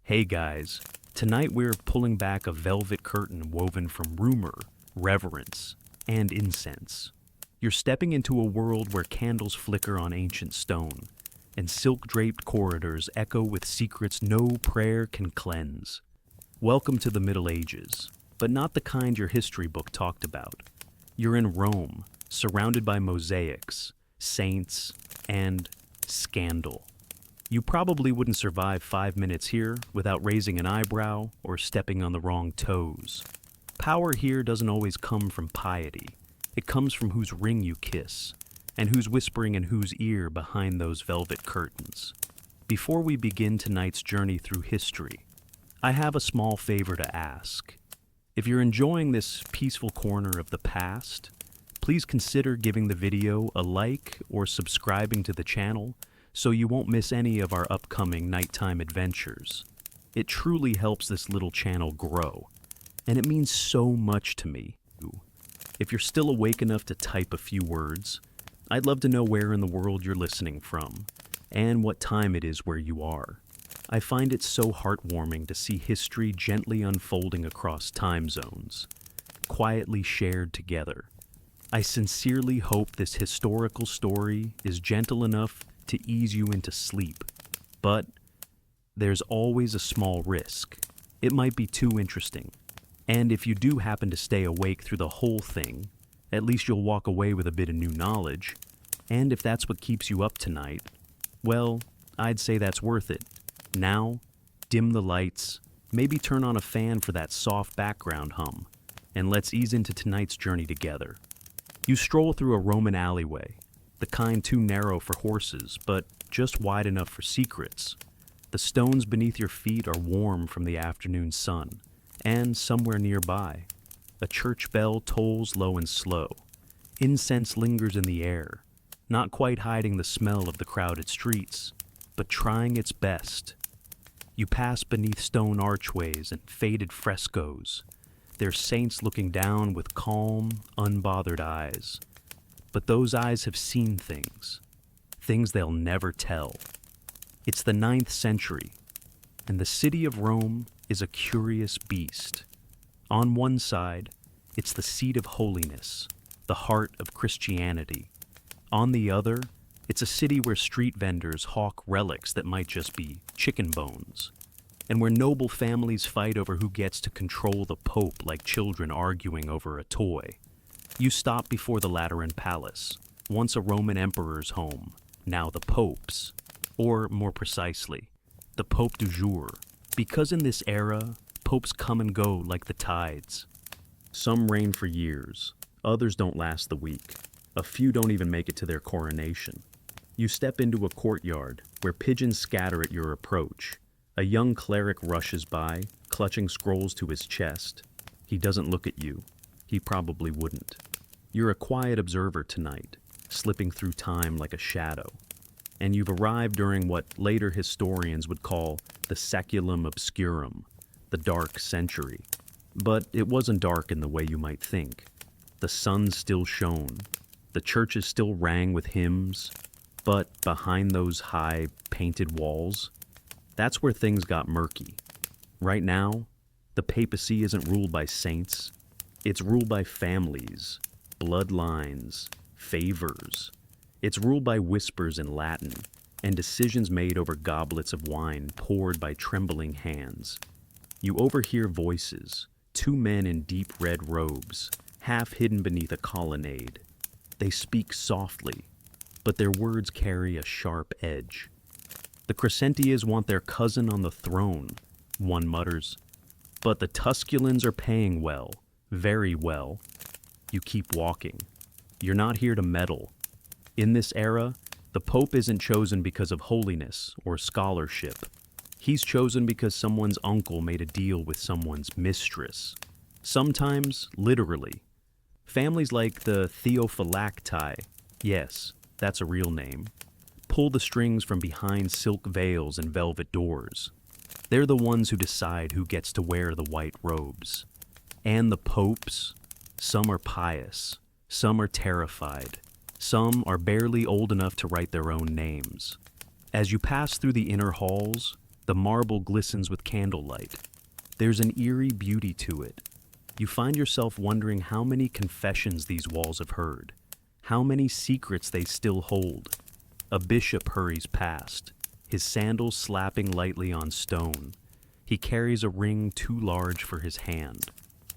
Hey guys, tonight we're pulling back a velvet curtain woven from rumor, reverence, and incense. You're stepping into a world where candles flicker on ancient stone, and silk-draped corridors echo with secrets no prayer can cleanse. Welcome to the Middle Ages, but not the kind your history book talked about. You're in Rome, surrounded by mosaics, saints, and scandal. You probably wouldn't survive 5 minutes here without raising an eyebrow or stepping on the wrong toes. Power here doesn't always come from piety. It comes from whose ring you kiss, and who's whispering in whose ear behind those velvet curtains. Before we begin tonight's journey through history, I have a small favor to ask. If you're enjoying this peaceful corner of the past, please consider giving the video a like or subscribing to the channel so you won't miss any of our upcoming nighttime adventures. It truly helps this little channel grow, and it means so much to me. If you're still awake enough to type a few words, I'd love to know where in the world you're listening from, and what time it is where you are. I find it so heartwarming to see history gently unfolding across time zones, quietly shared together. I sincerely hope this historical story is gentle enough to ease you into sleep, but there's always a small risk. It might be too interesting, and if you do happen to stay awake through the whole thing, at least you'll walk away with a bit of new knowledge, and if that's what keeps you up tonight, well, I'd say that's worth it. Now, dim the lights, maybe turn on a fan for that soft background hum, and let's ease into tonight's journey together. You stroll through a Roman alleyway, the kind too narrow for horses, but just wide enough for secrets. The stones beneath your feet are warm from the afternoon sun, and somewhere nearby, a church bell tolls low and slow. Incense lingers in the air, not quite hiding the smell of the crowded streets, but trying its best. You pass beneath stone archways and faded frescoes, their saints looking down with calm, unbothered eyes. But those eyes have seen things they'll never tell. It's the 9th century, and the city of Rome is a curious beast. On one side, it's the seat of holiness, the heart of Christianity. On the other, it's a city where street vendors hawk relics that might just be chicken bones, and where noble families fight over who gets to control the Pope like children arguing over a toy. You stop before the Lateran Palace, once a Roman emperor's home, now the Pope's, or more precisely, the Pope du jour, because in this era, popes come and go like the tides. Some reign for years, others don't last the week. A few don't even make it to their coronation. You step into a courtyard where pigeons scatter at your approach. A young cleric rushes by, clutching scrolls to his chest. He doesn't look at you. He probably wouldn't. You're a quiet observer tonight, slipping through time like a shadow. And you've arrived during what later historians would call the saeculum obscurum, the dark century. But it wasn't dark in the way you might think. The sun still shone. The churches still rang with hymns. But behind those high, painted walls, that's where things got murky. Right now, the papacy isn't ruled by saints. It's ruled by families, bloodlines, favors. It's ruled by whispers in Latin and decisions made over goblets of wine poured by trembling hands. You overhear voices, 2 men in deep red robes, half hidden beneath a colonnade. They speak softly, but their words carry a sharp edge. The Crescentias want their cousin on the throne, one mutters. But the Tusculans are paying well, very well. You keep walking. You're not here to meddle. In this era, the Pope isn't chosen because of holiness or scholarship. He's chosen because someone's uncle made a deal with someone's mistress. Sometimes, literally. Families like the Theophylacti, yes, that's a real name, pull the strings from behind silk veils and velvet doors. They're the ones who decide who gets to wear the white robes. And the popes, some are pious, some are terrified, some are barely old enough to write their own names. As you pass through the inner halls, The marble glistens with candlelight. There's an eerie beauty to it. You find yourself wondering how many confessions these walls have heard, how many secrets they still hold. A bishop hurries past, his sandals slapping lightly on stone. He carries a ring too large for his hand,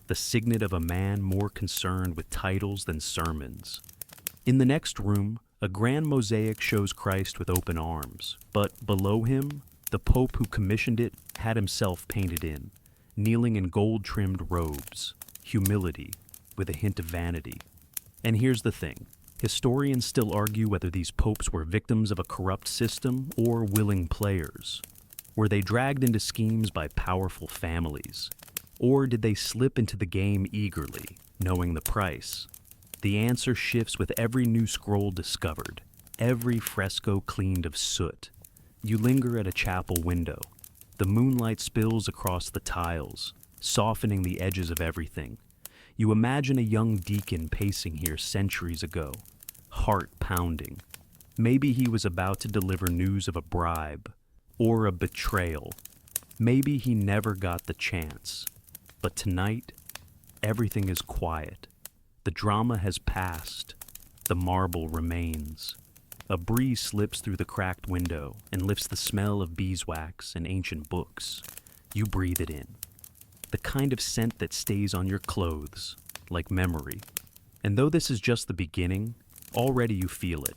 the signet of a man more concerned with titles than sermons. In the next room, a grand mosaic shows Christ with open arms, but below him, the Pope who commissioned it had himself painted in, kneeling in gold-trimmed robes, humility with a hint of vanity. And here's the thing. Historians still argue whether these popes were victims of a corrupt system or willing players. Were they dragged into schemes by powerful families? Or did they slip into the game eagerly, knowing the price? The answer shifts with every new scroll discovered, every fresco cleaned of soot. You linger at a chapel window. The moonlight spills across the tiles, softening the edges of everything. You imagine a young deacon pacing here centuries ago, heart pounding. Maybe he was about to deliver news of a bribe or a betrayal. Maybe he never got the chance. But tonight, everything is quiet. The drama has passed. The marble remains. A breeze slips through the cracked window and lifts the smell of beeswax and ancient books. You breathe it in. The kind of scent that stays on your clothes, like memory. And though this is just the beginning, already you feel it.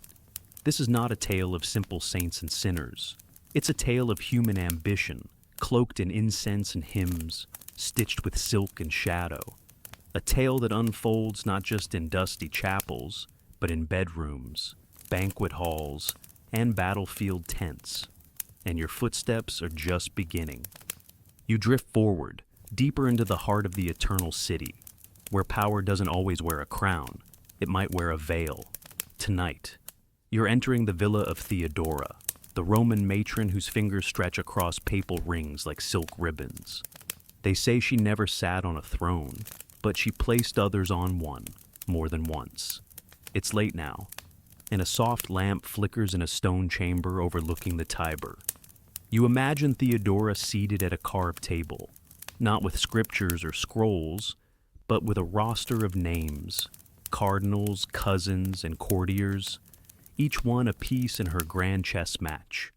This is not a tale of simple saints and sinners. It's a tale of human ambition, cloaked in incense and hymns, stitched with silk and shadow. A tale that unfolds not just in dusty chapels, but in bedrooms, banquet halls, and battlefield tents. And your footsteps are just beginning. You drift forward, deeper into the heart of the eternal city, where power doesn't always wear a crown, it might wear a veil. Tonight, you're entering the villa of Theodora, the Roman matron whose fingers stretch across papal rings like silk ribbons. They say she never sat on a throne, but she placed others on one, more than once. It's late now, and a soft lamp flickers in a stone chamber overlooking the Tiber. You imagine Theodora seated at a carved table, not with scriptures or scrolls, but with a roster of names, cardinals, cousins, and courtiers, each one a piece in her grand chess match.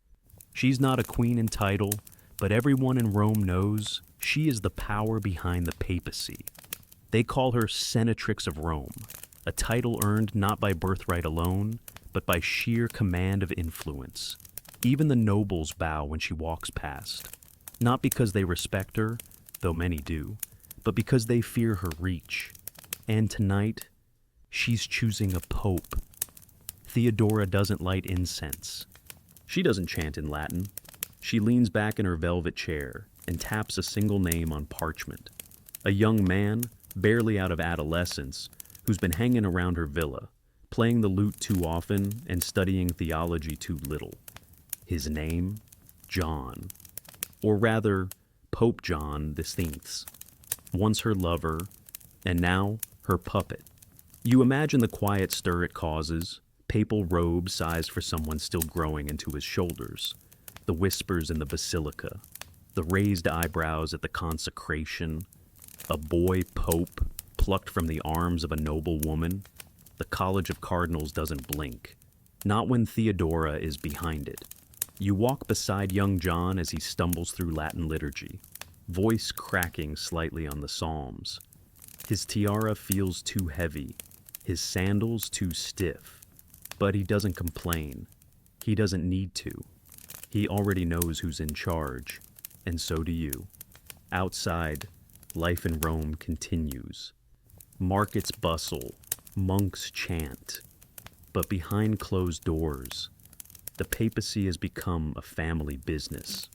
She's not a queen in title, but everyone in Rome knows she is the power behind the papacy. They call her Senatrix of Rome, a title earned not by birthright alone, but by sheer command of influence. Even the nobles bow when she walks past, not because they respect her, though many do, but because they fear her reach. And tonight, she's choosing a pope. Theodora doesn't light incense. She doesn't chant in Latin. She leans back in her velvet chair and taps a single name on parchment. A young man, barely out of adolescence, who's been hanging around her villa, playing the lute too often and studying theology too little. His name? John. Or rather, Pope John XV. Once her lover, and now her puppet. You imagine the quiet stir it causes, papal robe sized for someone still growing into his shoulders, the whispers in the basilica, the raised eyebrows at the consecration, a boy pope plucked from the arms of a noble woman. The College of Cardinals doesn't blink, not when Theodora is behind it. You walk beside young John as he stumbles through Latin liturgy, voice cracking slightly on the Psalms. His tiara feels too heavy, his sandals too stiff, but he doesn't complain. He doesn't need to. He already knows who's in charge, and so do you. Outside, life in Rome continues. Markets bustle, monks chant, but behind closed doors, the papacy has become a family business.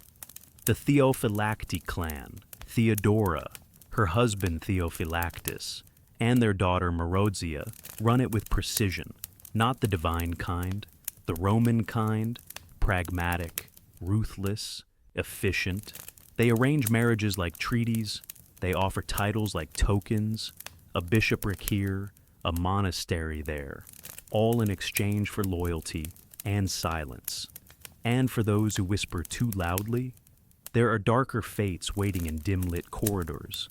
The Theophylacti clan, Theodora, her husband Theophylactus, and their daughter Marozia run it with precision, not the divine kind, the Roman kind, pragmatic, ruthless, efficient. They arrange marriages like treaties, they offer titles like tokens, a bishopric here, a monastery there, all in exchange for loyalty and silence. And for those who whisper too loudly, There are darker fates waiting in dim-lit corridors.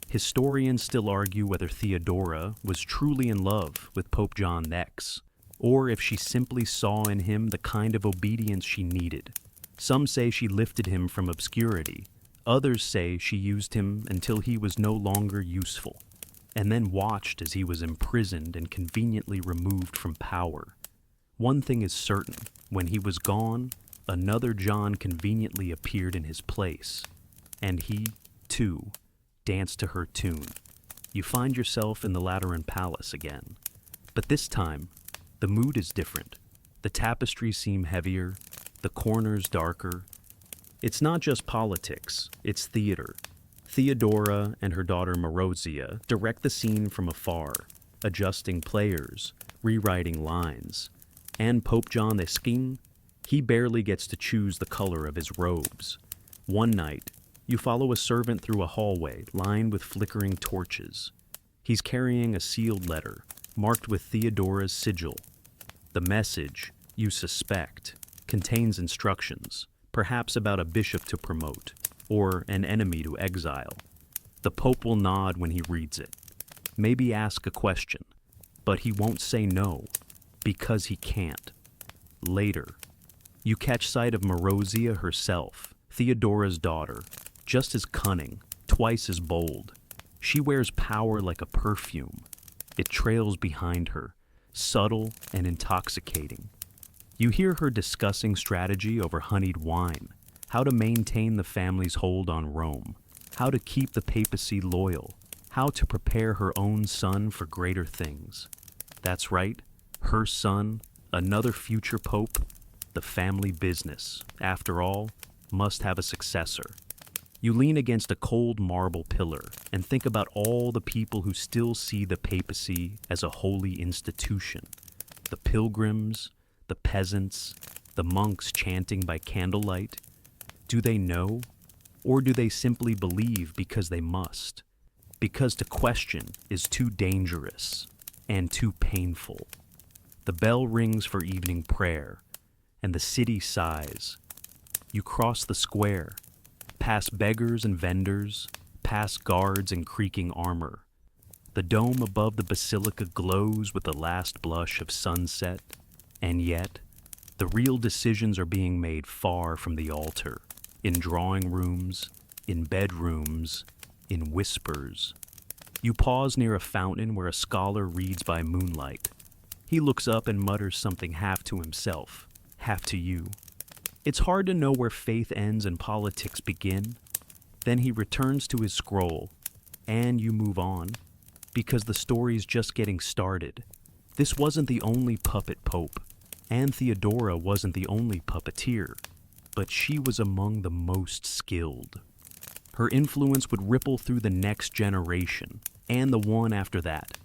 Historians still argue whether Theodora was truly in love with Pope John X, or if she simply saw in him the kind of obedience she needed. Some say she lifted him from obscurity. Others say she used him until he was no longer useful, and then watched as he was imprisoned and conveniently removed from power. One thing is certain: when he was gone, another John conveniently appeared in his place, and he, too, danced to her tune. You find yourself in the Lateran Palace again. But this time, the mood is different. The tapestries seem heavier, the corners darker. It's not just politics, it's theater. Theodora and her daughter Marozia direct the scene from afar, adjusting players, rewriting lines. And Pope John X, he barely gets to choose the color of his robes. One night, you follow a servant through a hallway lined with flickering torches. He's carrying a sealed letter, marked with Theodora's sigil. The message, you suspect, contains instructions, perhaps about a bishop to promote, or an enemy to exile. The Pope will nod when he reads it, maybe ask a question, but he won't say no, because he can't. Later, you catch sight of Marozia herself, Theodora's daughter, just as cunning, twice as bold. She wears power like a perfume. It trails behind her, subtle and intoxicating. You hear her discussing strategy over honeyed wine, how to maintain the family's hold on Rome, how to keep the papacy loyal, how to prepare her own son for greater things. That's right, her son, another future pope. The family business, after all, must have a successor. You lean against a cold marble pillar and think about all the people who still see the papacy as a holy institution. The pilgrims, the peasants, the monks chanting by candlelight. Do they know, or do they simply believe because they must? Because to question is too dangerous and too painful. The bell rings for evening prayer, and the city sighs. You cross the square, past beggars and vendors, past guards in creaking armor. The dome above the basilica glows with the last blush of sunset, and yet, the real decisions are being made far from the altar, in drawing rooms, in bedrooms, in whispers. You pause near a fountain where a scholar reads by moonlight. He looks up and mutters something half to himself, half to you. It's hard to know where faith ends and politics begin. Then he returns to his scroll, and you move on, because the story's just getting started. This wasn't the only puppet pope, and Theodora wasn't the only puppeteer, but she was among the most skilled. Her influence would ripple through the next generation, and the one after that.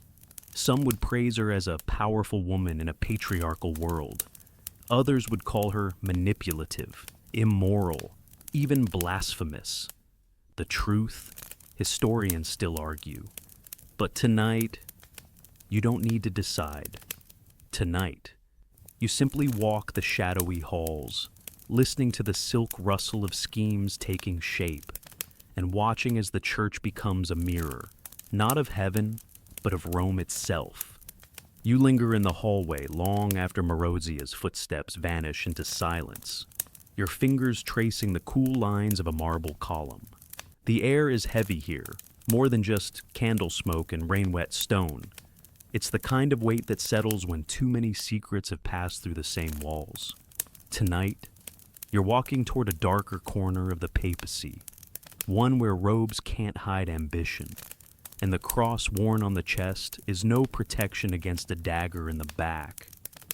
Some would praise her as a powerful woman in a patriarchal world. Others would call her manipulative, immoral, even blasphemous. The truth, historians still argue. But tonight, you don't need to decide. Tonight, you simply walk the shadowy halls, listening to the silk rustle of schemes taking shape, and watching as the church becomes a mirror, not of heaven, but of Rome itself. You linger in the hallway long after Marozia's footsteps vanish into silence, your fingers tracing the cool lines of a marble column. The air is heavy here, more than just candle smoke and rain-wet stone. It's the kind of weight that settles when too many secrets have passed through the same walls. Tonight, you're walking toward a darker corner of the papacy, one where robes can't hide ambition, and the cross worn on the chest is no protection against a dagger in the back.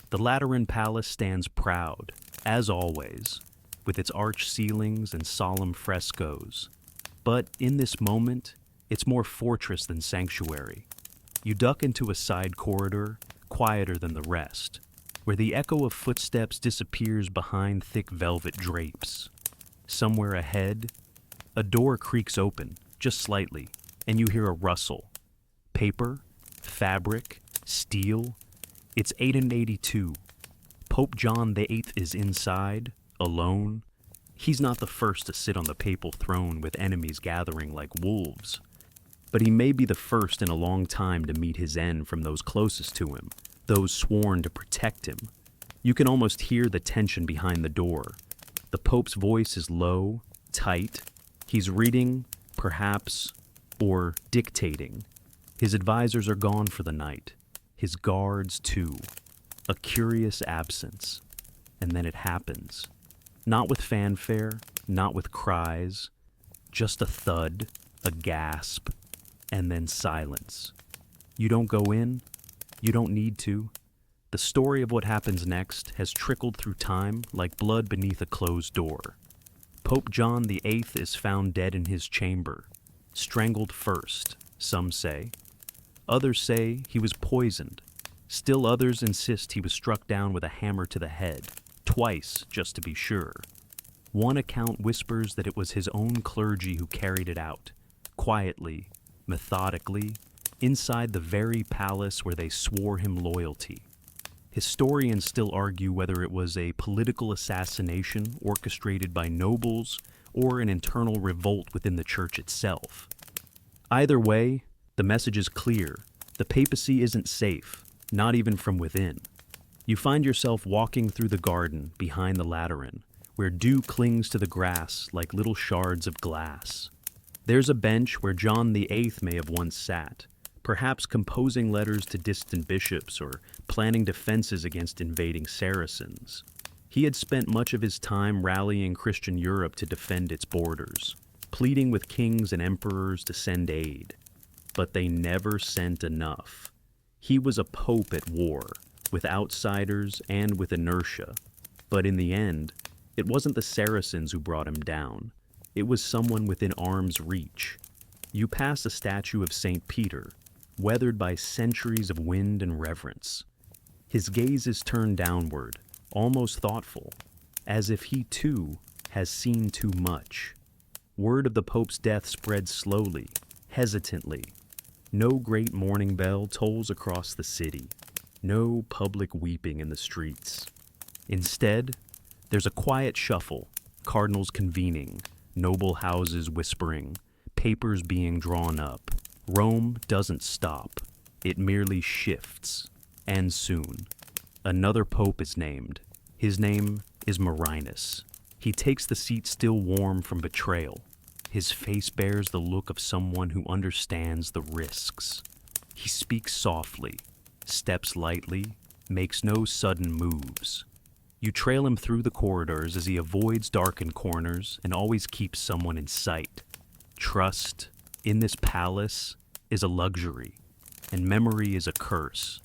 The Lateran Palace stands proud, as always, with its arched ceilings and solemn frescoes. But in this moment, it's more fortress than sanctuary. You duck into a side corridor, quieter than the rest, where the echo of footsteps disappears behind thick velvet drapes. Somewhere ahead, a door creaks open, just slightly, and you hear a rustle. Paper, fabric, steel. It's 882. Pope John VIII is inside, alone. He's not the first to sit on the papal throne with enemies gathering like wolves, but he may be the first in a long time to meet his end from those closest to him, those sworn to protect him. You can almost hear the tension behind the door. The Pope's voice is low, tight. He's reading, perhaps, or dictating. His advisors are gone for the night. His guards, too. A curious absence. And then it happens. Not with fanfare, not with cries. Just a thud, a gasp, and then silence. You don't go in. You don't need to. The story of what happens next has trickled through time like blood beneath a closed door. Pope John VIII is found dead in his chamber, strangled first, some say. Others say he was poisoned. Still others insist he was struck down with a hammer to the head, twice just to be sure. One account whispers that it was his own clergy who carried it out, quietly, methodically, inside the very palace where they swore him loyalty. Historians still argue whether it was a political assassination orchestrated by nobles or an internal revolt within the church itself. Either way, the message is clear. The papacy isn't safe, not even from within. You find yourself walking through the garden behind the Lateran, where dew clings to the grass like little shards of glass. There's a bench where John VIII may have once sat, perhaps composing letters to distant bishops or planning defenses against invading Saracens. He had spent much of his time rallying Christian Europe to defend its borders, pleading with kings and emperors to send aid. But they never sent enough. He was a pope at war, with outsiders and with inertia. But in the end, it wasn't the Saracens who brought him down. It was someone within arm's reach. You pass a statue of St. Peter, weathered by centuries of wind and reverence. His gaze is turned downward, almost thoughtful, as if he too has seen too much. Word of the Pope's death spreads slowly, hesitantly. No great mourning bell tolls across the city. No public weeping in the streets. Instead, there's a quiet shuffle, cardinals convening, noble houses whispering, papers being drawn up. Rome doesn't stop. It merely shifts. And soon, another pope is named. His name is Marinus. He takes the seat still warm from betrayal. His face bears the look of someone who understands the risks. He speaks softly, steps lightly, makes no sudden moves. You trail him through the corridors as he avoids darkened corners and always keeps someone in sight. Trust, in this palace, is a luxury, and memory is a curse.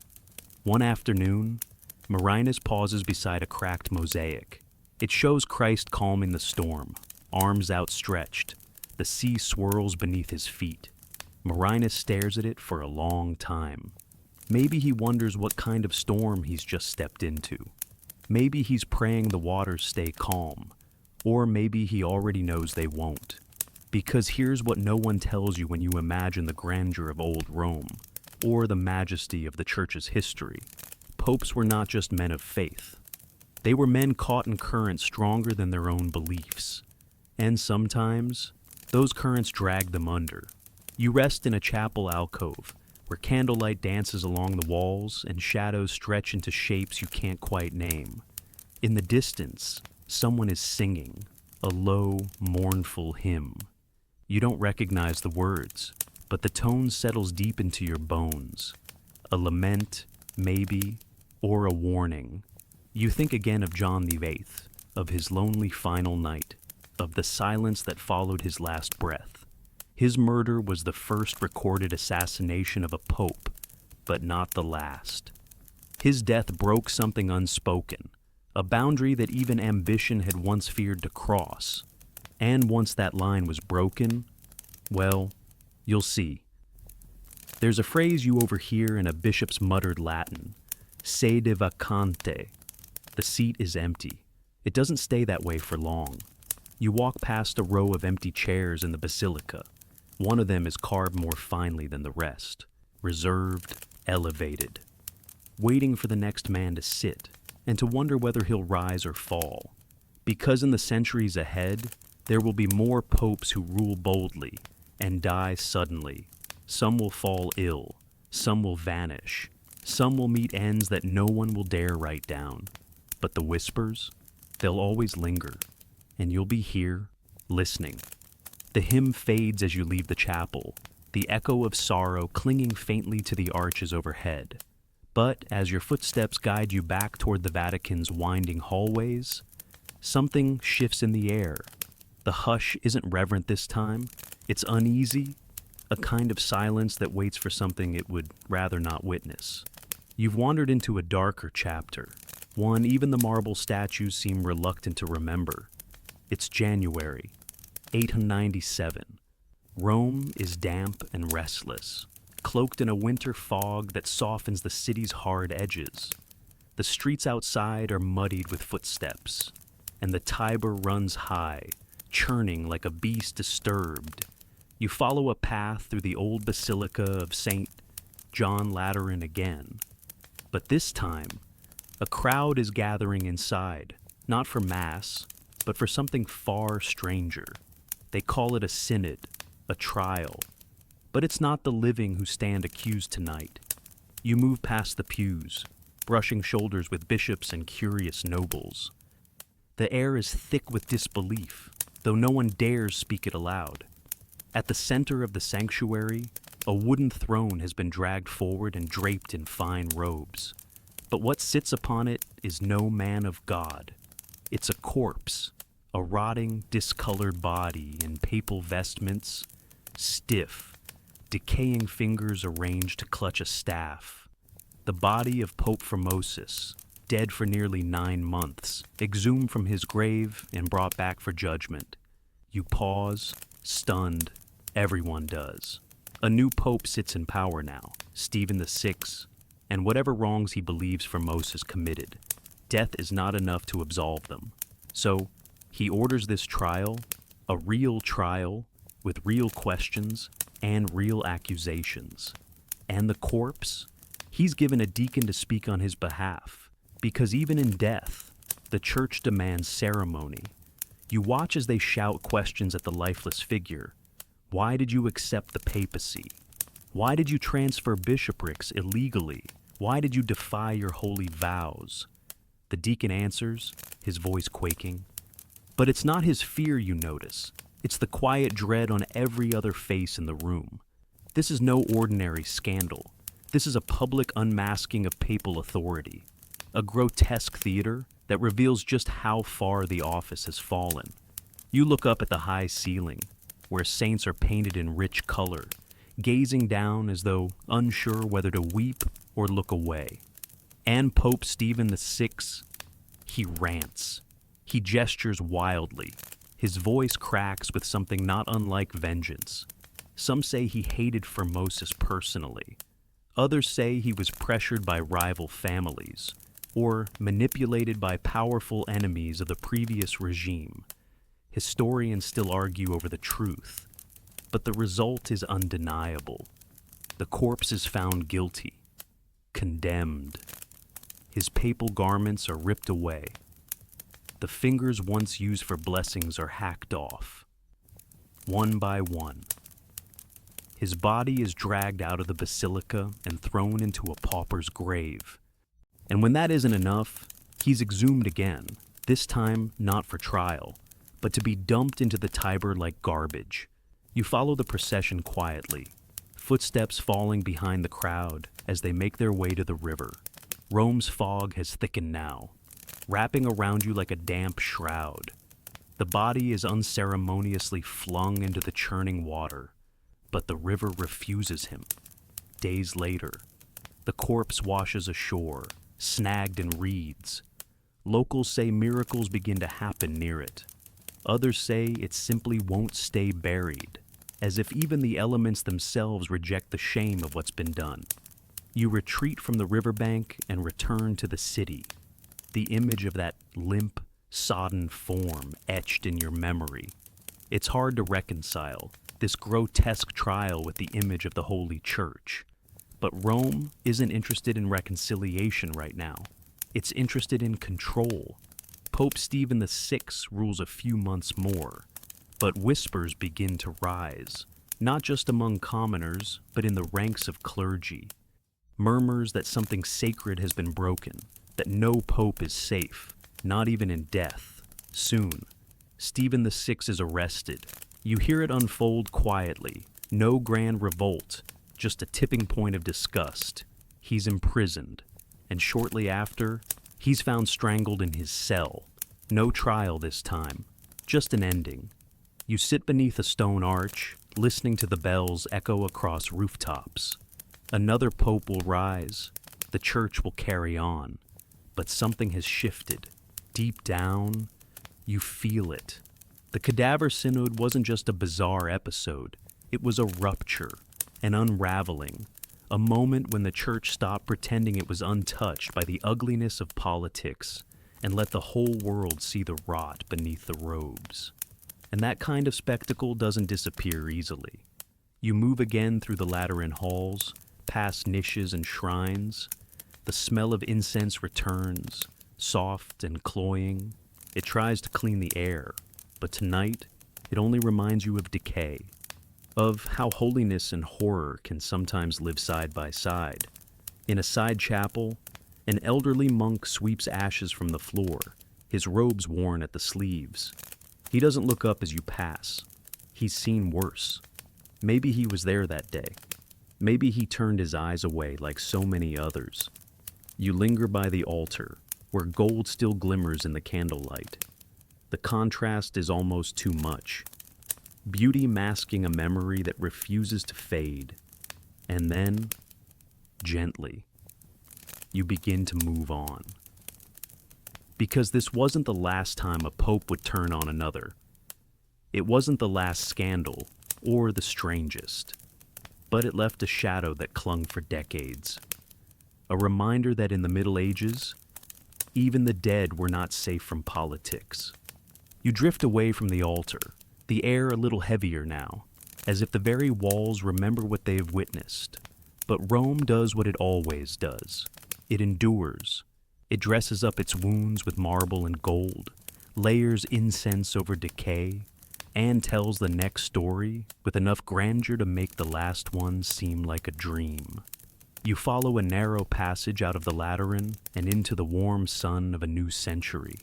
One afternoon, Marinus pauses beside a cracked mosaic. It shows Christ calming the storm, arms outstretched. The sea swirls beneath his feet. Marinus stares at it for a long time. Maybe he wonders what kind of storm he's just stepped into. Maybe he's praying the waters stay calm, or maybe he already knows they won't. Because here's what no one tells you when you imagine the grandeur of old Rome, or the majesty of the church's history. Popes were not just men of faith. They were men caught in currents stronger than their own beliefs. And sometimes, those currents drag them under. You rest in a chapel alcove, where candlelight dances along the walls and shadows stretch into shapes you can't quite name. In the distance, someone is singing, a low, mournful hymn. You don't recognize the words, but the tone settles deep into your bones. A lament, maybe, or a warning. You think again of John VIII, of his lonely final night, of the silence that followed his last breath. His murder was the first recorded assassination of a pope, but not the last. His death broke something unspoken, a boundary that even ambition had once feared to cross. And once that line was broken, well, you'll see. There's a phrase you overhear in a bishop's muttered Latin, sede vacante. The seat is empty. It doesn't stay that way for long. You walk past a row of empty chairs in the basilica. One of them is carved more finely than the rest, reserved, elevated, waiting for the next man to sit and to wonder whether he'll rise or fall. Because in the centuries ahead, there will be more popes who rule boldly and die suddenly. Some will fall ill, some will vanish, some will meet ends that no one will dare write down. But the whispers, they'll always linger, and you'll be here, listening. The hymn fades as you leave the chapel, the echo of sorrow clinging faintly to the arches overhead. But as your footsteps guide you back toward the Vatican's winding hallways, something shifts in the air. The hush isn't reverent this time. It's uneasy, a kind of silence that waits for something it would rather not witness. You've wandered into a darker chapter, one even the marble statues seem reluctant to remember. It's January, 897. Rome is damp and restless, cloaked in a winter fog that softens the city's hard edges. The streets outside are muddied with footsteps, and the Tiber runs high, churning like a beast disturbed. You follow a path through the old basilica of St. John Lateran again. But this time, a crowd is gathering inside, not for mass, but for something far stranger. They call it a synod, a trial. But it's not the living who stand accused tonight. You move past the pews, brushing shoulders with bishops and curious nobles. The air is thick with disbelief, though no one dares speak it aloud. At the center of the sanctuary, a wooden throne has been dragged forward and draped in fine robes. But what sits upon it is no man of God. It's a corpse, a rotting, discolored body in papal vestments, stiff, decaying fingers arranged to clutch a staff. The body of Pope Formosus, dead for nearly 9 months, exhumed from his grave and brought back for judgment. You pause, stunned. Everyone does. A new pope sits in power now, Stephen VI, and whatever wrongs he believes Formosus committed, death is not enough to absolve them. So, he orders this trial, a real trial, with real questions and real accusations. And the corpse? He's given a deacon to speak on his behalf, because even in death, the church demands ceremony. You watch as they shout questions at the lifeless figure. Why did you accept the papacy? Why did you transfer bishoprics illegally? Why did you defy your holy vows? The deacon answers, his voice quaking. But it's not his fear you notice. It's the quiet dread on every other face in the room. This is no ordinary scandal. This is a public unmasking of papal authority. A grotesque theater that reveals just how far the office has fallen. You look up at the high ceiling, where saints are painted in rich color, gazing down as though unsure whether to weep or look away. And Pope Stephen VI, he rants. He gestures wildly. His voice cracks with something not unlike vengeance. Some say he hated Formosus personally. Others say he was pressured by rival families, or manipulated by powerful enemies of the previous regime. Historians still argue over the truth, but the result is undeniable. The corpse is found guilty, condemned. His papal garments are ripped away. The fingers once used for blessings are hacked off, one by one. His body is dragged out of the basilica and thrown into a pauper's grave. And when that isn't enough, he's exhumed again, this time not for trial, but to be dumped into the Tiber like garbage. You follow the procession quietly, footsteps falling behind the crowd as they make their way to the river. Rome's fog has thickened now, wrapping around you like a damp shroud. The body is unceremoniously flung into the churning water, but the river refuses him. Days later, the corpse washes ashore, snagged in reeds. Locals say miracles begin to happen near it. Others say it simply won't stay buried, as if even the elements themselves reject the shame of what's been done. You retreat from the riverbank and return to the city, the image of that limp, sodden form etched in your memory. It's hard to reconcile this grotesque trial with the image of the Holy Church. But Rome isn't interested in reconciliation right now. It's interested in control. Pope Stephen VI rules a few months more, but whispers begin to rise, not just among commoners, but in the ranks of clergy. Murmurs that something sacred has been broken, that no pope is safe, not even in death. Soon, Stephen VI is arrested. You hear it unfold quietly, no grand revolt, just a tipping point of disgust. He's imprisoned, and shortly after, he's found strangled in his cell. No trial this time, just an ending. You sit beneath a stone arch, listening to the bells echo across rooftops. Another pope will rise, the church will carry on, but something has shifted. Deep down, you feel it. The Cadaver Synod wasn't just a bizarre episode, it was a rupture, an unraveling, a moment when the church stopped pretending it was untouched by the ugliness of politics and let the whole world see the rot beneath the robes. And that kind of spectacle doesn't disappear easily. You move again through the Lateran halls, past niches and shrines. The smell of incense returns, soft and cloying. It tries to clean the air, but tonight it only reminds you of decay, of how holiness and horror can sometimes live side by side. In a side chapel, an elderly monk sweeps ashes from the floor, his robes worn at the sleeves. He doesn't look up as you pass. He's seen worse. Maybe he was there that day. Maybe he turned his eyes away like so many others. You linger by the altar, where gold still glimmers in the candlelight. The contrast is almost too much. Beauty masking a memory that refuses to fade. And then, gently, you begin to move on. Because this wasn't the last time a pope would turn on another. It wasn't the last scandal, or the strangest. But it left a shadow that clung for decades. A reminder that in the Middle Ages, even the dead were not safe from politics. You drift away from the altar, the air a little heavier now, as if the very walls remember what they have witnessed. But Rome does what it always does. It endures. It dresses up its wounds with marble and gold, layers incense over decay, and tells the next story with enough grandeur to make the last one seem like a dream. You follow a narrow passage out of the Lateran and into the warm sun of a new century.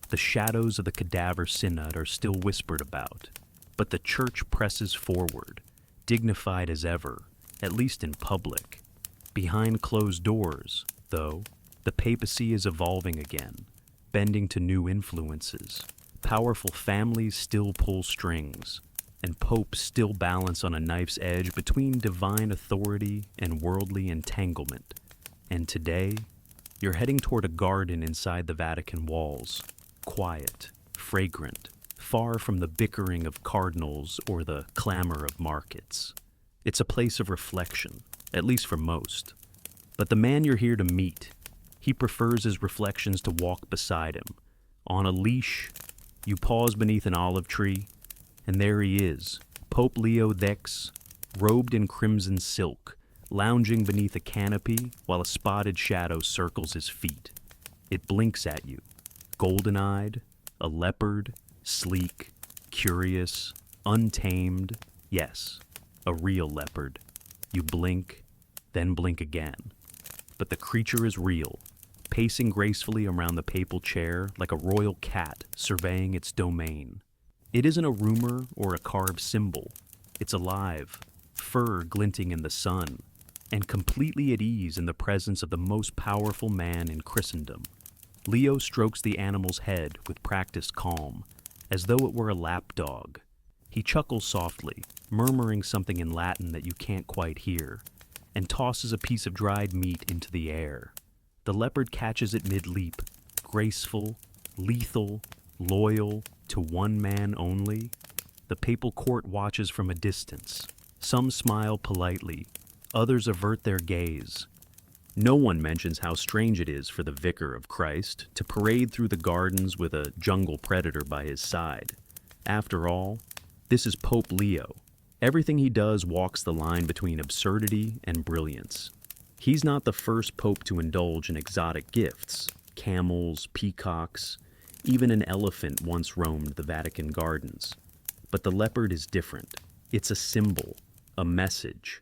The shadows of the Cadaver Synod are still whispered about, but the church presses forward, dignified as ever, at least in public. Behind closed doors, though, the papacy is evolving again, bending to new influences. Powerful families still pull strings, and popes still balance on a knife's edge between divine authority and worldly entanglement. And today, you're heading toward a garden inside the Vatican walls, quiet, fragrant, far from the bickering of cardinals or the clamor of markets. It's a place of reflection, at least for most. But the man you're here to meet, he prefers his reflections to walk beside him. On a leash, you pause beneath an olive tree, and there he is, Pope Leo X, robed in crimson silk, lounging beneath a canopy while a spotted shadow circles his feet. It blinks at you, golden-eyed, a leopard, sleek, curious, untamed, yes, a real leopard. You blink, then blink again. But the creature is real, pacing gracefully around the papal chair like a royal cat surveying its domain. It isn't a rumor or a carved symbol. It's alive, fur glinting in the sun, and completely at ease in the presence of the most powerful man in Christendom. Leo strokes the animal's head with practiced calm, as though it were a lapdog. He chuckles softly, murmuring something in Latin that you can't quite hear, and tosses a piece of dried meat into the air. The leopard catches it mid-leap, graceful, lethal, loyal, to one man only. The papal court watches from a distance. Some smile politely, others avert their gaze. No one mentions how strange it is for the vicar of Christ to parade through the gardens with a jungle predator by his side. After all, this is Pope Leo. Everything he does walks the line between absurdity and brilliance. He's not the first pope to indulge in exotic gifts, camels, peacocks. Even an elephant once roamed the Vatican gardens. But the leopard is different. It's a symbol, a message.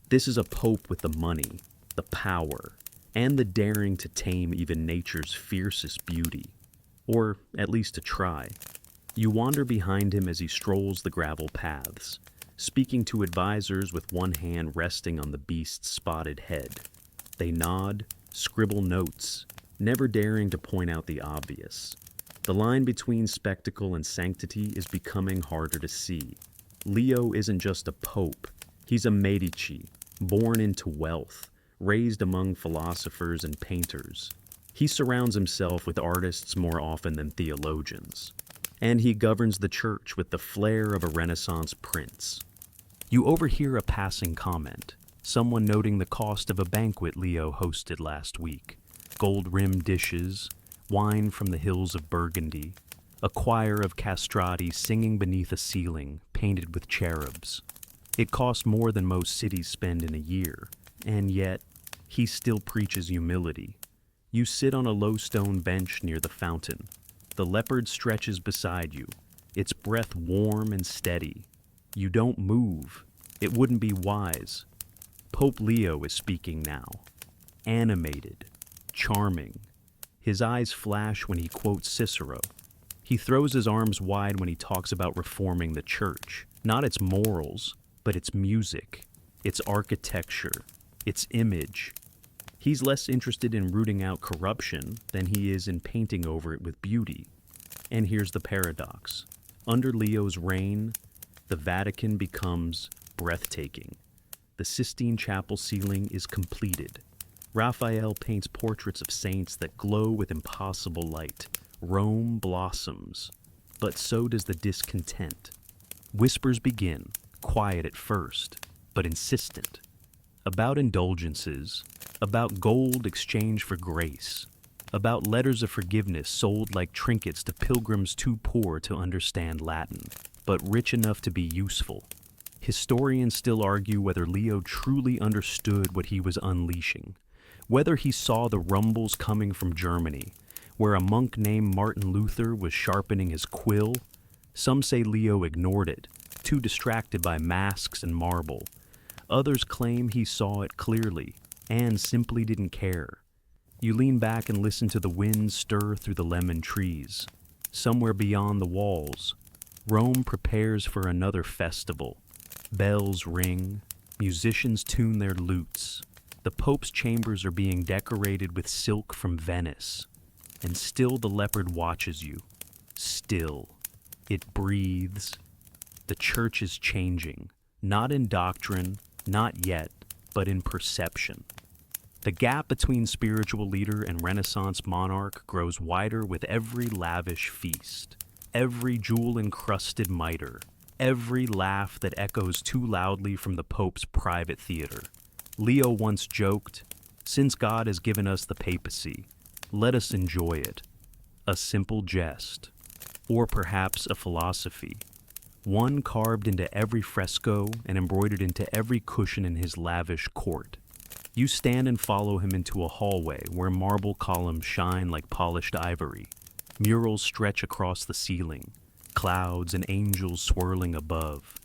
This is a pope with the money, the power, and the daring to tame even nature's fiercest beauty. Or at least to try. You wander behind him as he strolls the gravel paths, speaking to advisors with one hand resting on the beast's spotted head. They nod, scribble notes, never daring to point out the obvious. The line between spectacle and sanctity is becoming harder to see. Leo isn't just a pope, he's a Medici, born into wealth, raised among philosophers and painters. He surrounds himself with artists more often than theologians. And he governs the church with the flair of a Renaissance prince. You overhear a passing comment, someone noting the cost of a banquet Leo hosted last week. Gold-rimmed dishes, wine from the hills of Burgundy, a choir of castrati singing beneath a ceiling painted with cherubs. It costs more than most cities spend in a year, and yet he still preaches humility. You sit on a low stone bench near the fountain. The leopard stretches beside you, its breath warm and steady. You don't move. It wouldn't be wise. Pope Leo is speaking now. Animated, charming. His eyes flash when he quotes Cicero. He throws his arms wide when he talks about reforming the church. Not its morals, but its music, its architecture, its image. He's less interested in rooting out corruption than he is in painting over it with beauty. And here's the paradox. Under Leo's reign, the Vatican becomes breathtaking. The Sistine Chapel ceiling is completed. Raphael paints portraits of saints that glow with impossible light. Rome blossoms, but so does the discontent. Whispers begin, quiet at first, but insistent. About indulgences, about gold exchanged for grace, about letters of forgiveness sold like trinkets to pilgrims too poor to understand Latin, but rich enough to be useful. Historians still argue whether Leo truly understood what he was unleashing, whether he saw the rumbles coming from Germany, where a monk named Martin Luther was sharpening his quill. Some say Leo ignored it, too distracted by masks and marble. Others claim he saw it clearly and simply didn't care. You lean back and listen to the wind stir through the lemon trees. Somewhere beyond the walls, Rome prepares for another festival. Bells ring, musicians tune their lutes. The Pope's chambers are being decorated with silk from Venice. And still the leopard watches you. Still. It breathes. The church is changing. Not in doctrine, not yet, but in perception. The gap between spiritual leader and Renaissance monarch grows wider with every lavish feast, every jewel-encrusted mitre, every laugh that echoes too loudly from the Pope's private theater. Leo once joked, "Since God has given us the papacy, let us enjoy it." A simple jest, or perhaps a philosophy, one carved into every fresco and embroidered into every cushion in his lavish court. You stand and follow him into a hallway where marble columns shine like polished ivory. Murals stretch across the ceiling, clouds and angels swirling above.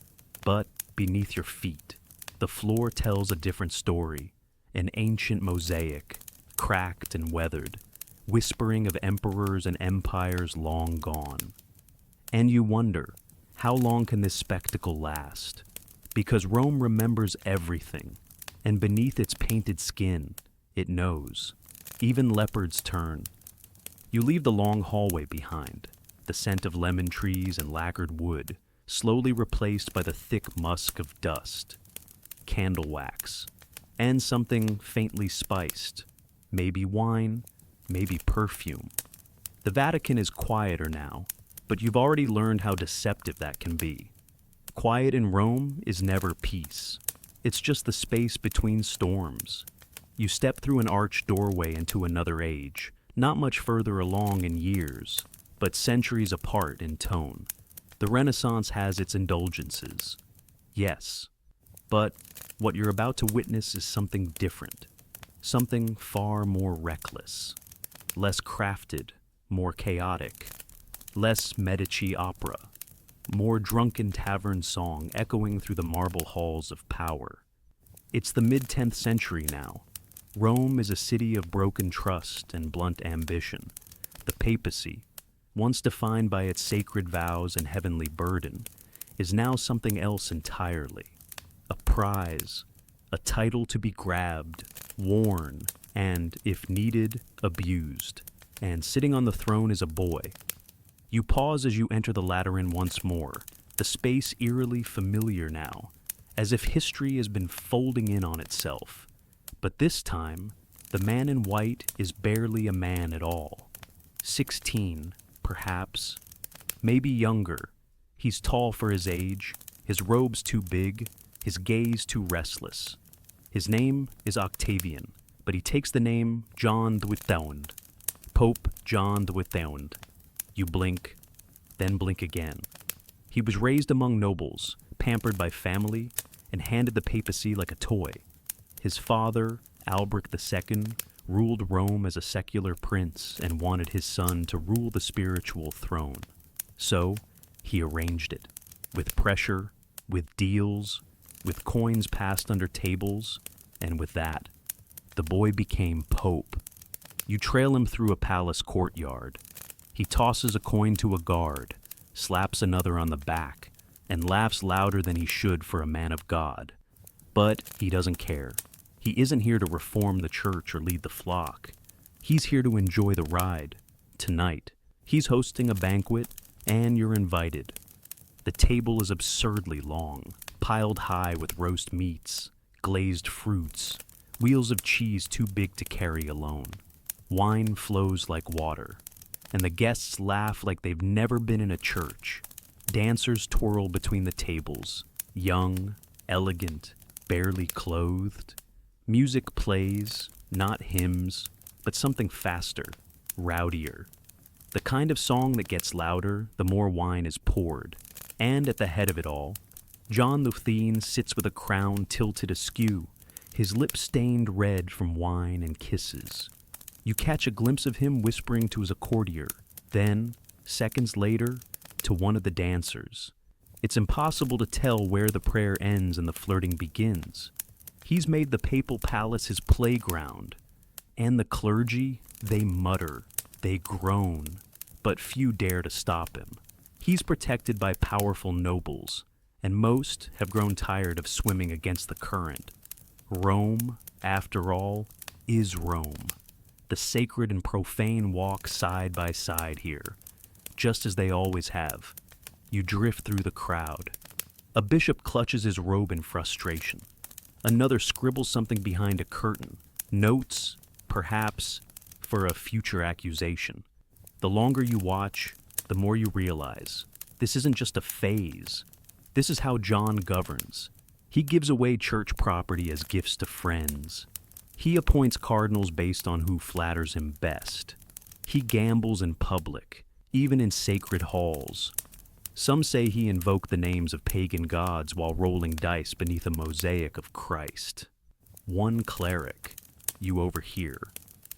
But beneath your feet, the floor tells a different story, an ancient mosaic, cracked and weathered, whispering of emperors and empires long gone. And you wonder, how long can this spectacle last? Because Rome remembers everything, and beneath its painted skin, it knows. Even leopards turn. You leave the long hallway behind, the scent of lemon trees and lacquered wood, slowly replaced by the thick musk of dust, candle wax, and something faintly spiced, maybe wine, maybe perfume. The Vatican is quieter now, but you've already learned how deceptive that can be. Quiet in Rome is never peace. It's just the space between storms. You step through an arched doorway into another age, not much further along in years, but centuries apart in tone. The Renaissance has its indulgences. Yes, but what you're about to witness is something different, something far more reckless, less crafted, more chaotic. less Medici opera, more drunken tavern song echoing through the marble halls of power. It's the mid-10th century now. Rome is a city of broken trust and blunt ambition. The papacy, once defined by its sacred vows and heavenly burden, is now something else entirely. A prize, a title to be grabbed, worn, and, if needed, abused. And sitting on the throne is a boy. You pause as you enter the Lateran once more, the space eerily familiar now, as if history has been folding in on itself. But this time, the man in white is barely a man at all. 16, perhaps, maybe younger. He's tall for his age, his robes too big, his gaze too restless. His name is Octavian, but he takes the name John XIII, Pope John XIII. You blink, then blink again. He was raised among nobles, pampered by family, and handed the papacy like a toy. His father, Albrecht II, ruled Rome as a secular prince and wanted his son to rule the spiritual throne. So, he arranged it, with pressure, with deals, with coins passed under tables, and with that, the boy became pope. You trail him through a palace courtyard. He tosses a coin to a guard, slaps another on the back, and laughs louder than he should for a man of God. But he doesn't care. He isn't here to reform the church or lead the flock. He's here to enjoy the ride. Tonight, he's hosting a banquet, and you're invited. The table is absurdly long, piled high with roast meats, glazed fruits, wheels of cheese too big to carry alone. Wine flows like water, and the guests laugh like they've never been in a church. Dancers twirl between the tables, young, elegant, barely clothed. Music plays, not hymns, but something faster, rowdier. The kind of song that gets louder the more wine is poured. And at the head of it all, John XIII sits with a crown tilted askew, his lips stained red from wine and kisses. You catch a glimpse of him whispering to his courtier, then, seconds later, to one of the dancers. It's impossible to tell where the prayer ends and the flirting begins. He's made the papal palace his playground. And the clergy, they mutter, they groan, but few dare to stop him. He's protected by powerful nobles, and most have grown tired of swimming against the current. Rome, after all, is Rome. The sacred and profane walk side by side here, just as they always have. You drift through the crowd. A bishop clutches his robe in frustration. Another scribbles something behind a curtain, notes, perhaps, for a future accusation. The longer you watch, the more you realize this isn't just a phase. This is how John governs. He gives away church property as gifts to friends. He appoints cardinals based on who flatters him best. He gambles in public, even in sacred halls. Some say he invoked the names of pagan gods while rolling dice beneath a mosaic of Christ. One cleric, you overhear,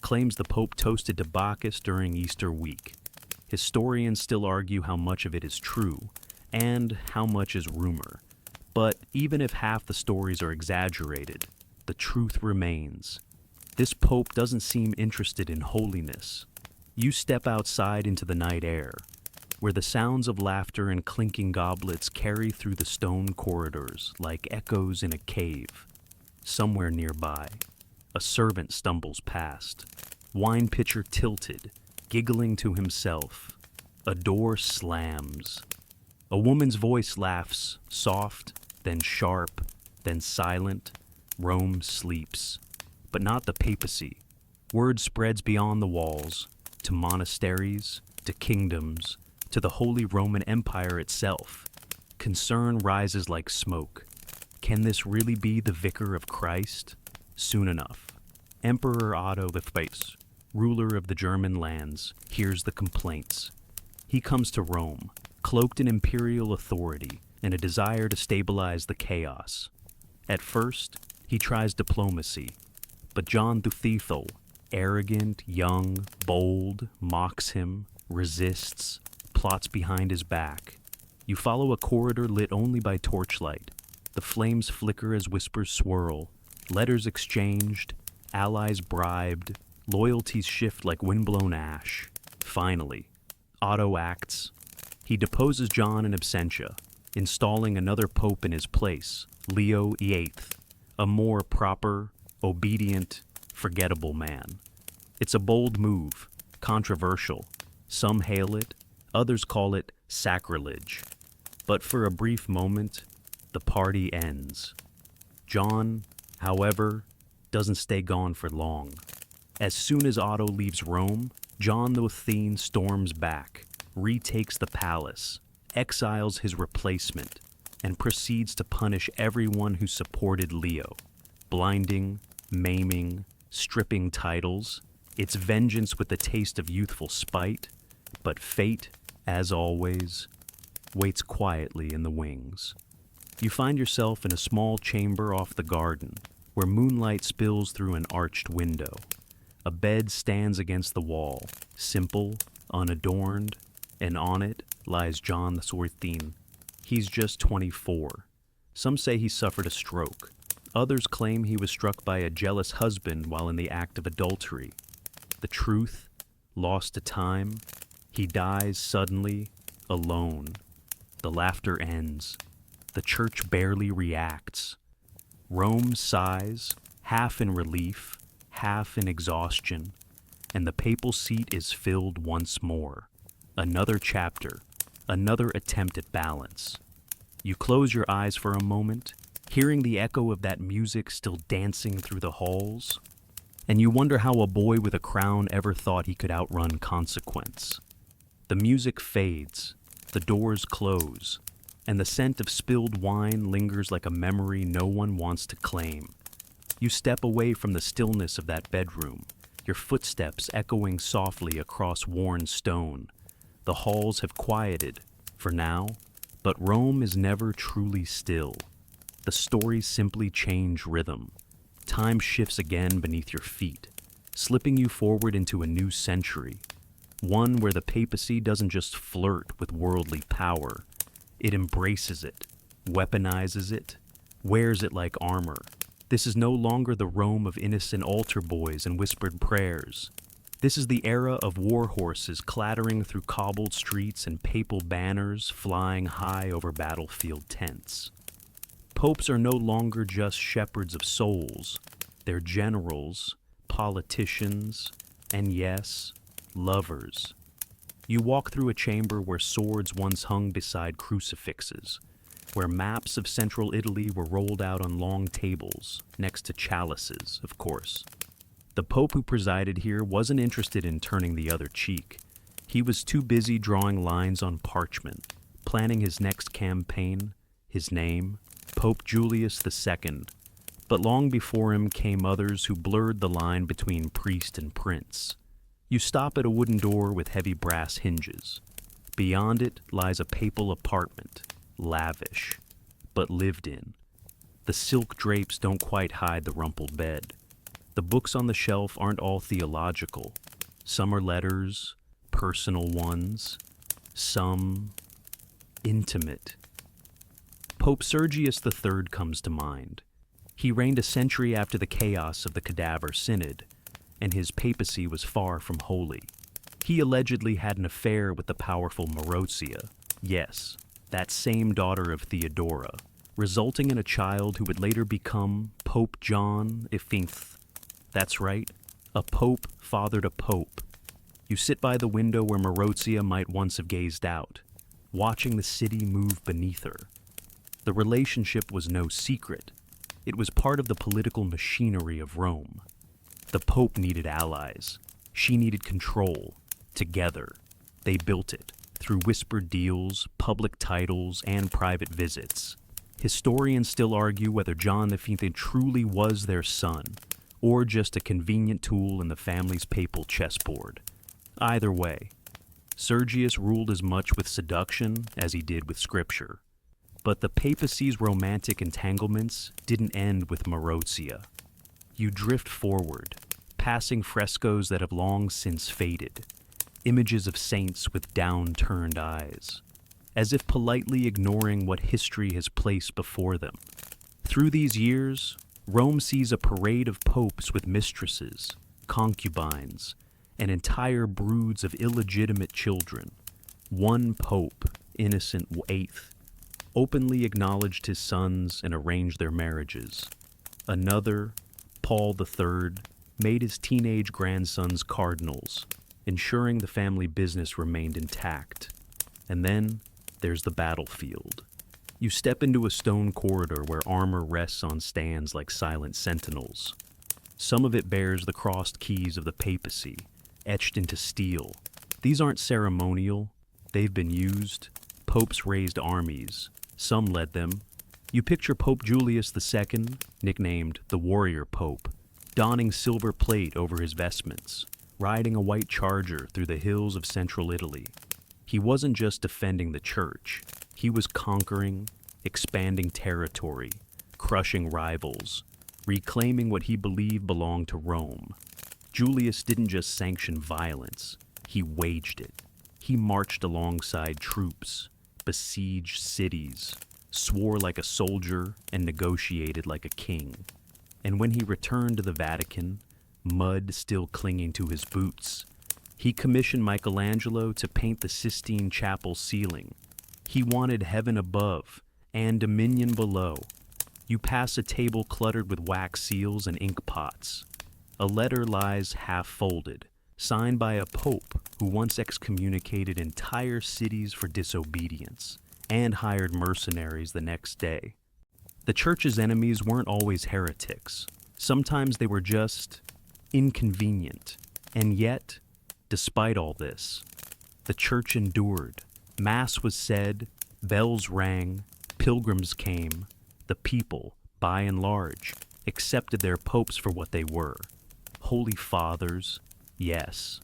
claims the Pope toasted to Bacchus during Easter week. Historians still argue how much of it is true, and how much is rumor. But even if half the stories are exaggerated, the truth remains. This Pope doesn't seem interested in holiness. You step outside into the night air, where the sounds of laughter and clinking goblets carry through the stone corridors like echoes in a cave. Somewhere nearby, a servant stumbles past, wine pitcher tilted, giggling to himself. A door slams. A woman's voice laughs, soft, then sharp, then silent. Rome sleeps. But not the papacy. Word spreads beyond the walls, to monasteries, to kingdoms, to the Holy Roman Empire itself. Concern rises like smoke. Can this really be the vicar of Christ? Soon enough, Emperor Otto I, ruler of the German lands, hears the complaints. He comes to Rome, cloaked in imperial authority and a desire to stabilize the chaos. At first, he tries diplomacy, but John XIII, arrogant, young, bold, mocks him, resists, plots behind his back. You follow a corridor lit only by torchlight. The flames flicker as whispers swirl, letters exchanged, allies bribed, loyalties shift like windblown ash. Finally, Otto acts. He deposes John in absentia, installing another pope in his place, Leo VIII, a more proper, obedient, forgettable man. It's a bold move, controversial. Some hail it, others call it sacrilege. But for a brief moment, the party ends. John, however, doesn't stay gone for long. As soon as Otto leaves Rome, John the Thean storms back, retakes the palace, exiles his replacement, and proceeds to punish everyone who supported Leo. Blinding, maiming, stripping titles, it's vengeance with the taste of youthful spite, but fate, as always, waits quietly in the wings. You find yourself in a small chamber off the garden, where moonlight spills through an arched window. A bed stands against the wall, simple, unadorned, and on it lies John the Thean. He's just 24. Some say he suffered a stroke. Others claim he was struck by a jealous husband while in the act of adultery. The truth, lost to time, he dies suddenly, alone. The laughter ends. The church barely reacts. Rome sighs, half in relief, half in exhaustion, and the papal seat is filled once more. Another chapter, another attempt at balance. You close your eyes for a moment, hearing the echo of that music still dancing through the halls, and you wonder how a boy with a crown ever thought he could outrun consequence. The music fades, the doors close, and the scent of spilled wine lingers like a memory no one wants to claim. You step away from the stillness of that bedroom, your footsteps echoing softly across worn stone. The halls have quieted, for now, but Rome is never truly still. The stories simply change rhythm. Time shifts again beneath your feet, slipping you forward into a new century, one where the papacy doesn't just flirt with worldly power. It embraces it, weaponizes it, wears it like armor. This is no longer the Rome of innocent altar boys and whispered prayers. This is the era of war horses clattering through cobbled streets and papal banners flying high over battlefield tents. Popes are no longer just shepherds of souls. They're generals, politicians, and yes, lovers. You walk through a chamber where swords once hung beside crucifixes, where maps of central Italy were rolled out on long tables, next to chalices, of course. The Pope who presided here wasn't interested in turning the other cheek. He was too busy drawing lines on parchment, planning his next campaign, his name, Pope Julius II. But long before him came others who blurred the line between priest and prince. You stop at a wooden door with heavy brass hinges. Beyond it lies a papal apartment, lavish, but lived in. The silk drapes don't quite hide the rumpled bed. The books on the shelf aren't all theological. Some are letters, personal ones, some intimate. Pope Sergius III comes to mind. He reigned a century after the chaos of the Cadaver Synod, and his papacy was far from holy. He allegedly had an affair with the powerful Marozia, yes, that same daughter of Theodora, resulting in a child who would later become Pope John XV. That's right, a pope fathered a pope. You sit by the window where Marozia might once have gazed out, watching the city move beneath her. The relationship was no secret. It was part of the political machinery of Rome. The Pope needed allies. She needed control. Together, they built it, through whispered deals, public titles, and private visits. Historians still argue whether John V truly was their son, or just a convenient tool in the family's papal chessboard. Either way, Sergius ruled as much with seduction as he did with scripture. But the papacy's romantic entanglements didn't end with Marozia. You drift forward, passing frescoes that have long since faded, images of saints with down-turned eyes, as if politely ignoring what history has placed before them. Through these years, Rome sees a parade of popes with mistresses, concubines, and entire broods of illegitimate children. One pope, Innocent VIII, openly acknowledged his sons and arranged their marriages. Another, Paul III, made his teenage grandsons cardinals, ensuring the family business remained intact. And then there's the battlefield. You step into a stone corridor where armor rests on stands like silent sentinels. Some of it bears the crossed keys of the papacy, etched into steel. These aren't ceremonial, they've been used. Popes raised armies, some led them. You picture Pope Julius II, nicknamed the Warrior Pope, donning silver plate over his vestments, riding a white charger through the hills of central Italy. He wasn't just defending the church, he was conquering, expanding territory, crushing rivals, reclaiming what he believed belonged to Rome. Julius didn't just sanction violence, he waged it. He marched alongside troops, besieged cities, swore like a soldier, and negotiated like a king. And when he returned to the Vatican, mud still clinging to his boots, he commissioned Michelangelo to paint the Sistine Chapel ceiling. He wanted heaven above and dominion below. You pass a table cluttered with wax seals and ink pots. A letter lies half folded, signed by a pope who once excommunicated entire cities for disobedience and hired mercenaries the next day. The church's enemies weren't always heretics. Sometimes they were just inconvenient. And yet, despite all this, the church endured. Mass was said, bells rang, pilgrims came. The people, by and large, accepted their popes for what they were. Holy fathers, yes,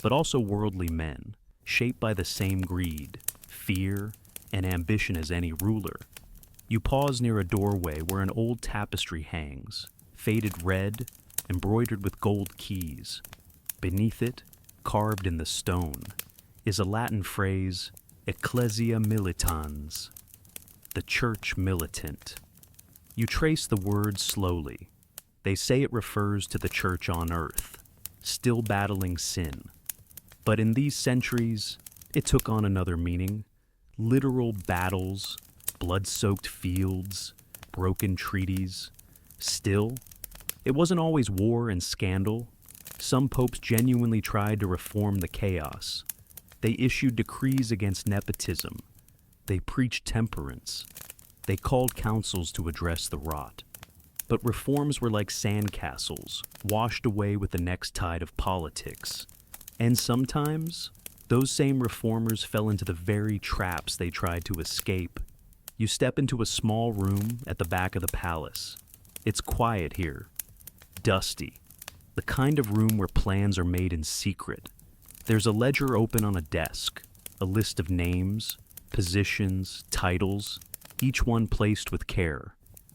but also worldly men, shaped by the same greed, fear, and ambition as any ruler. You pause near a doorway where an old tapestry hangs, faded red, embroidered with gold keys. Beneath it, carved in the stone, is a Latin phrase, Ecclesia Militans, the church militant. You trace the word slowly. They say it refers to the church on earth, still battling sin. But in these centuries, it took on another meaning. Literal battles, blood-soaked fields, broken treaties. Still, it wasn't always war and scandal. Some popes genuinely tried to reform the chaos. They issued decrees against nepotism. They preached temperance. They called councils to address the rot. But reforms were like sandcastles, washed away with the next tide of politics. And sometimes, those same reformers fell into the very traps they tried to escape. You step into a small room at the back of the palace. It's quiet here, dusty, the kind of room where plans are made in secret. There's a ledger open on a desk, a list of names, positions, titles, each one placed with care,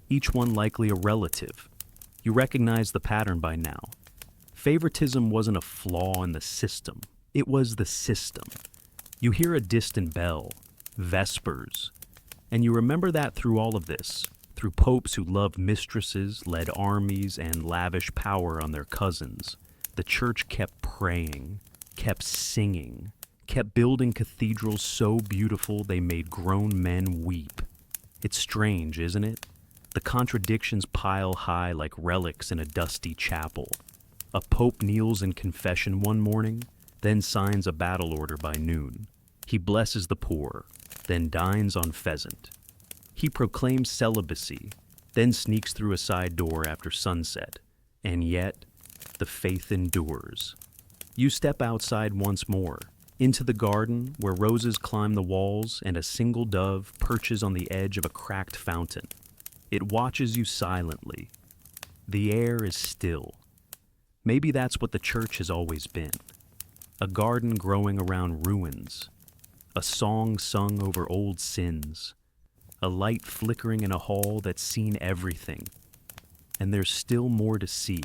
each one likely a relative. You recognize the pattern by now. Favoritism wasn't a flaw in the system, it was the system. You hear a distant bell, vespers, and you remember that through all of this, through popes who loved mistresses, led armies, and lavished power on their cousins. The church kept praying, kept singing, kept building cathedrals so beautiful they made grown men weep. It's strange, isn't it? The contradictions pile high like relics in a dusty chapel. A pope kneels in confession one morning, then signs a battle order by noon. He blesses the poor, then dines on pheasant. He proclaims celibacy, then sneaks through a side door after sunset. And yet, the faith endures. You step outside once more, into the garden where roses climb the walls and a single dove perches on the edge of a cracked fountain. It watches you silently. The air is still. Maybe that's what the church has always been. A garden growing around ruins. A song sung over old sins. A light flickering in a hall that's seen everything. And there's still more to see.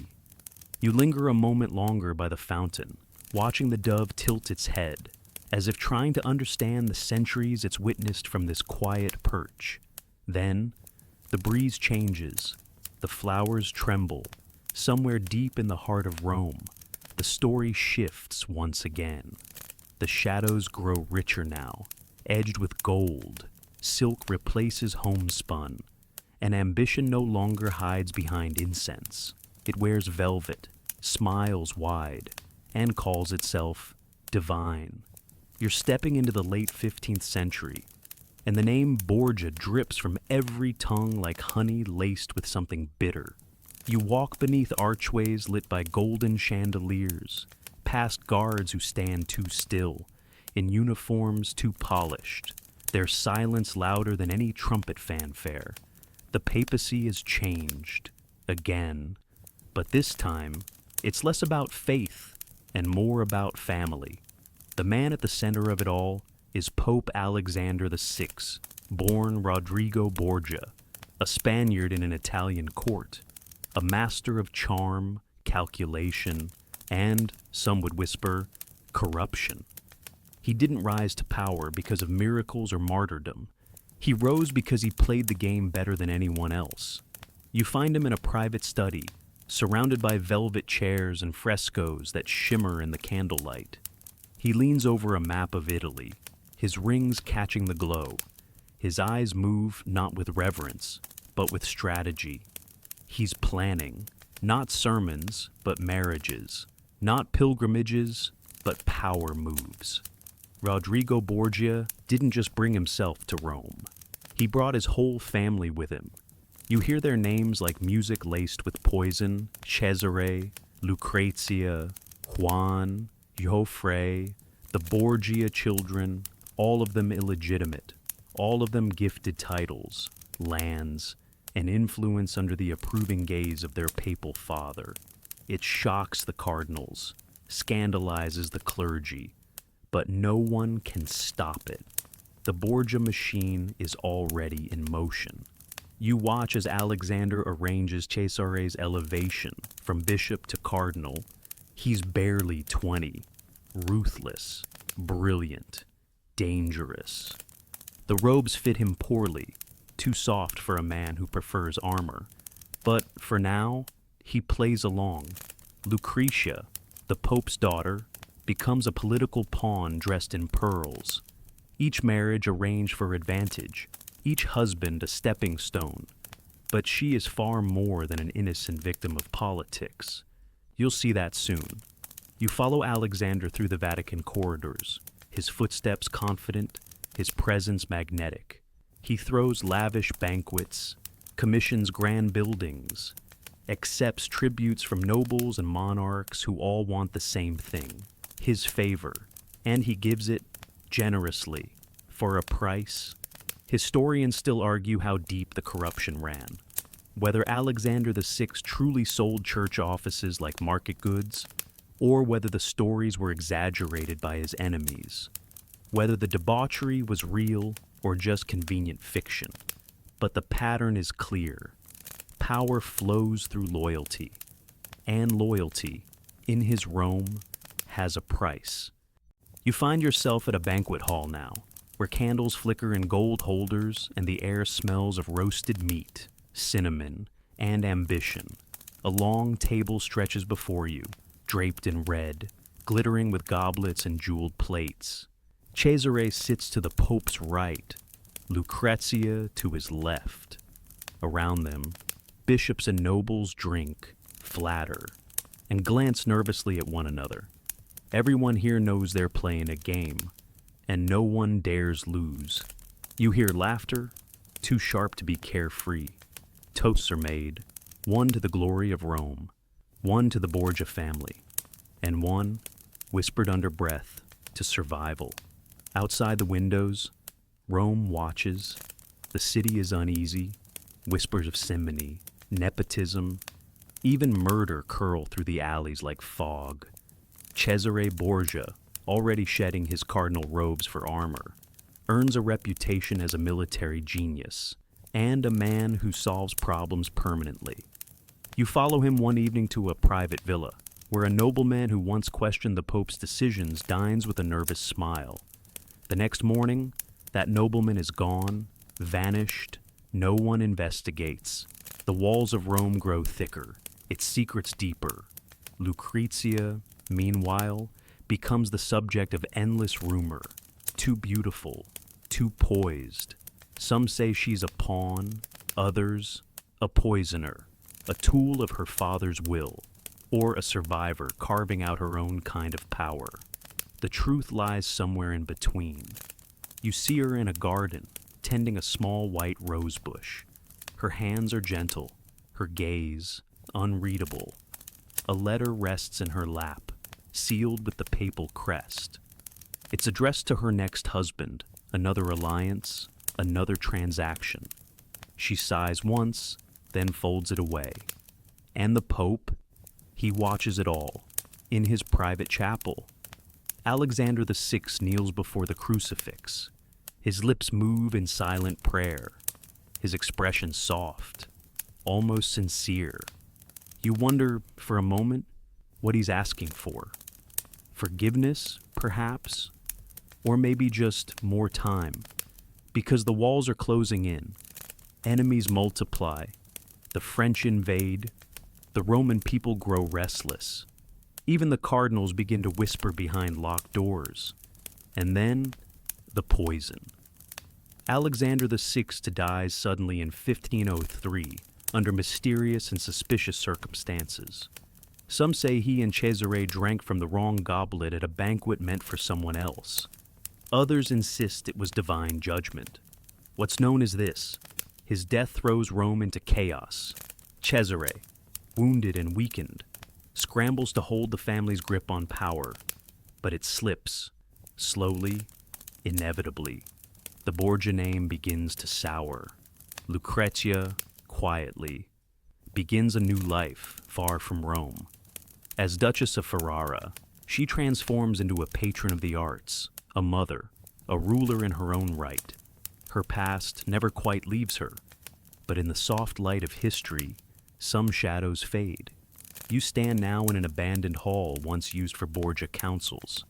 You linger a moment longer by the fountain, watching the dove tilt its head, as if trying to understand the centuries it's witnessed from this quiet perch. Then, the breeze changes, the flowers tremble. Somewhere deep in the heart of Rome, the story shifts once again. The shadows grow richer now, edged with gold. Silk replaces homespun, and ambition no longer hides behind incense. It wears velvet, smiles wide, and calls itself divine. You're stepping into the late 15th century, and the name Borgia drips from every tongue like honey laced with something bitter. You walk beneath archways lit by golden chandeliers, past guards who stand too still, in uniforms too polished, their silence louder than any trumpet fanfare. The papacy has changed, again, but this time, it's less about faith and more about family. The man at the center of it all is Pope Alexander VI, born Rodrigo Borgia, a Spaniard in an Italian court, a master of charm, calculation, and, some would whisper, corruption. He didn't rise to power because of miracles or martyrdom. He rose because he played the game better than anyone else. You find him in a private study, surrounded by velvet chairs and frescoes that shimmer in the candlelight. He leans over a map of Italy, his rings catching the glow. His eyes move not with reverence, but with strategy. He's planning, not sermons, but marriages, not pilgrimages, but power moves. Rodrigo Borgia didn't just bring himself to Rome. He brought his whole family with him. You hear their names like music laced with poison: Cesare, Lucrezia, Juan, Joffre, the Borgia children, all of them illegitimate, all of them gifted titles, lands, and influence under the approving gaze of their papal father. It shocks the cardinals, scandalizes the clergy, but no one can stop it. The Borgia machine is already in motion. You watch as Alexander arranges Cesare's elevation from bishop to cardinal. He's barely 20, ruthless, brilliant, dangerous. The robes fit him poorly, too soft for a man who prefers armor. But for now, he plays along. Lucretia, the Pope's daughter, becomes a political pawn dressed in pearls. Each marriage arranged for advantage, each husband a stepping stone. But she is far more than an innocent victim of politics. You'll see that soon. You follow Alexander through the Vatican corridors, his footsteps confident, his presence magnetic. He throws lavish banquets, commissions grand buildings, accepts tributes from nobles and monarchs who all want the same thing, his favor, and he gives it generously, for a price. Historians still argue how deep the corruption ran, whether Alexander VI truly sold church offices like market goods, or whether the stories were exaggerated by his enemies, whether the debauchery was real or just convenient fiction. But the pattern is clear. Power flows through loyalty, and loyalty, in his Rome, has a price. You find yourself at a banquet hall now, where candles flicker in gold holders and the air smells of roasted meat, cinnamon, and ambition. A long table stretches before you, draped in red, glittering with goblets and jeweled plates. Cesare sits to the Pope's right, Lucrezia to his left. Around them, bishops and nobles drink, flatter, and glance nervously at one another. Everyone here knows they're playing a game, and no one dares lose. You hear laughter, too sharp to be carefree. Toasts are made, one to the glory of Rome, one to the Borgia family, and one, whispered under breath, to survival. Outside the windows, Rome watches. The city is uneasy. Whispers of simony, nepotism, even murder curl through the alleys like fog. Cesare Borgia, already shedding his cardinal robes for armor, earns a reputation as a military genius and a man who solves problems permanently. You follow him one evening to a private villa, where a nobleman who once questioned the Pope's decisions dines with a nervous smile. The next morning, that nobleman is gone, vanished, no one investigates. The walls of Rome grow thicker, its secrets deeper. Lucrezia, meanwhile, becomes the subject of endless rumor. Too beautiful, too poised. Some say she's a pawn, others, a poisoner, a tool of her father's will, or a survivor carving out her own kind of power. The truth lies somewhere in between. You see her in a garden, tending a small white rose bush. Her hands are gentle, her gaze unreadable. A letter rests in her lap, sealed with the papal crest. It's addressed to her next husband, another alliance, another transaction. She sighs once, then folds it away. And the Pope, he watches it all, in his private chapel. Alexander VI kneels before the crucifix. His lips move in silent prayer, his expression soft, almost sincere. You wonder, for a moment, what he's asking for. Forgiveness, perhaps? Or maybe just more time? Because the walls are closing in. Enemies multiply. The French invade. The Roman people grow restless. Even the cardinals begin to whisper behind locked doors. And then, the poison. Alexander VI dies suddenly in 1503 under mysterious and suspicious circumstances. Some say he and Cesare drank from the wrong goblet at a banquet meant for someone else. Others insist it was divine judgment. What's known is this: his death throws Rome into chaos. Cesare, wounded and weakened, scrambles to hold the family's grip on power, but it slips, slowly, inevitably. The Borgia name begins to sour. Lucrezia, quietly, begins a new life far from Rome. As Duchess of Ferrara, she transforms into a patron of the arts, a mother, a ruler in her own right. Her past never quite leaves her, but in the soft light of history, some shadows fade. You stand now in an abandoned hall once used for Borgia councils.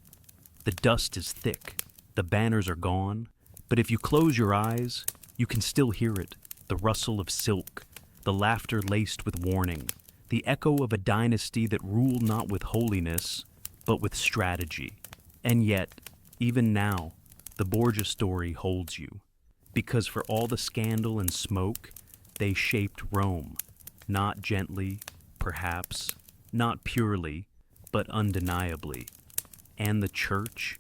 The dust is thick, the banners are gone, but if you close your eyes, you can still hear it, the rustle of silk, the laughter laced with warning, the echo of a dynasty that ruled not with holiness, but with strategy. And yet, even now, the Borgia story holds you, because for all the scandal and smoke, they shaped Rome, not gently, perhaps, not purely, but undeniably. And the church,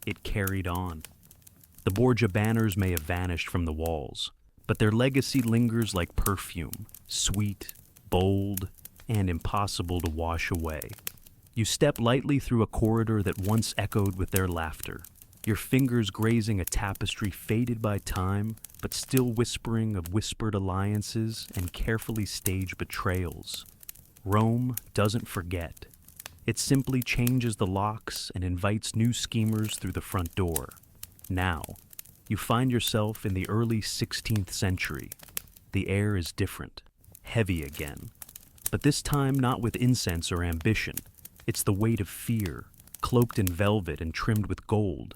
it carried on. The Borgia banners may have vanished from the walls, but their legacy lingers like perfume, sweet, bold, and impossible to wash away. You step lightly through a corridor that once echoed with their laughter, your fingers grazing a tapestry faded by time, but still whispering of whispered alliances and carefully staged betrayals. Rome doesn't forget. It simply changes the locks and invites new schemers through the front door. Now, you find yourself in the early 16th century. The air is different, heavy again, but this time not with incense or ambition. It's the weight of fear, cloaked in velvet and trimmed with gold.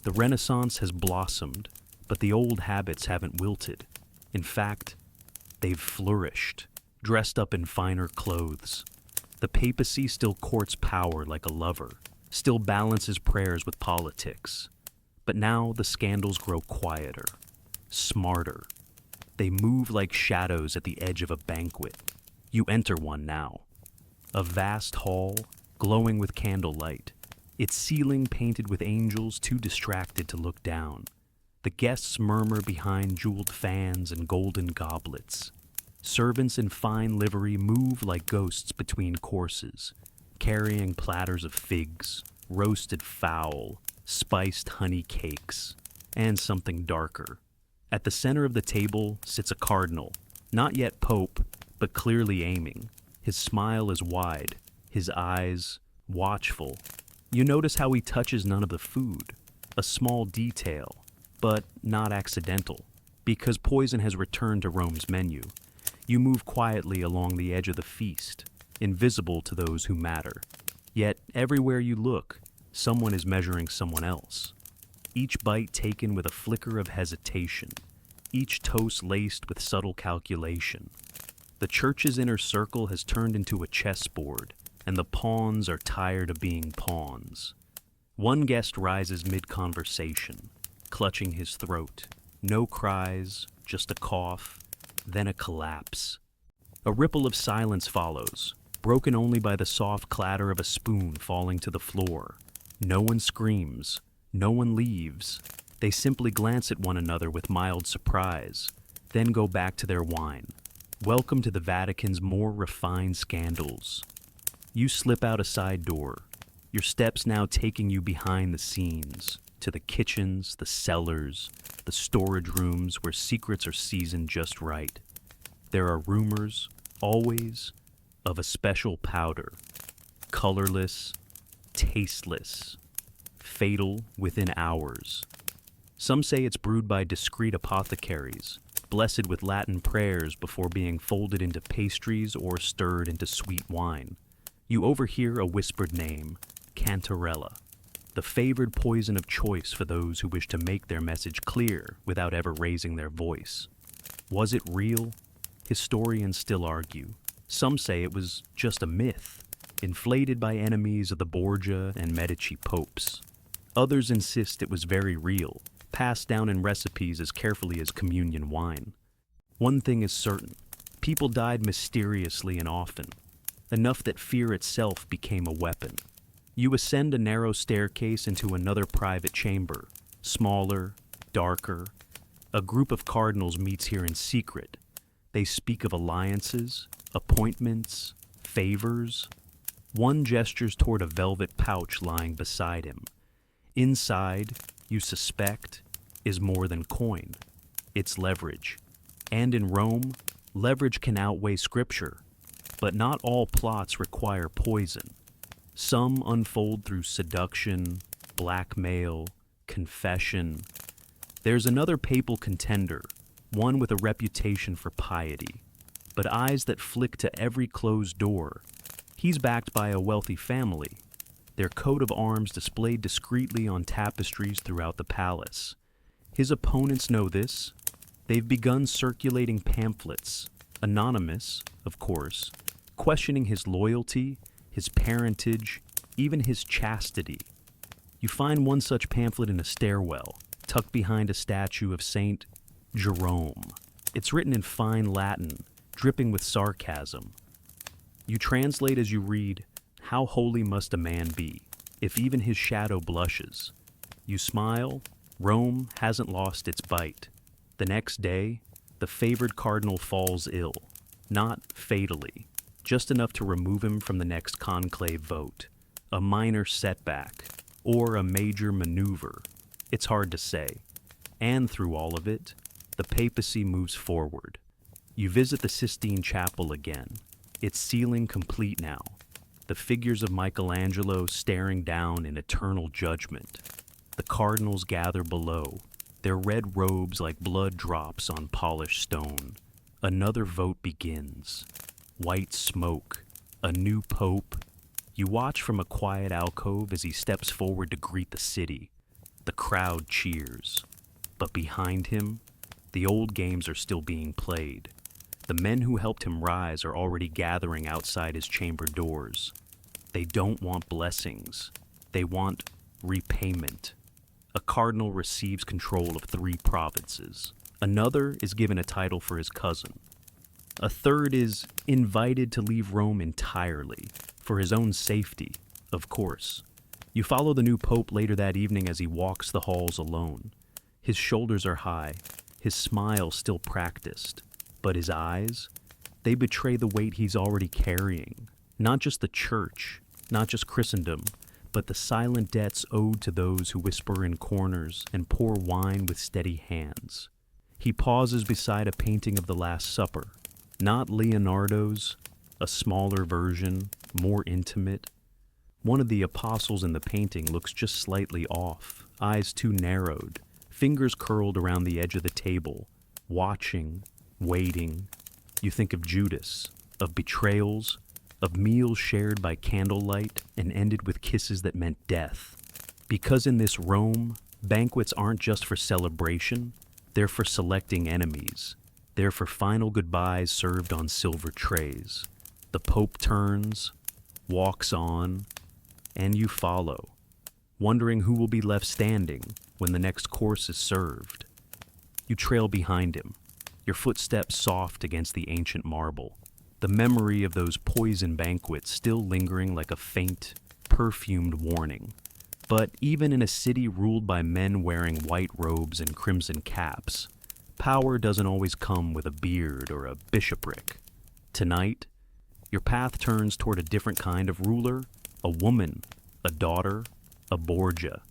The Renaissance has blossomed, but the old habits haven't wilted. In fact, they've flourished, dressed up in finer clothes. The papacy still courts power like a lover, still balances prayers with politics. But now the scandals grow quieter, smarter. They move like shadows at the edge of a banquet. You enter one now. A vast hall, glowing with candlelight, its ceiling painted with angels too distracted to look down. The guests murmur behind jeweled fans and golden goblets. Servants in fine livery move like ghosts between courses, carrying platters of figs, roasted fowl, spiced honey cakes, and something darker. At the center of the table sits a cardinal, not yet pope, but clearly aiming. His smile is wide, his eyes watchful. You notice how he touches none of the food, a small detail, but not accidental. Because poison has returned to Rome's menu, you move quietly along the edge of the feast, invisible to those who matter. Yet, everywhere you look, someone is measuring someone else. Each bite taken with a flicker of hesitation, each toast laced with subtle calculation. The church's inner circle has turned into a chessboard, and the pawns are tired of being pawns. One guest rises mid-conversation, clutching his throat. No cries, just a cough, then a collapse. A ripple of silence follows, broken only by the soft clatter of a spoon falling to the floor. No one screams, no one leaves. They simply glance at one another with mild surprise, then go back to their wine. Welcome to the Vatican's more refined scandals. You slip out a side door, your steps now taking you behind the scenes, to the kitchens, the cellars, the storage rooms where secrets are seasoned just right. There are rumors, always, of a special powder, colorless, tasteless, fatal within hours. Some say it's brewed by discreet apothecaries, blessed with Latin prayers before being folded into pastries or stirred into sweet wine. You overhear a whispered name, cantarella, the favored poison of choice for those who wish to make their message clear without ever raising their voice. Was it real? Historians still argue. Some say it was just a myth, inflated by enemies of the Borgia and Medici popes. Others insist it was very real, passed down in recipes as carefully as communion wine. One thing is certain, people died mysteriously and often, enough that fear itself became a weapon. You ascend a narrow staircase into another private chamber, smaller, darker. A group of cardinals meets here in secret. They speak of alliances, appointments, favors. One gestures toward a velvet pouch lying beside him. Inside, you suspect, is more than coin. It's leverage. And in Rome, leverage can outweigh scripture. But not all plots require poison. Some unfold through seduction, blackmail, confession. There's another papal contender, one with a reputation for piety, but eyes that flick to every closed door. He's backed by a wealthy family, their coat of arms displayed discreetly on tapestries throughout the palace. His opponents know this. They've begun circulating pamphlets, anonymous, of course, questioning his loyalty, his parentage, even his chastity. You find one such pamphlet in a stairwell, tucked behind a statue of Saint Jerome. It's written in fine Latin, dripping with sarcasm. You translate as you read, "How holy must a man be, if even his shadow blushes?" You smile, Rome hasn't lost its bite. The next day, the favored cardinal falls ill, not fatally, just enough to remove him from the next conclave vote. A minor setback, or a major maneuver. It's hard to say. And through all of it, the papacy moves forward. You visit the Sistine Chapel again. Its ceiling complete now. The figures of Michelangelo staring down in eternal judgment. The cardinals gather below, their red robes like blood drops on polished stone. Another vote begins. White smoke, a new pope. You watch from a quiet alcove as he steps forward to greet the city. The crowd cheers. But behind him, the old games are still being played. The men who helped him rise are already gathering outside his chamber doors. They don't want blessings. They want repayment. A cardinal receives control of 3 provinces. Another is given a title for his cousin. A third is invited to leave Rome entirely, for his own safety, of course. You follow the new pope later that evening as he walks the halls alone. His shoulders are high, his smile still practiced, but his eyes, they betray the weight he's already carrying. Not just the church, not just Christendom, but the silent debts owed to those who whisper in corners and pour wine with steady hands. He pauses beside a painting of the Last Supper. Not Leonardo's, a smaller version, more intimate. One of the apostles in the painting looks just slightly off, eyes too narrowed, fingers curled around the edge of the table, watching, waiting. You think of Judas, of betrayals, of meals shared by candlelight and ended with kisses that meant death. Because in this Rome, banquets aren't just for celebration, they're for selecting enemies. They're for final goodbyes served on silver trays. The Pope turns, walks on, and you follow, wondering who will be left standing when the next course is served. You trail behind him, your footsteps soft against the ancient marble, the memory of those poison banquets still lingering like a faint, perfumed warning. But even in a city ruled by men wearing white robes and crimson caps, power doesn't always come with a beard or a bishopric. Tonight, your path turns toward a different kind of ruler, a woman, a daughter, a Borgia.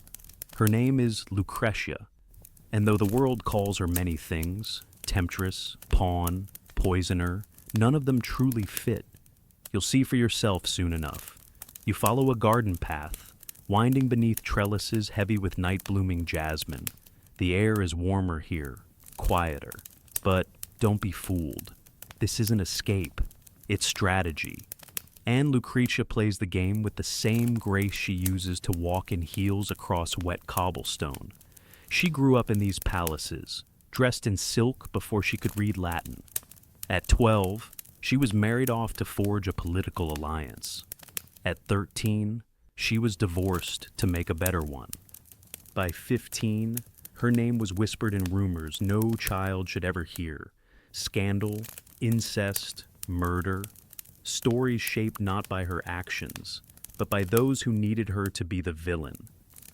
Her name is Lucretia, and though the world calls her many things, temptress, pawn, poisoner, none of them truly fit. You'll see for yourself soon enough. You follow a garden path, winding beneath trellises heavy with night-blooming jasmine. The air is warmer here, quieter. But don't be fooled. This isn't escape, it's strategy. And Lucretia plays the game with the same grace she uses to walk in heels across wet cobblestone. She grew up in these palaces, dressed in silk before she could read Latin. At 12, she was married off to forge a political alliance. At 13, she was divorced to make a better one. By 15, her name was whispered in rumors no child should ever hear. Scandal, incest, murder, stories shaped not by her actions, but by those who needed her to be the villain.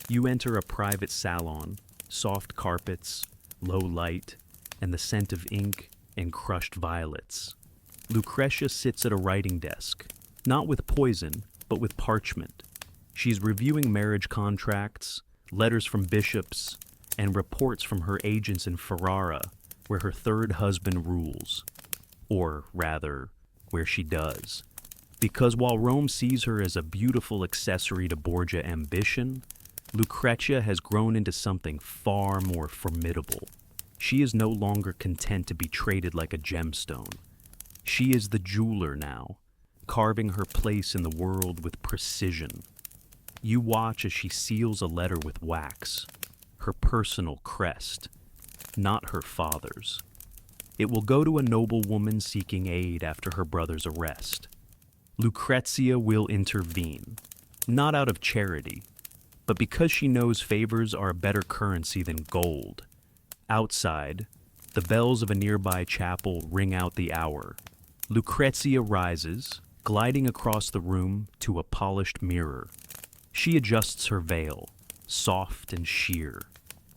You enter a private salon, soft carpets, low light, and the scent of ink and crushed violets. Lucretia sits at a writing desk, not with poison, but with parchment. She's reviewing marriage contracts, letters from bishops, and reports from her agents in Ferrara, where her third husband rules. Or, rather, where she does. Because while Rome sees her as a beautiful accessory to Borgia ambition, Lucretia has grown into something far more formidable. She is no longer content to be traded like a gemstone. She is the jeweler now, carving her place in the world with precision. You watch as she seals a letter with wax, her personal crest, not her father's. It will go to a noblewoman seeking aid after her brother's arrest. Lucretia will intervene, not out of charity, but because she knows favors are a better currency than gold. Outside, the bells of a nearby chapel ring out the hour. Lucretia rises, gliding across the room to a polished mirror. She adjusts her veil, soft and sheer.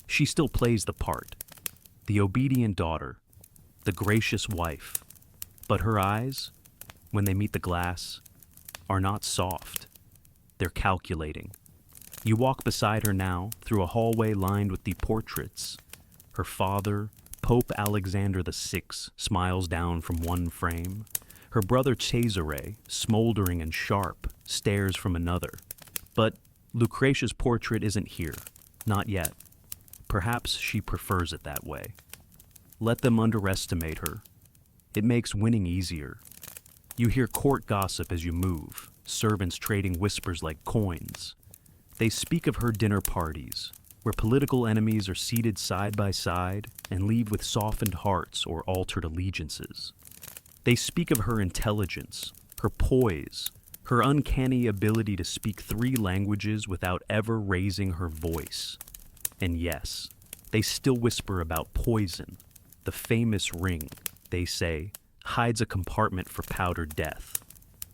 She still plays the part, the obedient daughter, the gracious wife. But her eyes, when they meet the glass, are not soft. They're calculating. You walk beside her now through a hallway lined with the portraits. Her father, Pope Alexander VI, smiles down from one frame. Her brother Cesare, smoldering and sharp, stares from another. But Lucretia's portrait isn't here. Not yet. Perhaps she prefers it that way. Let them underestimate her. It makes winning easier. You hear court gossip as you move, servants trading whispers like coins. They speak of her dinner parties, where political enemies are seated side by side and leave with softened hearts or altered allegiances. They speak of her intelligence, her poise, her uncanny ability to speak 3 languages without ever raising her voice. And yes, they still whisper about poison. The famous ring, they say, hides a compartment for powdered death.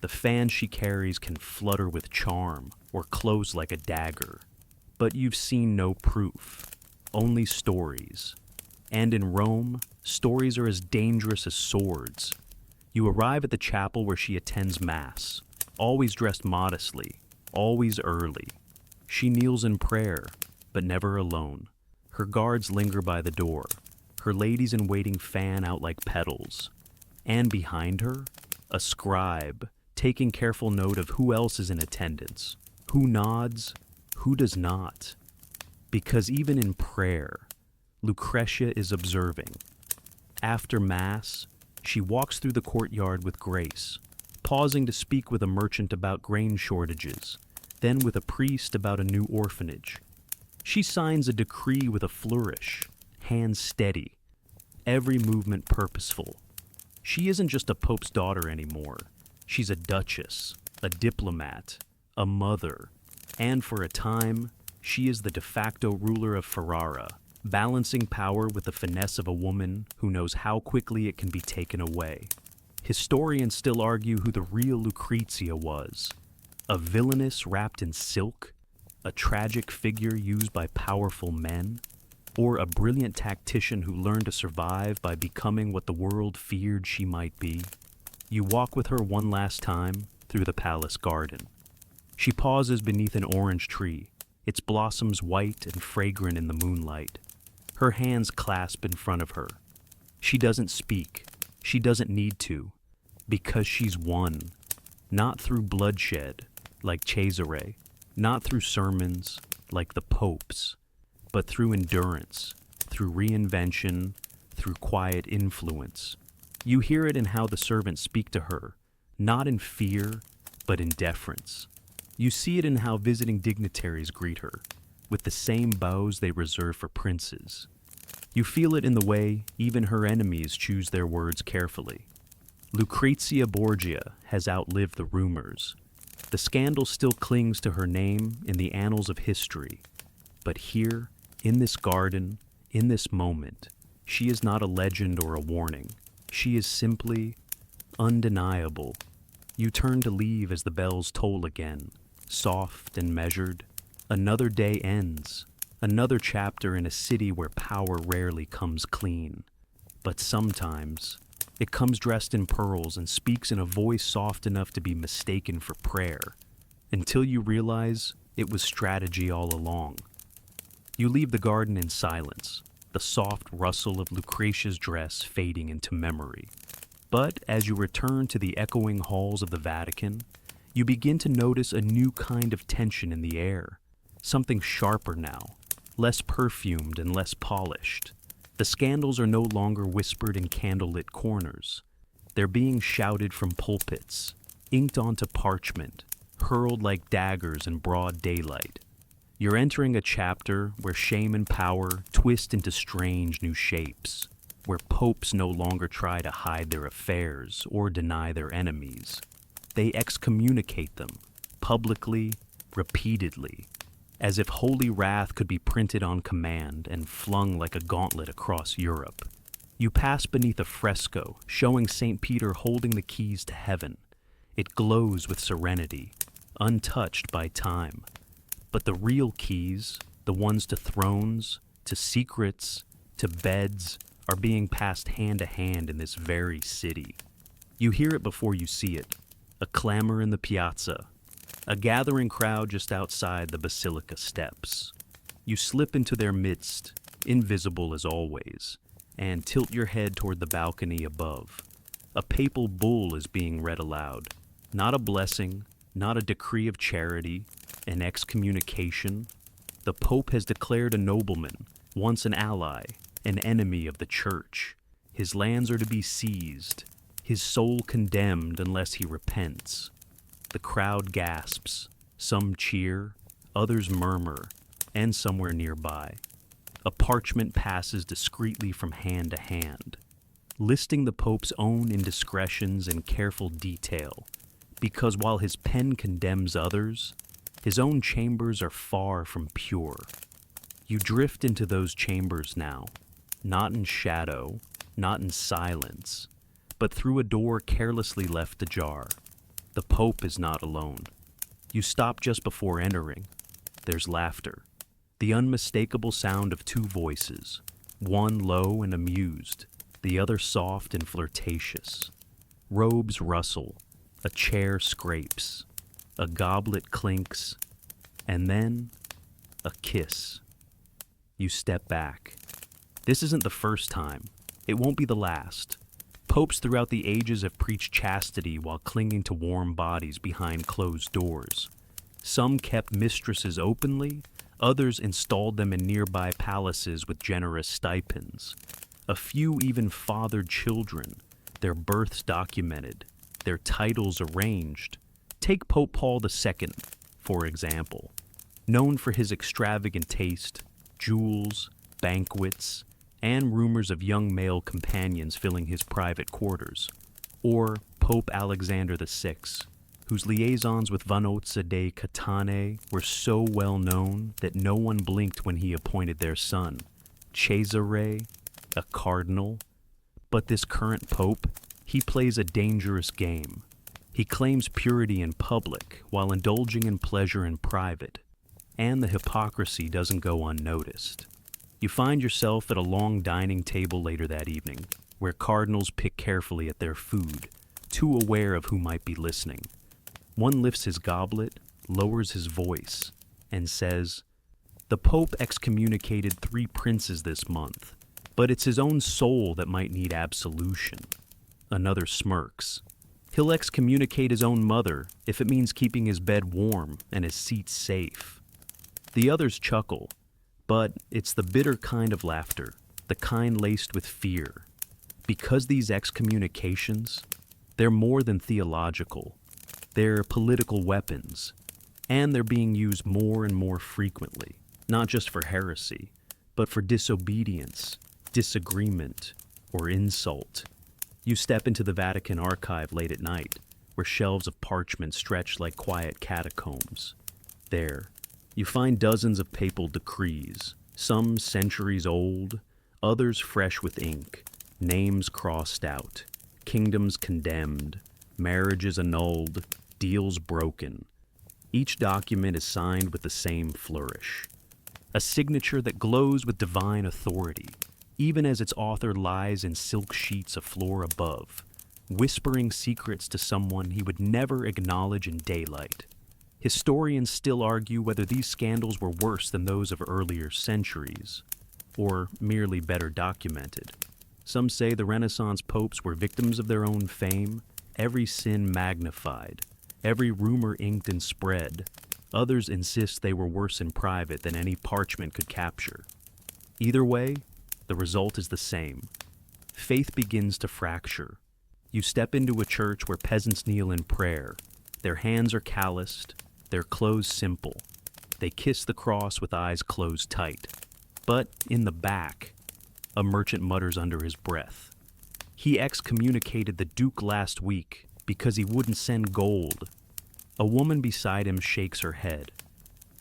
The fan she carries can flutter with charm or close like a dagger. But you've seen no proof, only stories. And in Rome, stories are as dangerous as swords. You arrive at the chapel where she attends Mass, always dressed modestly, always early. She kneels in prayer, but never alone. Her guards linger by the door. Her ladies-in-waiting fan out like petals. And behind her, a scribe, taking careful note of who else is in attendance, who nods, who does not. Because even in prayer, Lucretia is observing. After Mass, she walks through the courtyard with grace, pausing to speak with a merchant about grain shortages, then with a priest about a new orphanage. She signs a decree with a flourish, hands steady, every movement purposeful. She isn't just a pope's daughter anymore. She's a duchess, a diplomat, a mother, and for a time, she is the de facto ruler of Ferrara, balancing power with the finesse of a woman who knows how quickly it can be taken away. Historians still argue who the real Lucrezia was. A villainess wrapped in silk, a tragic figure used by powerful men, or a brilliant tactician who learned to survive by becoming what the world feared she might be. You walk with her one last time through the palace garden. She pauses beneath an orange tree, its blossoms white and fragrant in the moonlight. Her hands clasp in front of her. She doesn't speak. She doesn't need to, because she's won. Not through bloodshed, like Cesare, not through sermons, like the popes, but through endurance, through reinvention, through quiet influence. You hear it in how the servants speak to her, not in fear, but in deference. You see it in how visiting dignitaries greet her, with the same bows they reserve for princes. You feel it in the way even her enemies choose their words carefully. Lucrezia Borgia has outlived the rumors. The scandal still clings to her name in the annals of history. But here, in this garden, in this moment, she is not a legend or a warning. She is simply undeniable. You turn to leave as the bells toll again, soft and measured. Another day ends, another chapter in a city where power rarely comes clean. But sometimes, it comes dressed in pearls and speaks in a voice soft enough to be mistaken for prayer, until you realize it was strategy all along. You leave the garden in silence, the soft rustle of Lucrezia's dress fading into memory. But as you return to the echoing halls of the Vatican, you begin to notice a new kind of tension in the air. Something sharper now, less perfumed and less polished. The scandals are no longer whispered in candlelit corners. They're being shouted from pulpits, inked onto parchment, hurled like daggers in broad daylight. You're entering a chapter where shame and power twist into strange new shapes, where popes no longer try to hide their affairs or deny their enemies. They excommunicate them, publicly, repeatedly, as if holy wrath could be printed on command and flung like a gauntlet across Europe. You pass beneath a fresco showing St. Peter holding the keys to heaven. It glows with serenity, untouched by time. But the real keys, the ones to thrones, to secrets, to beds, are being passed hand to hand in this very city. You hear it before you see it, a clamor in the piazza, a gathering crowd just outside the basilica steps. You slip into their midst, invisible as always, and tilt your head toward the balcony above. A papal bull is being read aloud, not a blessing, not a decree of charity, an excommunication. The Pope has declared a nobleman, once an ally, an enemy of the Church. His lands are to be seized, his soul condemned unless he repents. The crowd gasps, some cheer, others murmur, and somewhere nearby, a parchment passes discreetly from hand to hand, listing the Pope's own indiscretions in careful detail, because while his pen condemns others, his own chambers are far from pure. You drift into those chambers now, not in shadow, not in silence, but through a door carelessly left ajar. The Pope is not alone. You stop just before entering. There's laughter, the unmistakable sound of two voices, one low and amused, the other soft and flirtatious. Robes rustle, a chair scrapes, a goblet clinks, and then a kiss. You step back. This isn't the first time. It won't be the last. Popes throughout the ages have preached chastity while clinging to warm bodies behind closed doors. Some kept mistresses openly, others installed them in nearby palaces with generous stipends. A few even fathered children, their births documented. their titles arranged. Take Pope Paul II, for example, known for his extravagant taste, jewels, banquets, and rumors of young male companions filling his private quarters. Or Pope Alexander VI, whose liaisons with Vanozza de Catane were so well known that no one blinked when he appointed their son, Cesare, a cardinal. But this current pope, he plays a dangerous game. He claims purity in public while indulging in pleasure in private, and the hypocrisy doesn't go unnoticed. You find yourself at a long dining table later that evening, where cardinals pick carefully at their food, too aware of who might be listening. One lifts his goblet, lowers his voice, and says, "The Pope excommunicated 3 princes this month, but it's his own soul that might need absolution." Another smirks. He'll excommunicate his own mother if it means keeping his bed warm and his seat safe. The others chuckle, but it's the bitter kind of laughter, the kind laced with fear. Because these excommunications, they're more than theological. They're political weapons, and they're being used more and more frequently, not just for heresy, but for disobedience, disagreement, or insult. You step into the Vatican archive late at night, where shelves of parchment stretch like quiet catacombs. There, you find dozens of papal decrees, some centuries old, others fresh with ink, names crossed out, kingdoms condemned, marriages annulled, deals broken. Each document is signed with the same flourish. A signature that glows with divine authority, even as its author lies in silk sheets a floor above, whispering secrets to someone he would never acknowledge in daylight. Historians still argue whether these scandals were worse than those of earlier centuries, or merely better documented. Some say the Renaissance popes were victims of their own fame, every sin magnified, every rumor inked and spread. Others insist they were worse in private than any parchment could capture. Either way, the result is the same. Faith begins to fracture. You step into a church where peasants kneel in prayer. Their hands are calloused, their clothes simple. They kiss the cross with eyes closed tight. But in the back, a merchant mutters under his breath. He excommunicated the Duke last week because he wouldn't send gold. A woman beside him shakes her head.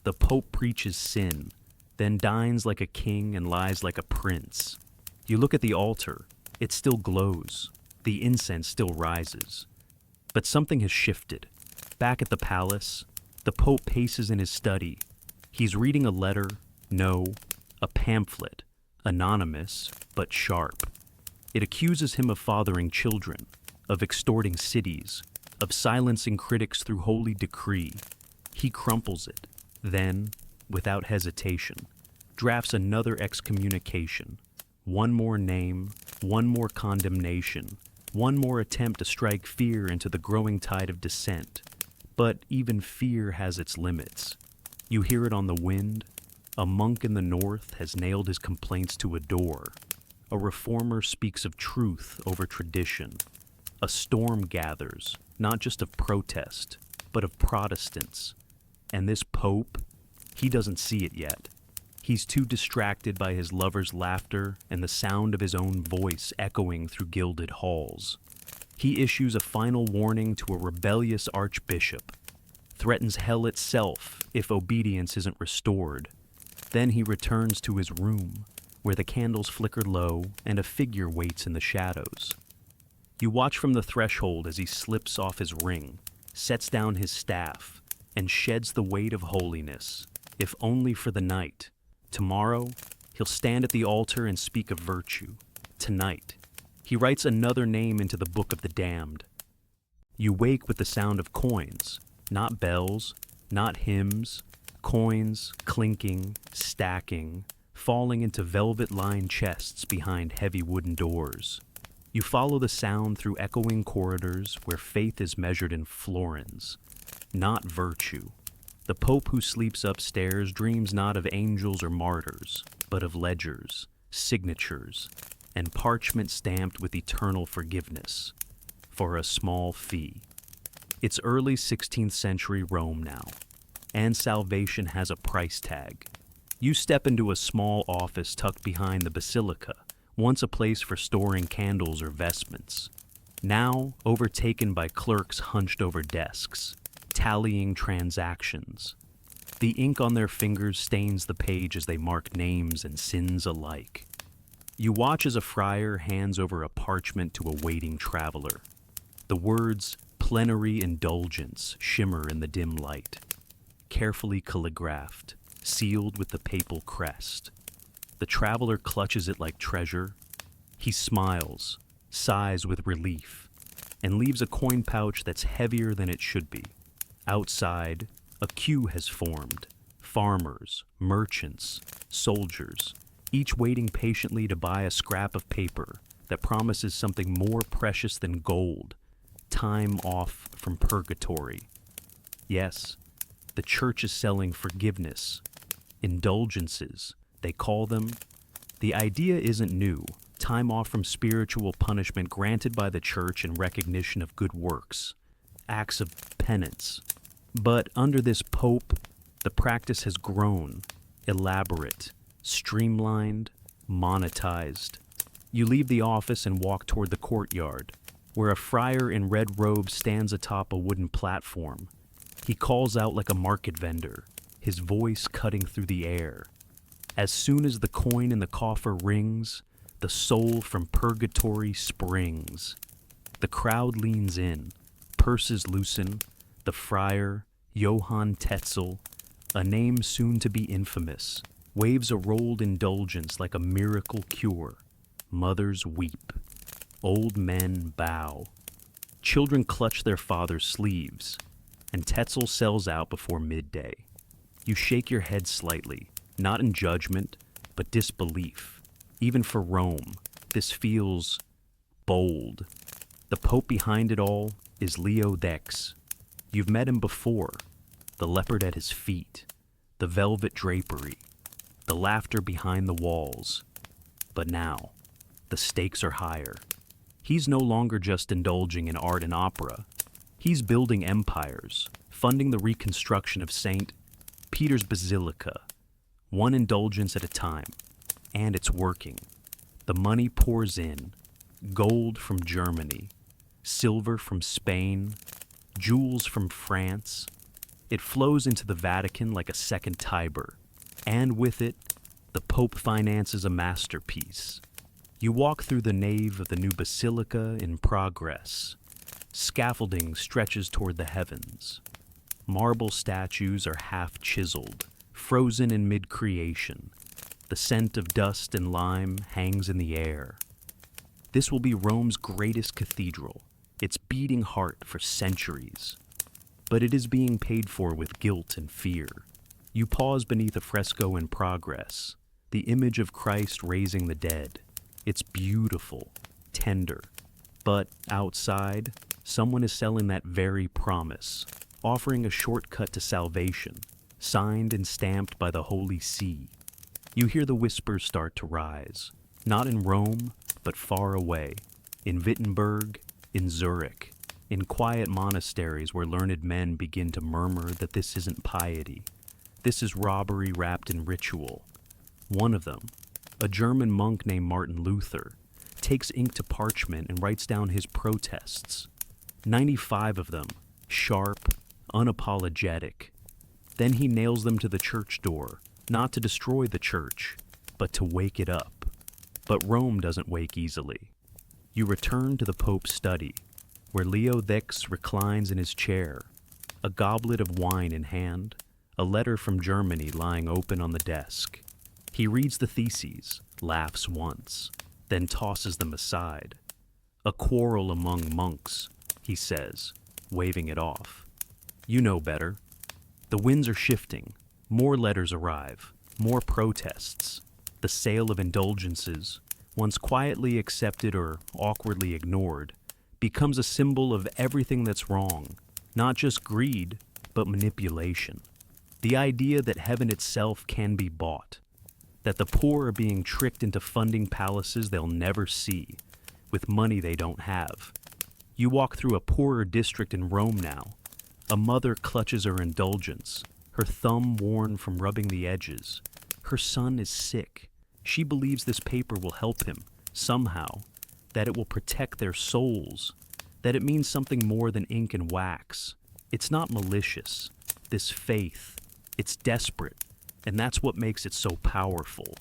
The Pope preaches sin, then dines like a king and lies like a prince. You look at the altar. It still glows. The incense still rises. But something has shifted. Back at the palace, the Pope paces in his study. He's reading a letter, no, a pamphlet, anonymous, but sharp. It accuses him of fathering children, of extorting cities, of silencing critics through holy decree. He crumples it, then, without hesitation, drafts another excommunication. One more name, one more condemnation, one more attempt to strike fear into the growing tide of dissent. But even fear has its limits. You hear it on the wind. A monk in the north has nailed his complaints to a door. A reformer speaks of truth over tradition. A storm gathers, not just of protest, but of Protestants. And this Pope, he doesn't see it yet. He's too distracted by his lover's laughter and the sound of his own voice echoing through gilded halls. He issues a final warning to a rebellious archbishop, threatens hell itself if obedience isn't restored. Then he returns to his room, where the candles flicker low and a figure waits in the shadows. You watch from the threshold as he slips off his ring, sets down his staff, and sheds the weight of holiness, if only for the night. Tomorrow, he'll stand at the altar and speak of virtue. Tonight, he writes another name into the book of the damned. You wake with the sound of coins, not bells, not hymns, coins clinking, stacking, falling into velvet-lined chests behind heavy wooden doors. You follow the sound through echoing corridors where faith is measured in florins, not virtue. The Pope who sleeps upstairs dreams not of angels or martyrs, but of ledgers, signatures, and parchment stamped with eternal forgiveness. for a small fee. It's early 16th century Rome now, and salvation has a price tag. You step into a small office tucked behind the basilica, once a place for storing candles or vestments. Now overtaken by clerks hunched over desks, tallying transactions. The ink on their fingers stains the page as they mark names and sins alike. You watch as a friar hands over a parchment to a waiting traveler. The words plenary indulgence shimmer in the dim light, carefully calligraphed, sealed with the papal crest. The traveler clutches it like treasure. He smiles, sighs with relief, and leaves a coin pouch that's heavier than it should be. Outside, a queue has formed. Farmers, merchants, soldiers, each waiting patiently to buy a scrap of paper that promises something more precious than gold, time off from purgatory. Yes, the church is selling forgiveness, indulgences, they call them. The idea isn't new, time off from spiritual punishment granted by the church in recognition of good works, acts of penance. But under this pope, the practice has grown, elaborate, streamlined, monetized. You leave the office and walk toward the courtyard, where a friar in red robe stands atop a wooden platform. He calls out like a market vendor, his voice cutting through the air. As soon as the coin in the coffer rings, the soul from purgatory springs. The crowd leans in, purses loosen. The friar, Johann Tetzel, a name soon to be infamous, waves a rolled indulgence like a miracle cure. Mothers weep. Old men bow. Children clutch their father's sleeves, and Tetzel sells out before midday. You shake your head slightly, not in judgment, but disbelief. Even for Rome, this feels bold. The pope behind it all is Leo X. You've met him before, the leopard at his feet, the velvet drapery, the laughter behind the walls. But now, the stakes are higher. He's no longer just indulging in art and opera. He's building empires, funding the reconstruction of St. Peter's Basilica, one indulgence at a time. And it's working. The money pours in, gold from Germany, silver from Spain, jewels from France. It flows into the Vatican like a second Tiber, and with it, the Pope finances a masterpiece. You walk through the nave of the new basilica in progress. Scaffolding stretches toward the heavens. Marble statues are half chiseled, frozen in mid-creation. The scent of dust and lime hangs in the air. This will be Rome's greatest cathedral, its beating heart for centuries. But it is being paid for with guilt and fear. You pause beneath a fresco in progress, the image of Christ raising the dead. It's beautiful, tender. But outside, someone is selling that very promise, offering a shortcut to salvation, signed and stamped by the Holy See. You hear the whispers start to rise, not in Rome, but far away, in Wittenberg, in Zurich, in quiet monasteries where learned men begin to murmur that this isn't piety. This is robbery wrapped in ritual. One of them, a German monk named Martin Luther, takes ink to parchment and writes down his protests. 95 of them, sharp, unapologetic. Then he nails them to the church door, not to destroy the church, but to wake it up. But Rome doesn't wake easily. You return to the Pope's study, where Leo X reclines in his chair, a goblet of wine in hand, a letter from Germany lying open on the desk. He reads the theses, laughs once, then tosses them aside. A quarrel among monks, he says, waving it off. You know better. The winds are shifting. More letters arrive. More protests. The sale of indulgences, once quietly accepted or awkwardly ignored, becomes a symbol of everything that's wrong, not just greed, but manipulation. The idea that heaven itself can be bought, that the poor are being tricked into funding palaces they'll never see, with money they don't have. You walk through a poorer district in Rome now. A mother clutches her indulgence, her thumb worn from rubbing the edges. Her son is sick. She believes this paper will help him, somehow, that it will protect their souls, that it means something more than ink and wax. It's not malicious, this faith. It's desperate, and that's what makes it so powerful.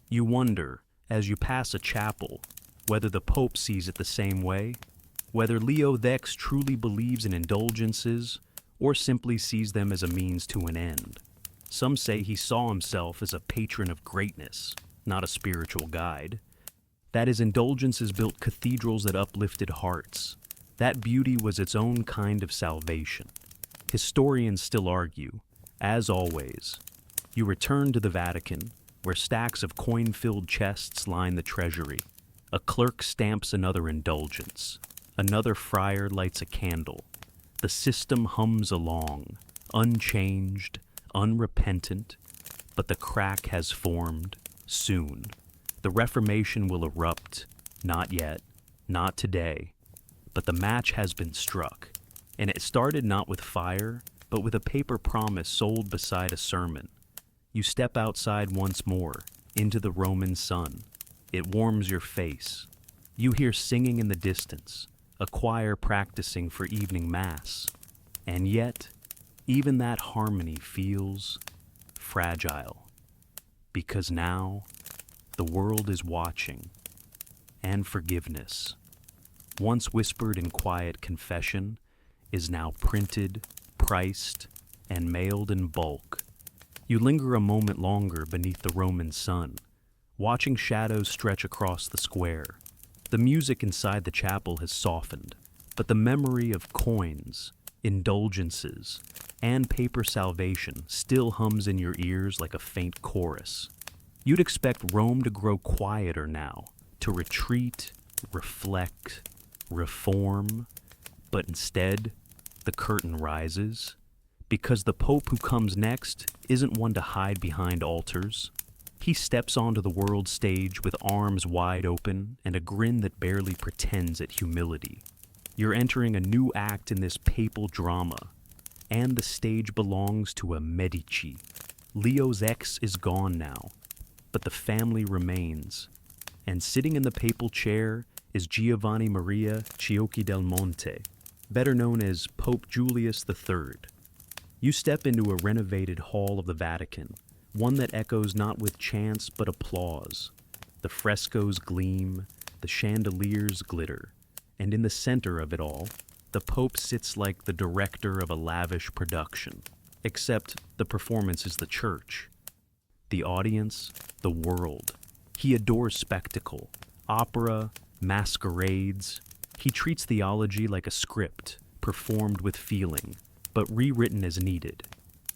You wonder, as you pass a chapel, whether the Pope sees it the same way, whether Leo X truly believes in indulgences, or simply sees them as a means to an end. Some say he saw himself as a patron of greatness, not a spiritual guide. That his indulgences built cathedrals that uplifted hearts. That beauty was its own kind of salvation. Historians still argue, as always. You return to the Vatican, where stacks of coin-filled chests line the treasury. A clerk stamps another indulgence. Another friar lights a candle. The system hums along, unchanged, unrepentant, but the crack has formed. Soon. The Reformation will erupt. Not yet. Not today. But the match has been struck. And it started not with fire, but with a paper promise sold beside a sermon. You step outside once more, into the Roman sun. It warms your face. You hear singing in the distance, a choir practicing for evening mass. And yet, even that harmony feels fragile. Because now, the world is watching. And forgiveness, once whispered in quiet confession, is now printed, priced, and mailed in bulk. You linger a moment longer beneath the Roman sun, watching shadows stretch across the square. The music inside the chapel has softened, but the memory of coins, indulgences, and paper salvation still hums in your ears like a faint chorus. You'd expect Rome to grow quieter now, to retreat, reflect, reform, but instead, the curtain rises, because the Pope who comes next isn't one to hide behind altars. He steps onto the world stage with arms wide open and a grin that barely pretends at humility. You're entering a new act in this papal drama, and the stage belongs to a Medici. Leo X is gone now, but the family remains. And sitting in the papal chair is Giovanni Maria Ciocchi del Monte, better known as Pope Julius III. You step into a renovated hall of the Vatican, one that echoes not with chants but applause. The frescoes gleam, the chandeliers glitter, and in the center of it all, the Pope sits like the director of a lavish production, except the performance is the church. The audience, the world. He adores spectacle, opera, masquerades. He treats theology like a script, performed with feeling, but rewritten as needed.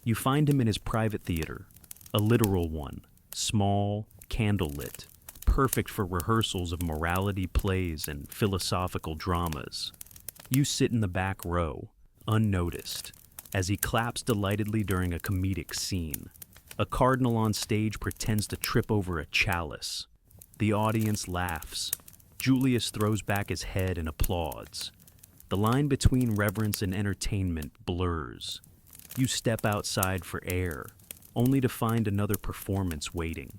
You find him in his private theater, a literal one, small, candlelit, perfect for rehearsals of morality plays and philosophical dramas. You sit in the back row, unnoticed, as he claps delightedly during a comedic scene. A cardinal on stage pretends to trip over a chalice. The audience laughs. Julius throws back his head and applauds. The line between reverence and entertainment blurs. You step outside for air, only to find another performance waiting.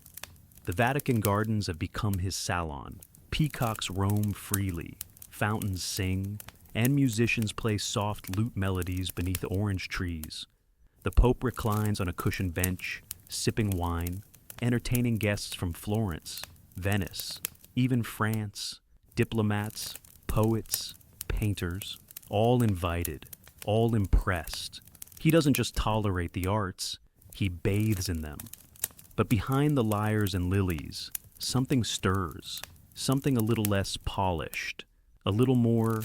The Vatican gardens have become his salon. Peacocks roam freely, fountains sing, and musicians play soft lute melodies beneath orange trees. The Pope reclines on a cushioned bench, sipping wine, entertaining guests from Florence, Venice, even France, diplomats, poets, painters, all invited, all impressed. He doesn't just tolerate the arts, he bathes in them. But behind the lyres and lilies, something stirs, something a little less polished, a little more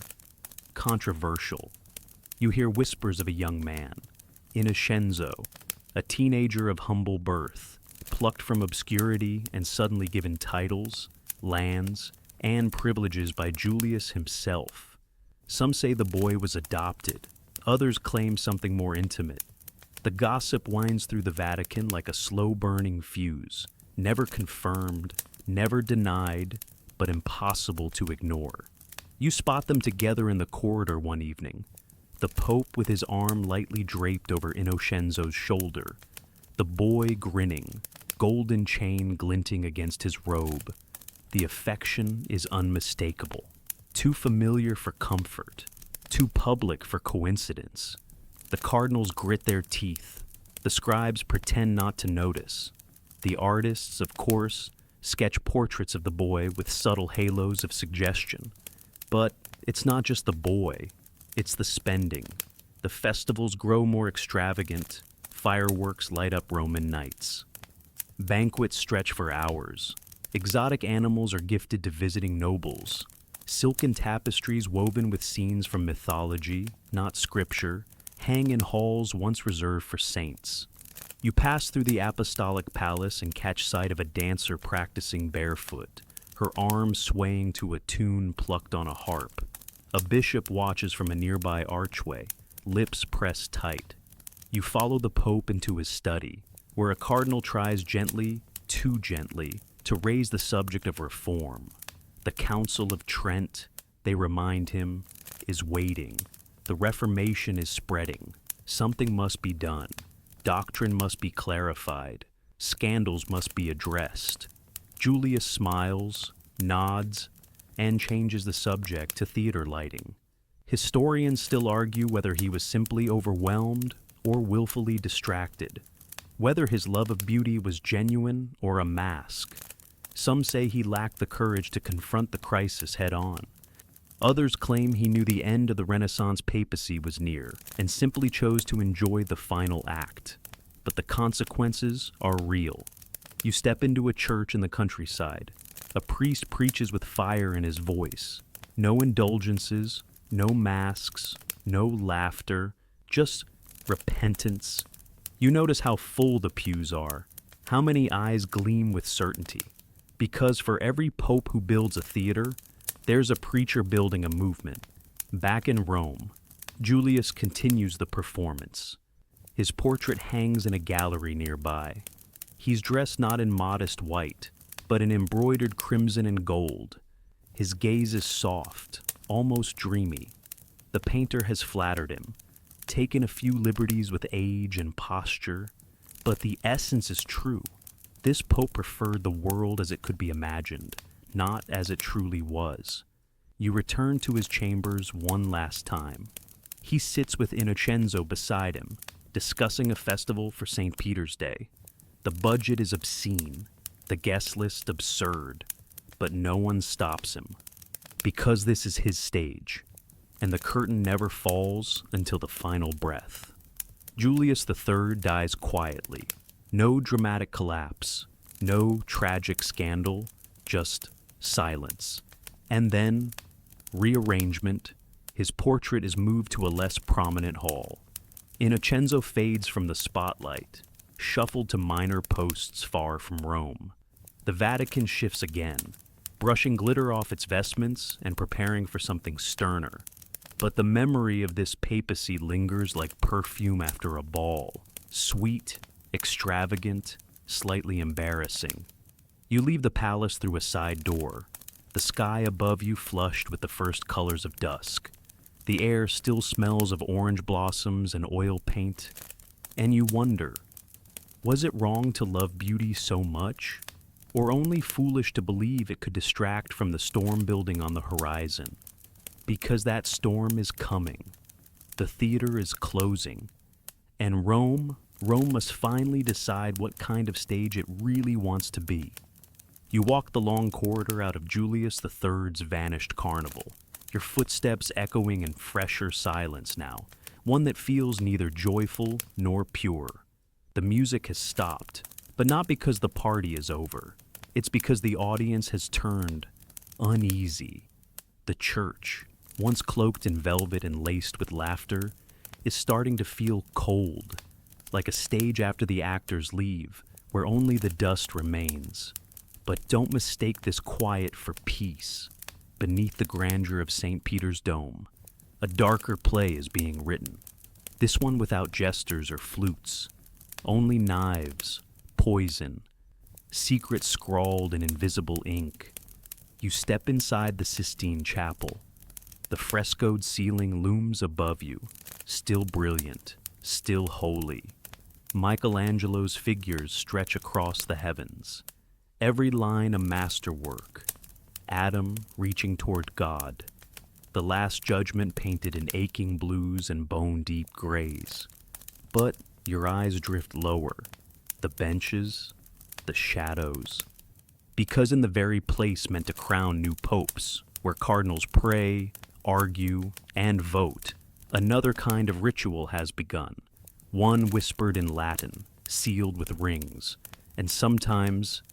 controversial. You hear whispers of a young man, Innocenzo, a teenager of humble birth, plucked from obscurity and suddenly given titles, lands, and privileges by Julius himself. Some say the boy was adopted, others claim something more intimate. The gossip winds through the Vatican like a slow-burning fuse, never confirmed, never denied, but impossible to ignore. You spot them together in the corridor one evening, the Pope with his arm lightly draped over Innocenzo's shoulder, the boy grinning, golden chain glinting against his robe. The affection is unmistakable, too familiar for comfort, too public for coincidence. The cardinals grit their teeth, the scribes pretend not to notice. The artists, of course, sketch portraits of the boy with subtle halos of suggestion. But it's not just the boy, it's the spending. The festivals grow more extravagant, fireworks light up Roman nights. Banquets stretch for hours. Exotic animals are gifted to visiting nobles. Silken tapestries woven with scenes from mythology, not scripture, hang in halls once reserved for saints. You pass through the apostolic palace and catch sight of a dancer practicing barefoot, her arms swaying to a tune plucked on a harp. A bishop watches from a nearby archway, lips pressed tight. You follow the Pope into his study, where a cardinal tries gently, too gently, to raise the subject of reform. The Council of Trent, they remind him, is waiting. The Reformation is spreading. Something must be done. Doctrine must be clarified. Scandals must be addressed. Julius smiles, nods, and changes the subject to theater lighting. Historians still argue whether he was simply overwhelmed or willfully distracted, whether his love of beauty was genuine or a mask. Some say he lacked the courage to confront the crisis head-on. Others claim he knew the end of the Renaissance papacy was near and simply chose to enjoy the final act. But the consequences are real. You step into a church in the countryside. A priest preaches with fire in his voice. No indulgences, no masks, no laughter, just repentance. You notice how full the pews are, how many eyes gleam with certainty. Because for every pope who builds a theater, there's a preacher building a movement. Back in Rome, Julius continues the performance. His portrait hangs in a gallery nearby. He's dressed not in modest white, but in embroidered crimson and gold. His gaze is soft, almost dreamy. The painter has flattered him, taken a few liberties with age and posture, but the essence is true. This pope preferred the world as it could be imagined, not as it truly was. You return to his chambers one last time. He sits with Innocenzo beside him, discussing a festival for St. Peter's Day. The budget is obscene, the guest list absurd, but no one stops him. Because this is his stage, and the curtain never falls until the final breath. Julius III dies quietly. No dramatic collapse, no tragic scandal, just silence. And then, rearrangement. His portrait is moved to a less prominent hall. Innocenzo fades from the spotlight, shuffled to minor posts far from Rome. The Vatican shifts again, brushing glitter off its vestments and preparing for something sterner. But the memory of this papacy lingers like perfume after a ball, sweet, extravagant, slightly embarrassing. You leave the palace through a side door, the sky above you flushed with the first colors of dusk. The air still smells of orange blossoms and oil paint, and you wonder, was it wrong to love beauty so much, or only foolish to believe it could distract from the storm building on the horizon? Because that storm is coming. The theater is closing, and Rome must finally decide what kind of stage it really wants to be. You walk the long corridor out of Julius III's vanished carnival, your footsteps echoing in fresher silence now, one that feels neither joyful nor pure. The music has stopped, but not because the party is over. It's because the audience has turned uneasy. The church, once cloaked in velvet and laced with laughter, is starting to feel cold, like a stage after the actors leave, where only the dust remains. But don't mistake this quiet for peace. Beneath the grandeur of St. Peter's Dome, a darker play is being written. This one without jesters or flutes, only knives, poison, secrets scrawled in invisible ink. You step inside the Sistine Chapel, The frescoed ceiling looms above you, still brilliant, still holy. Michelangelo's figures stretch across the heavens, every line a masterwork, Adam reaching toward God, the Last Judgment painted in aching blues and bone-deep grays. But your eyes drift lower, the benches, the shadows. Because in the very place meant to crown new popes, where cardinals pray, argue, and vote, another kind of ritual has begun, one whispered in Latin, sealed with rings, and sometimes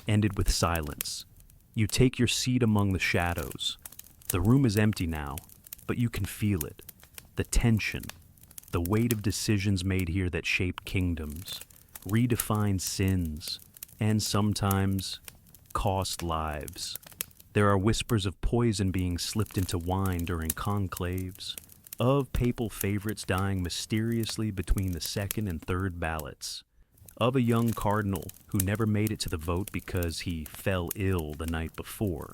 ended with silence. You take your seat among the shadows. The room is empty now, but you can feel it. The tension, the weight of decisions made here that shape kingdoms, redefine sins, and sometimes cost lives. There are whispers of poison being slipped into wine during conclaves, of papal favorites dying mysteriously between the second and third ballots, of a young cardinal who never made it to the vote because he fell ill the night before.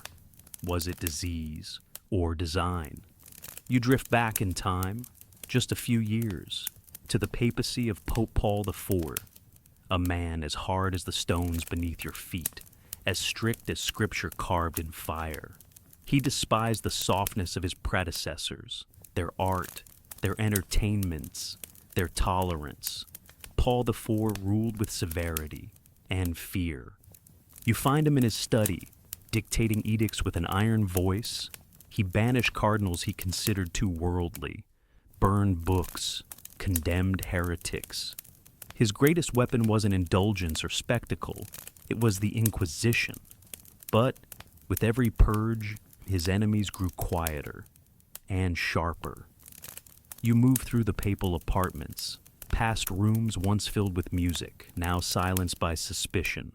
Was it disease or design? You drift back in time, just a few years, to the papacy of Pope Paul IV, a man as hard as the stones beneath your feet, as strict as scripture carved in fire. He despised the softness of his predecessors, their art, their entertainments, their tolerance. Paul IV ruled with severity and fear. You find him in his study, dictating edicts with an iron voice. He banished cardinals he considered too worldly, burned books, condemned heretics. His greatest weapon wasn't indulgence or spectacle, it was the Inquisition. But with every purge, his enemies grew quieter and sharper. You move through the papal apartments, past rooms once filled with music, now silenced by suspicion.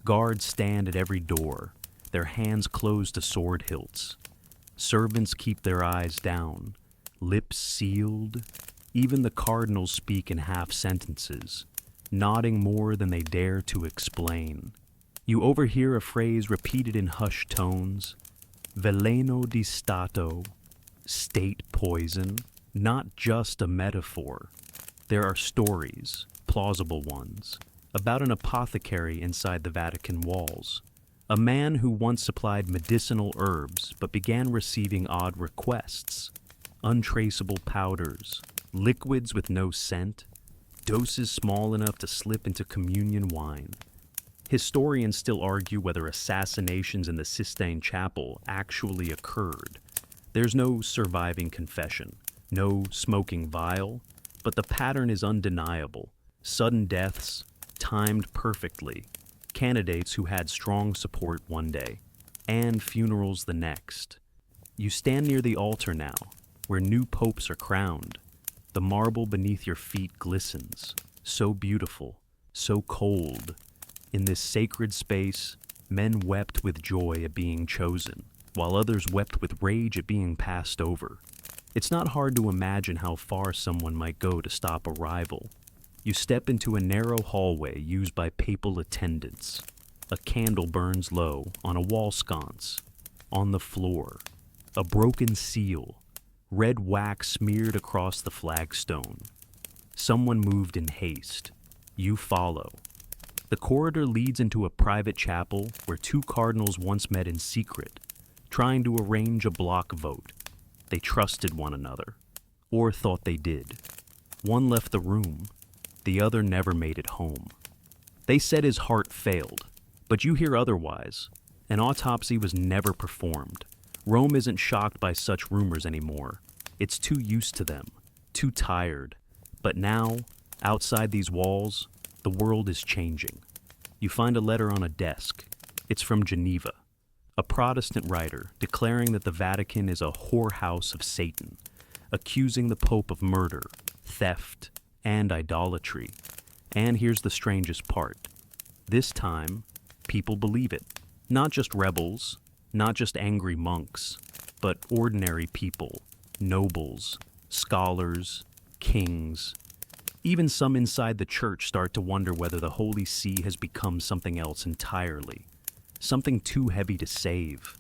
Guards stand at every door, their hands closed to sword hilts. Servants keep their eyes down, lips sealed. Even the cardinals speak in half sentences, nodding more than they dare to explain. You overhear a phrase repeated in hushed tones, veleno di stato, state poison, not just a metaphor. There are stories, plausible ones, about an apothecary inside the Vatican walls, a man who once supplied medicinal herbs but began receiving odd requests, untraceable powders, liquids with no scent, doses small enough to slip into communion wine. Historians still argue whether assassinations in the Sistine Chapel actually occurred. There's no surviving confession, no smoking vial, but the pattern is undeniable. Sudden deaths, timed perfectly, candidates who had strong support one day, and funerals the next. You stand near the altar now, where new popes are crowned. The marble beneath your feet glistens, so beautiful, so cold. In this sacred space, men wept with joy at being chosen, while others wept with rage at being passed over. It's not hard to imagine how far someone might go to stop a rival. You step into a narrow hallway used by papal attendants. A candle burns low on a wall sconce. On the floor, a broken seal, red wax smeared across the flagstone. Someone moved in haste. You follow. The corridor leads into a private chapel where two cardinals once met in secret, trying to arrange a block vote. They trusted one another, or thought they did. One left the room, the other never made it home. They said his heart failed, but you hear otherwise. An autopsy was never performed. Rome isn't shocked by such rumors anymore. It's too used to them, too tired. But now, outside these walls, the world is changing. You find a letter on a desk. It's from Geneva, a Protestant writer declaring that the Vatican is a whorehouse of Satan, accusing the Pope of murder, theft, and idolatry. And here's the strangest part. This time, people believe it. Not just rebels, not just angry monks, but ordinary people, nobles, scholars, kings. Even some inside the church start to wonder whether the Holy See has become something else entirely, something too heavy to save.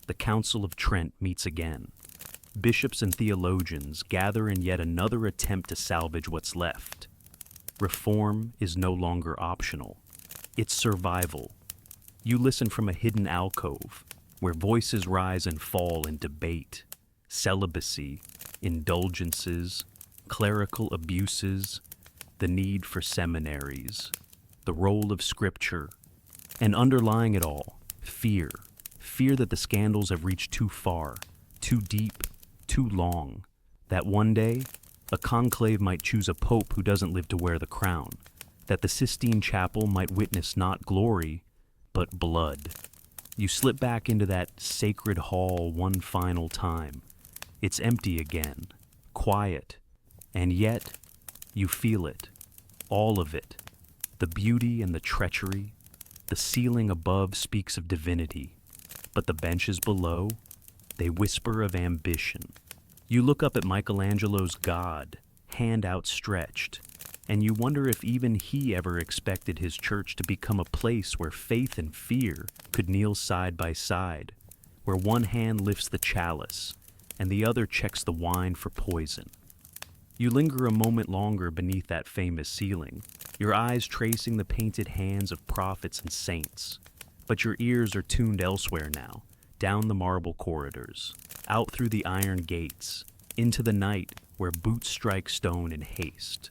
The Council of Trent meets again. bishops and theologians gather in yet another attempt to salvage what's left. Reform is no longer optional. It's survival. You listen from a hidden alcove, where voices rise and fall in debate, celibacy, indulgences, clerical abuses, the need for seminaries, the role of scripture, and underlying it all, fear. Fear that the scandals have reached too far, too deep, too long, that one day, a conclave might choose a pope who doesn't live to wear the crown, that the Sistine Chapel might witness not glory, but blood. You slip back into that sacred hall one final time. It's empty again, quiet, and yet you feel it, all of it, the beauty and the treachery. The ceiling above speaks of divinity, but the benches below, they whisper of ambition. You look up at Michelangelo's God, hand outstretched, and you wonder if even he ever expected his church to become a place where faith and fear could kneel side by side, where one hand lifts the chalice and the other checks the wine for poison. You linger a moment longer beneath that famous ceiling, your eyes tracing the painted hands of prophets and saints, but your ears are tuned elsewhere now, down the marble corridors, out through the iron gates, into the night where boots strike stone in haste.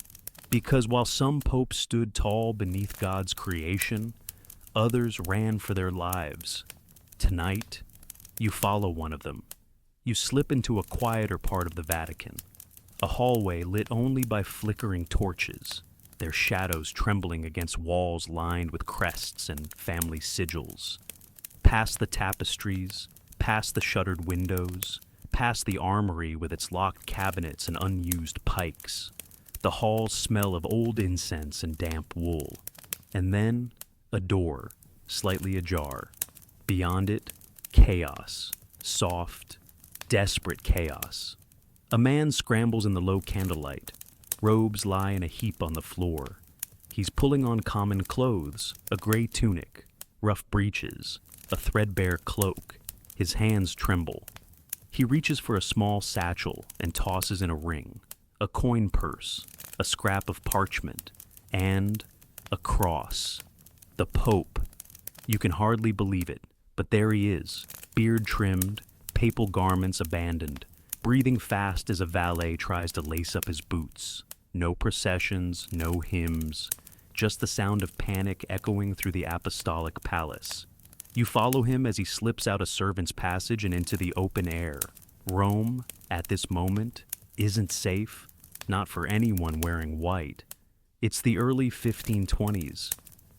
Because while some popes stood tall beneath God's creation, others ran for their lives. Tonight, you follow one of them. You slip into a quieter part of the Vatican, a hallway lit only by flickering torches, their shadows trembling against walls lined with crests and family sigils. Past the tapestries, past the shuttered windows, past the armory with its locked cabinets and unused pikes. The halls smell of old incense and damp wool. And then, a door, slightly ajar. Beyond it, chaos, soft, desperate chaos. A man scrambles in the low candlelight. Robes lie in a heap on the floor. He's pulling on common clothes, a gray tunic, rough breeches, a threadbare cloak. His hands tremble. He reaches for a small satchel and tosses in a ring, a coin purse, a scrap of parchment, and a cross. The Pope. You can hardly believe it, but there he is, beard trimmed, papal garments abandoned, breathing fast as a valet tries to lace up his boots. No processions, no hymns, just the sound of panic echoing through the apostolic palace. You follow him as he slips out a servant's passage and into the open air. Rome, at this moment, isn't safe, not for anyone wearing white. It's the early 1520s.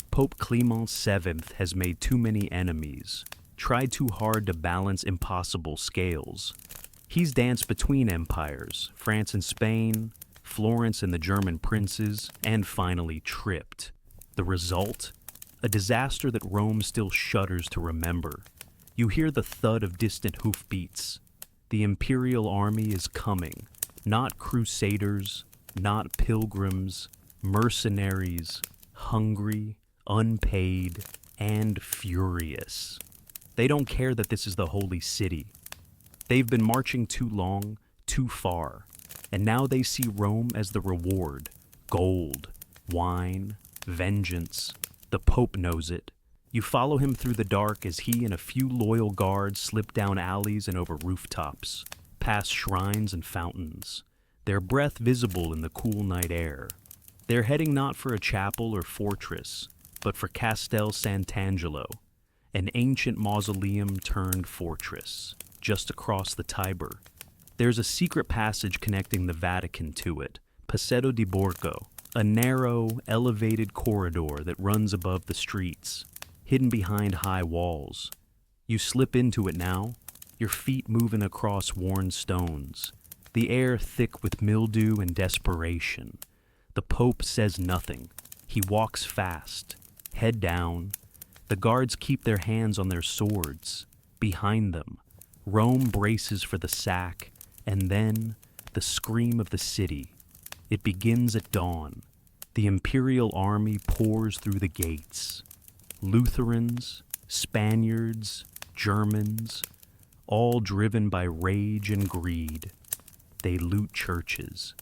Pope Clement VII has made too many enemies, tried too hard to balance impossible scales. He's danced between empires, France and Spain, Florence and the German princes, and finally tripped. The result? A disaster that Rome still shudders to remember. You hear the thud of distant hoofbeats. The imperial army is coming. Not crusaders, not pilgrims, mercenaries, hungry, unpaid, and furious. They don't care that this is the holy city. They've been marching too long, too far, and now they see Rome as the reward. Gold, wine, vengeance. The Pope knows it. You follow him through the dark as he and a few loyal guards slip down alleys and over rooftops, past shrines and fountains, their breath visible in the cool night air. They're heading not for a chapel or fortress, but for Castel Sant'Angelo, an ancient mausoleum turned fortress, just across the Tiber. There's a secret passage connecting the Vatican to it, Passetto di Borgo, a narrow, elevated corridor that runs above the streets, hidden behind high walls. You slip into it now, your feet moving across worn stones, the air thick with mildew and desperation. The Pope says nothing. He walks fast, head down. The guards keep their hands on their swords. Behind them, Rome braces for the sack, and then the scream of the city. It begins at dawn. The imperial army pours through the gates. Lutherans, Spaniards, Germans, all driven by rage and greed. They loot churches,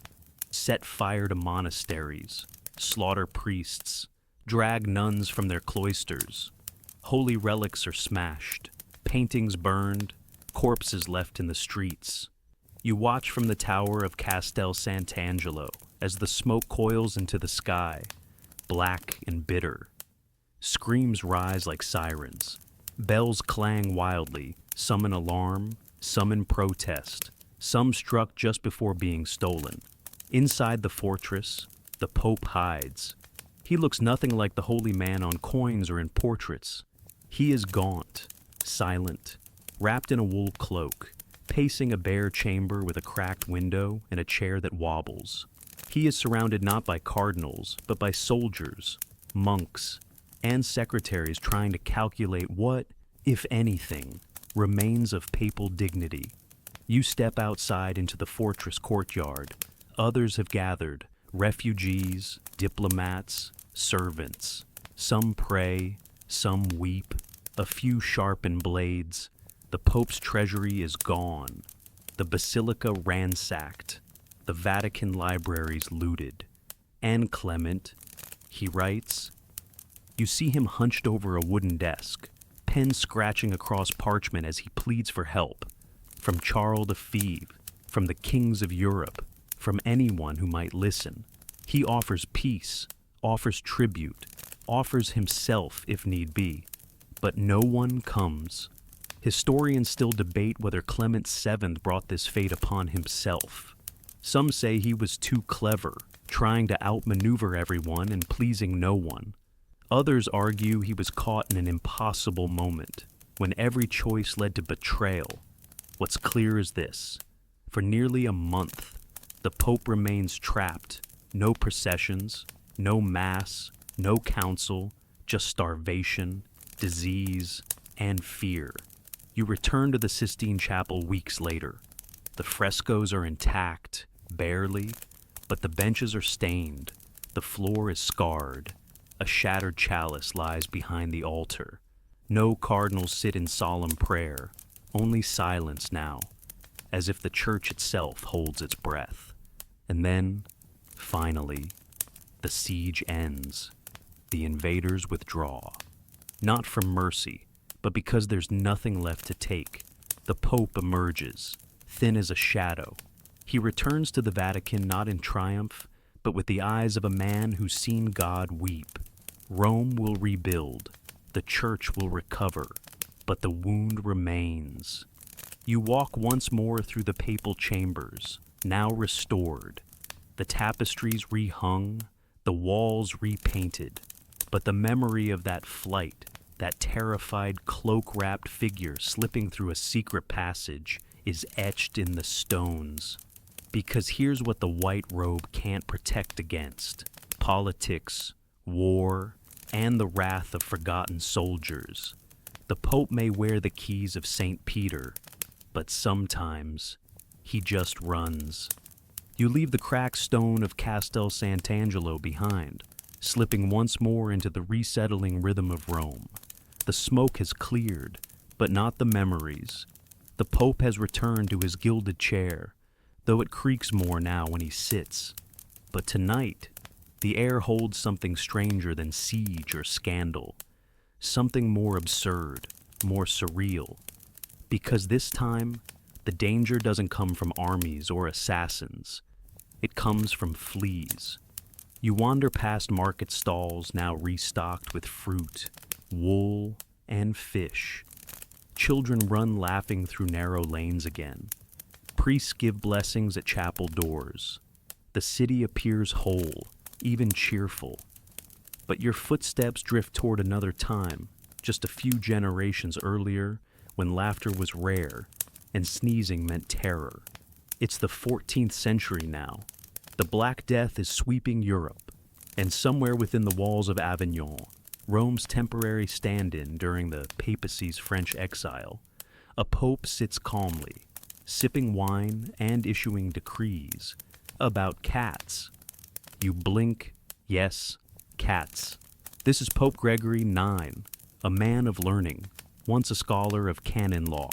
set fire to monasteries, slaughter priests, drag nuns from their cloisters. Holy relics are smashed, paintings burned, corpses left in the streets. You watch from the tower of Castel Sant'Angelo as the smoke coils into the sky, black and bitter. Screams rise like sirens. Bells clang wildly, some in alarm, some in protest, some struck just before being stolen. Inside the fortress, the Pope hides. He looks nothing like the holy man on coins or in portraits. He is gaunt, silent, wrapped in a wool cloak, pacing a bare chamber with a cracked window and a chair that wobbles. He is surrounded not by cardinals, but by soldiers, monks, and secretaries trying to calculate what, if anything, remains of papal dignity. You step outside into the fortress courtyard. Others have gathered, refugees, diplomats, servants. Some pray, some weep, a few sharpen blades. The Pope's treasury is gone, the basilica ransacked, the Vatican libraries looted. And Clement, he writes. You see him hunched over a wooden desk, pen scratching across parchment as he pleads for help, from Charles the Feve, from the kings of Europe, from anyone who might listen. He offers peace, offers tribute, offers himself if need be, but no one comes. Historians still debate whether Clement VII brought this fate upon himself. Some say he was too clever, trying to outmaneuver everyone and pleasing no one. Others argue he was caught in an impossible moment, when every choice led to betrayal. What's clear is this: for nearly a month, the Pope remains trapped. No processions, no mass, no council, just starvation, disease, and fear. You return to the Sistine Chapel weeks later. The frescoes are intact, barely, but the benches are stained. The floor is scarred. A shattered chalice lies behind the altar. No cardinals sit in solemn prayer, only silence now, as if the church itself holds its breath. And then, finally, the siege ends. The invaders withdraw. Not from mercy, but because there's nothing left to take. The Pope emerges, thin as a shadow. He returns to the Vatican not in triumph, but with the eyes of a man who's seen God weep. Rome will rebuild, the church will recover, but the wound remains. You walk once more through the papal chambers, now restored. The tapestries rehung, the walls repainted, but the memory of that flight, that terrified cloak-wrapped figure slipping through a secret passage, is etched in the stones. Because here's what the white robe can't protect against: politics, war, and the wrath of forgotten soldiers. The Pope may wear the keys of St. Peter, but sometimes he just runs. You leave the cracked stone of Castel Sant'Angelo behind, slipping once more into the resettling rhythm of Rome. The smoke has cleared, but not the memories. The Pope has returned to his gilded chair, though it creaks more now when he sits. But tonight, the air holds something stranger than siege or scandal, something more absurd, more surreal. Because this time, the danger doesn't come from armies or assassins. It comes from fleas. You wander past market stalls now restocked with fruit, wool, and fish. Children run laughing through narrow lanes again. Priests give blessings at chapel doors. The city appears whole, even cheerful. But your footsteps drift toward another time, just a few generations earlier, when laughter was rare and sneezing meant terror. It's the 14th century now. The Black Death is sweeping Europe, and somewhere within the walls of Avignon, Rome's temporary stand-in during the papacy's French exile, a pope sits calmly, sipping wine and issuing decrees about cats. You blink, yes, cats. This is Pope Gregory IX, a man of learning, once a scholar of canon law,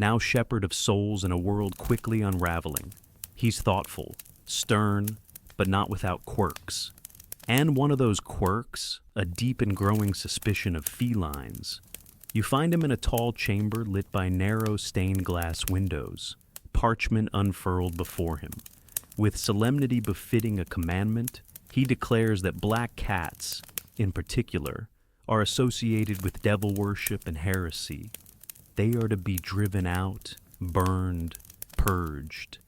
now shepherd of souls in a world quickly unraveling. He's thoughtful, stern, but not without quirks. And one of those quirks, a deep and growing suspicion of felines. You find him in a tall chamber lit by narrow stained glass windows, parchment unfurled before him. With solemnity befitting a commandment, he declares that black cats, in particular, are associated with devil worship and heresy. They are to be driven out, burned, purged.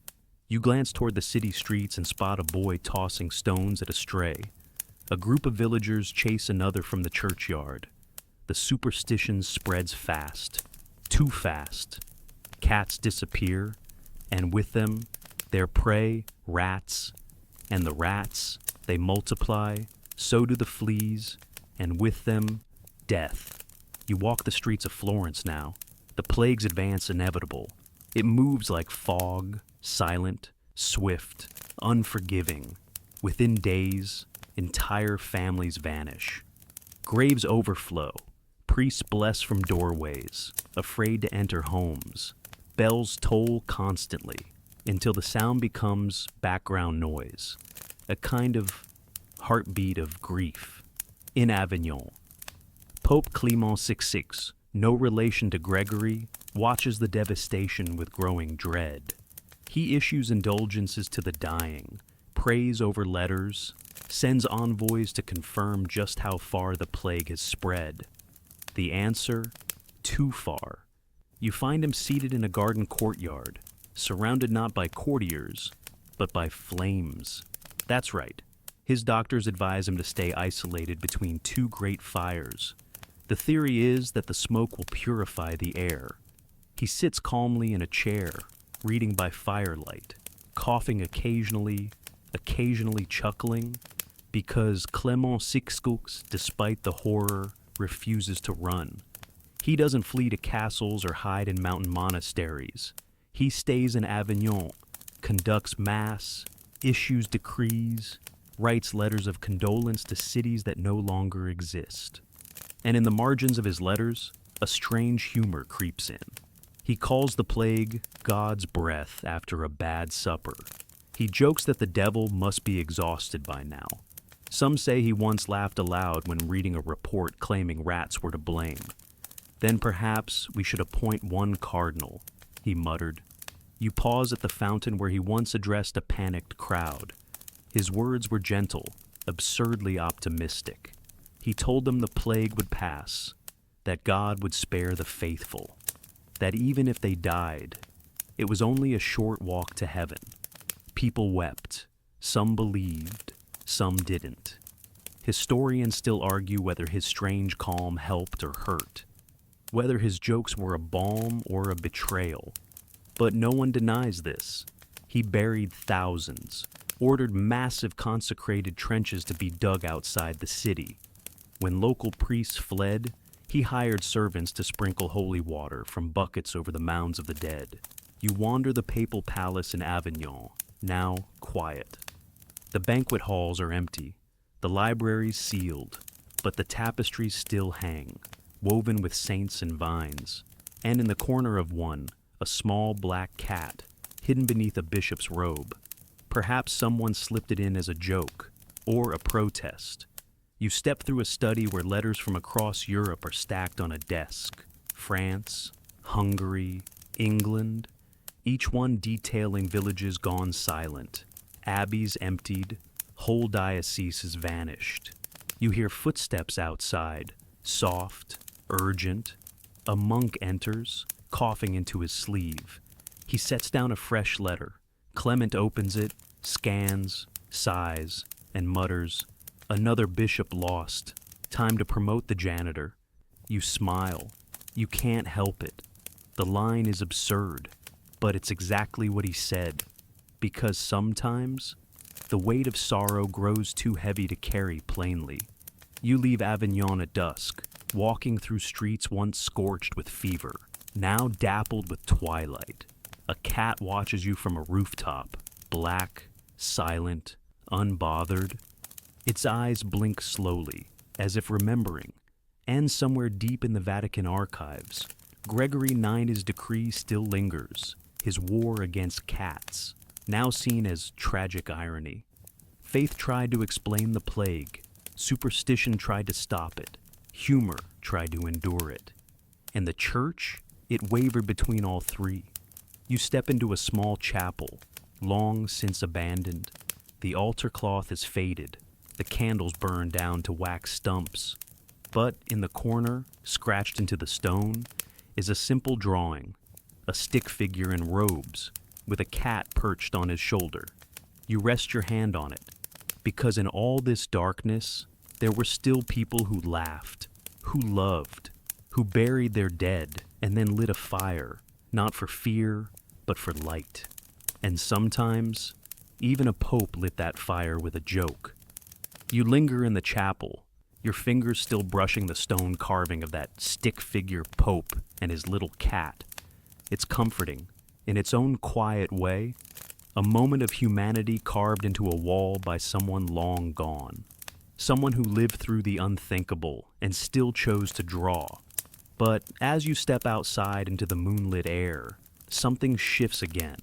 You glance toward the city streets and spot a boy tossing stones at a stray. A group of villagers chase another from the churchyard. The superstition spreads fast, too fast. Cats disappear, and with them, their prey, rats. And the rats, they multiply, so do the fleas, and with them, death. You walk the streets of Florence now. The plague's advance inevitable. It moves like fog, silent, swift, unforgiving. Within days, entire families vanish. Graves overflow. Priests bless from doorways, afraid to enter homes. Bells toll constantly until the sound becomes background noise, a kind of heartbeat of grief. In Avignon, Pope Clement VI, no relation to Gregory, watches the devastation with growing dread. He issues indulgences to the dying, prays over letters, sends envoys to confirm just how far the plague has spread. The answer? Too far. You find him seated in a garden courtyard, surrounded not by courtiers, but by flames. That's right. His doctors advise him to stay isolated between two great fires. The theory is that the smoke will purify the air. He sits calmly in a chair, reading by firelight, coughing occasionally chuckling, because Clement VI, despite the horror, refuses to run. He doesn't flee to castles or hide in mountain monasteries. He stays in Avignon, conducts mass, issues decrees, writes letters of condolence to cities that no longer exist. And in the margins of his letters, a strange humor creeps in. He calls the plague God's breath after a bad supper. He jokes that the devil must be exhausted by now. Some say he once laughed aloud when reading a report claiming rats were to blame. Then perhaps we should appoint one cardinal, he muttered. You pause at the fountain where he once addressed a panicked crowd. His words were gentle, absurdly optimistic. He told them the plague would pass, that God would spare the faithful, that even if they died, it was only a short walk to heaven. People wept, some believed, some didn't. Historians still argue whether his strange calm helped or hurt, whether his jokes were a balm or a betrayal. But no one denies this. He buried thousands, ordered massive consecrated trenches to be dug outside the city. When local priests fled, he hired servants to sprinkle holy water from buckets over the mounds of the dead. You wander the papal palace in Avignon, now quiet. The banquet halls are empty, the libraries sealed, but the tapestries still hang, woven with saints and vines. And in the corner of one, a small black cat, hidden beneath a bishop's robe. Perhaps someone slipped it in as a joke, or a protest. You step through a study where letters from across Europe are stacked on a desk. France, Hungary, England, each one detailing villages gone silent, abbeys emptied, whole dioceses vanished. You hear footsteps outside, soft, urgent. A monk enters, coughing into his sleeve. He sets down a fresh letter. Clement opens it, scans, sighs, and mutters, "Another bishop lost. Time to promote the janitor." You smile. You can't help it. The line is absurd, but it's exactly what he said. Because sometimes, the weight of sorrow grows too heavy to carry plainly. You leave Avignon at dusk, walking through streets once scorched with fever, now dappled with twilight. A cat watches you from a rooftop, black, silent, unbothered. Its eyes blink slowly, as if remembering, and somewhere deep in the Vatican archives, Gregory IX's decree still lingers, his war against cats, now seen as tragic irony. Faith tried to explain the plague, superstition tried to stop it, humor tried to endure it. And the church, it wavered between all three. You step into a small chapel, long since abandoned. The altar cloth is faded, the candles burn down to wax stumps. But in the corner, scratched into the stone, is a simple drawing, a stick figure in robes, with a cat perched on his shoulder. You rest your hand on it, because in all this darkness, there were still people who laughed, who loved, who buried their dead and then lit a fire, not for fear, but for light. And sometimes, even a pope lit that fire with a joke. You linger in the chapel, your fingers still brushing the stone carving of that stick figure pope and his little cat. It's comforting, in its own quiet way, a moment of humanity carved into a wall by someone long gone. Someone who lived through the unthinkable and still chose to draw. But as you step outside into the moonlit air, something shifts again.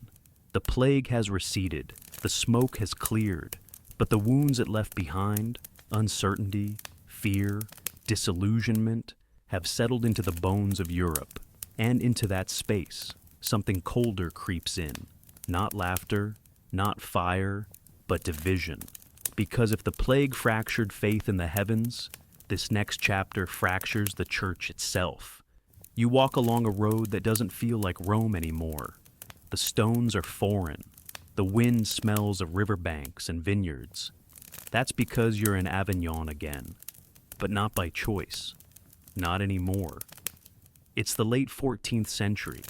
The plague has receded, the smoke has cleared, but the wounds it left behind, uncertainty, fear, disillusionment, have settled into the bones of Europe, and into that space, something colder creeps in. Not laughter, not fire, but division. Because if the plague fractured faith in the heavens, this next chapter fractures the church itself. You walk along a road that doesn't feel like Rome anymore. The stones are foreign. The wind smells of riverbanks and vineyards. That's because you're in Avignon again, but not by choice. Not anymore. It's the late 14th century,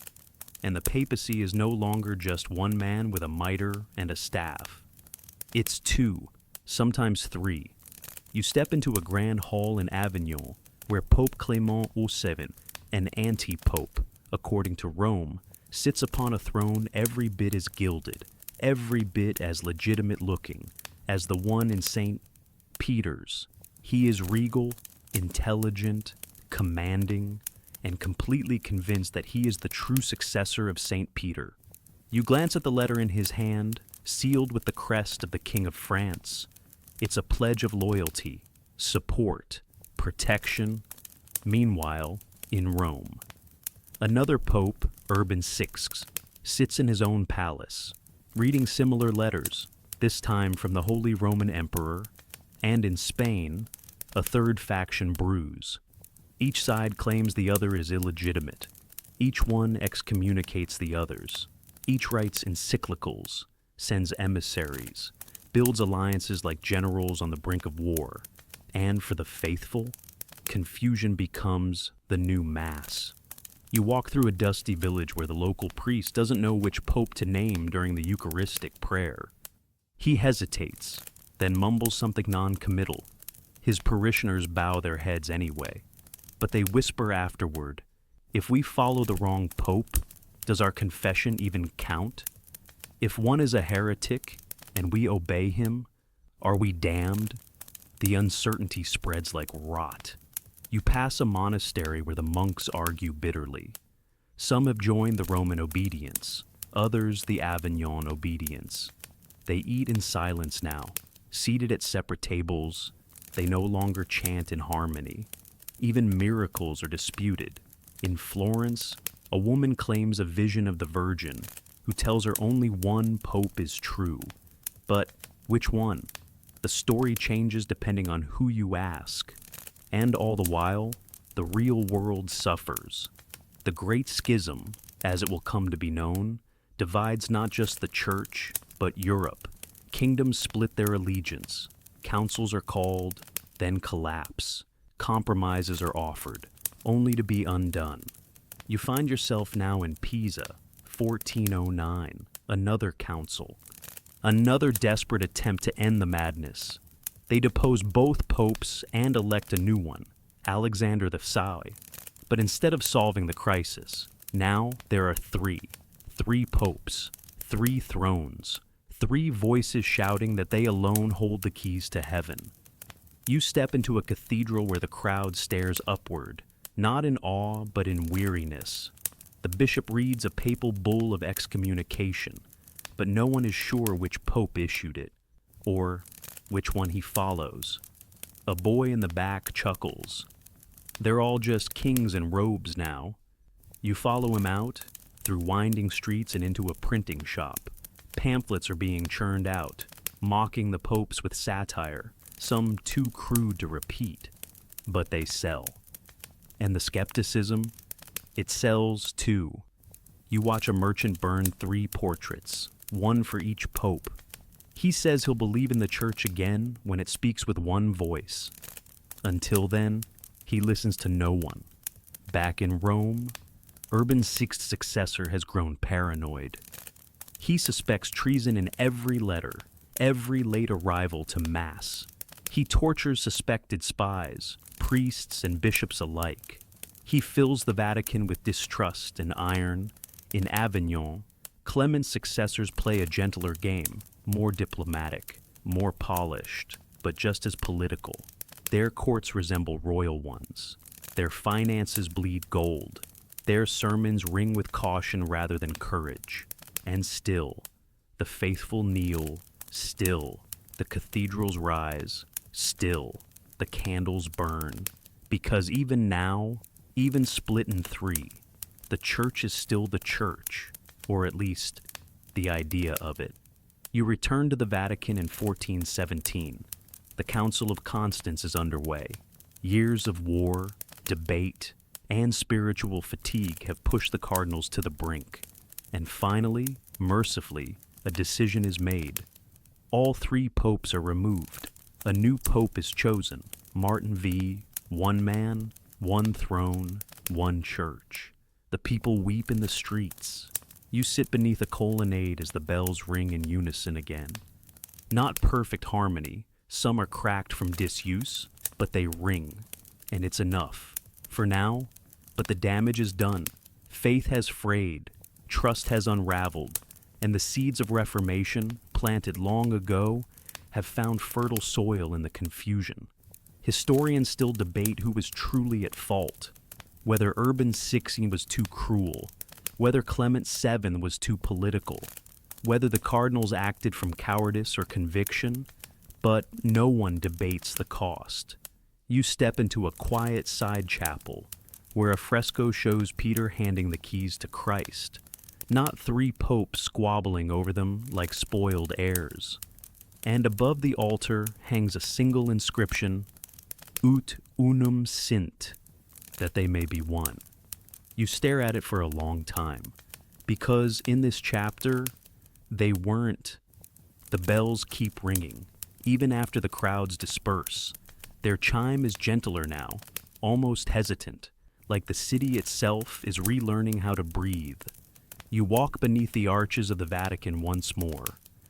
and the papacy is no longer just one man with a mitre and a staff. It's two, sometimes three. You step into a grand hall in Avignon, where Pope Clement VII, an anti-pope, according to Rome, sits upon a throne every bit as gilded, every bit as legitimate-looking as the one in St. Peter's. He is regal, intelligent, commanding, and completely convinced that he is the true successor of St. Peter. You glance at the letter in his hand, sealed with the crest of the King of France. It's a pledge of loyalty, support, protection. Meanwhile, in Rome, another pope, Urban VI, sits in his own palace, reading similar letters, this time from the Holy Roman Emperor, and in Spain, a third faction brews. Each side claims the other is illegitimate. Each one excommunicates the others. Each writes encyclicals, sends emissaries, builds alliances like generals on the brink of war. And for the faithful, confusion becomes the new Mass. You walk through a dusty village where the local priest doesn't know which pope to name during the Eucharistic prayer. He hesitates, then mumbles something non-committal. His parishioners bow their heads anyway, but they whisper afterward, "If we follow the wrong pope, does our confession even count? If one is a heretic and we obey him, are we damned?" The uncertainty spreads like rot. You pass a monastery where the monks argue bitterly. Some have joined the Roman obedience, others the Avignon obedience. They eat in silence now, seated at separate tables. They no longer chant in harmony. Even miracles are disputed. In Florence, a woman claims a vision of the Virgin, who tells her only one pope is true. But which one? The story changes depending on who you ask. And all the while, the real world suffers. The Great Schism, as it will come to be known, divides not just the Church, but Europe. Kingdoms split their allegiance. Councils are called, then collapse. Compromises are offered, only to be undone. You find yourself now in Pisa, 1409, another council. Another desperate attempt to end the madness. They depose both popes and elect a new one, Alexander VI. But instead of solving the crisis, now there are three popes, three thrones, three voices shouting that they alone hold the keys to heaven. You step into a cathedral where the crowd stares upward, not in awe but in weariness. The bishop reads a papal bull of excommunication, but no one is sure which pope issued it, or which one he follows. A boy in the back chuckles. They're all just kings in robes now. You follow him out, through winding streets and into a printing shop. Pamphlets are being churned out, mocking the popes with satire, some too crude to repeat, but they sell. And the skepticism? It sells too. You watch a merchant burn 3 portraits, one for each pope. He says he'll believe in the church again when it speaks with one voice. Until then, he listens to no one. Back in Rome, Urban VI's successor has grown paranoid. He suspects treason in every letter, every late arrival to Mass. He tortures suspected spies, priests and bishops alike. He fills the Vatican with distrust and iron. In Avignon, Clement's successors play a gentler game, more diplomatic, more polished, but just as political. Their courts resemble royal ones. Their finances bleed gold. Their sermons ring with caution rather than courage. And still, the faithful kneel. Still, the cathedrals rise. Still, the candles burn. Because even now, even split in 3, the church is still the church, or at least the idea of it. You return to the Vatican in 1417. The Council of Constance is underway. Years of war, debate, and spiritual fatigue have pushed the cardinals to the brink. And finally, mercifully, a decision is made. All 3 popes are removed. A new pope is chosen, Martin V, one man, one throne, one church. The people weep in the streets. You sit beneath a colonnade as the bells ring in unison again. Not perfect harmony, some are cracked from disuse, but they ring, and it's enough. For now, but the damage is done. Faith has frayed, trust has unraveled, and the seeds of reformation, planted long ago, have found fertile soil in the confusion. Historians still debate who was truly at fault, whether Urban VI was too cruel, whether Clement VII was too political, whether the cardinals acted from cowardice or conviction, but no one debates the cost. You step into a quiet side chapel, where a fresco shows Peter handing the keys to Christ, not 3 popes squabbling over them like spoiled heirs. And above the altar hangs a single inscription, Ut unum sint, that they may be one. You stare at it for a long time, because in this chapter, they weren't. The bells keep ringing, even after the crowds disperse. Their chime is gentler now, almost hesitant, like the city itself is relearning how to breathe. You walk beneath the arches of the Vatican once more,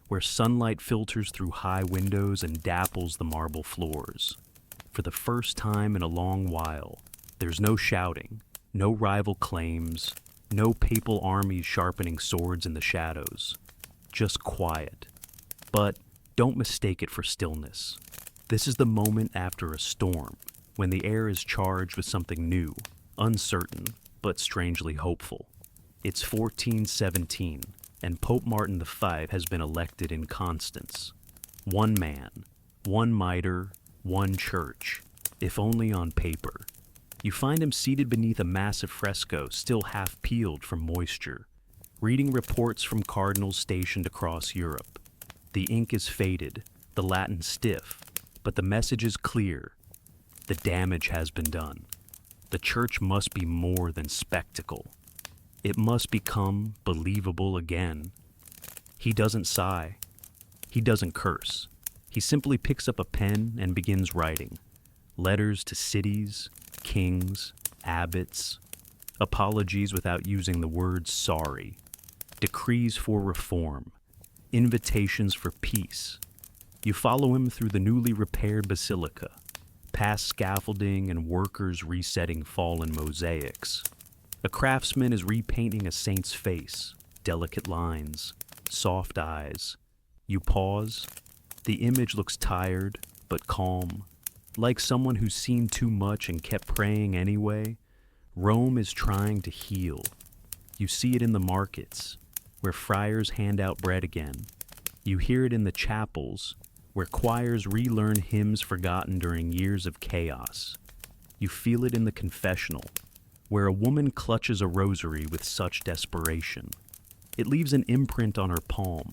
where sunlight filters through high windows and dapples the marble floors. For the first time in a long while, there's no shouting, no rival claims, no papal armies sharpening swords in the shadows. Just quiet. But don't mistake it for stillness. This is the moment after a storm, when the air is charged with something new, uncertain, but strangely hopeful. It's 1417, and Pope Martin V has been elected in Constance. One man, one mitre, one church, if only on paper. You find him seated beneath a massive fresco still half peeled from moisture, reading reports from cardinals stationed across Europe. The ink is faded, the Latin stiff, but the message is clear. The damage has been done. The church must be more than spectacle. It must become believable again. He doesn't sigh. He doesn't curse. He simply picks up a pen and begins writing. Letters to cities, kings, abbots, apologies without using the word sorry, decrees for reform, invitations for peace. You follow him through the newly repaired basilica, past scaffolding and workers resetting fallen mosaics. A craftsman is repainting a saint's face, delicate lines, soft eyes. You pause. The image looks tired, but calm, like someone who's seen too much and kept praying anyway, Rome is trying to heal. You see it in the markets, where friars hand out bread again. You hear it in the chapels, where choirs relearn hymns forgotten during years of chaos. You feel it in the confessional, where a woman clutches a rosary with such desperation. It leaves an imprint on her palm.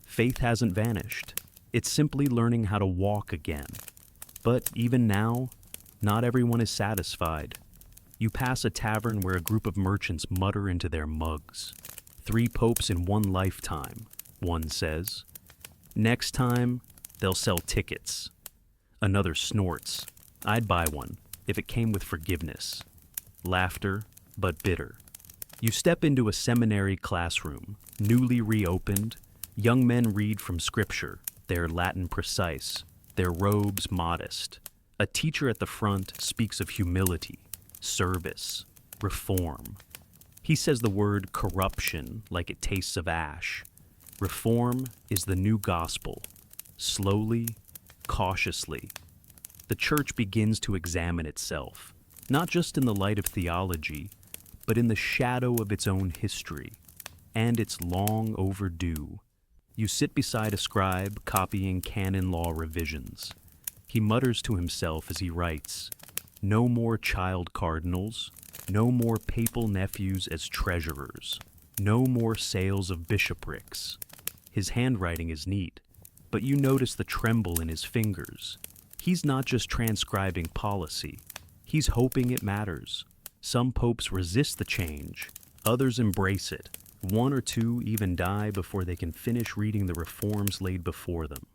Faith hasn't vanished. It's simply learning how to walk again. But even now, not everyone is satisfied. You pass a tavern where a group of merchants mutter into their mugs. 3 popes in one lifetime, one says. Next time, they'll sell tickets. Another snorts. I'd buy one, if it came with forgiveness. Laughter, but bitter. You step into a seminary classroom, newly reopened. Young men read from scripture, their Latin precise, their robes modest. A teacher at the front speaks of humility, service, reform. He says the word corruption like it tastes of ash. Reform is the new gospel. Slowly, cautiously, the church begins to examine itself, not just in the light of theology, but in the shadow of its own history, and it's long overdue. You sit beside a scribe copying canon law revisions. He mutters to himself as he writes, "No more child cardinals, no more papal nephews as treasurers, no more sales of bishoprics." His handwriting is neat, but you notice the tremble in his fingers. He's not just transcribing policy, he's hoping it matters. Some popes resist the change, others embrace it. 1 or 2 even die before they can finish reading the reforms laid before them.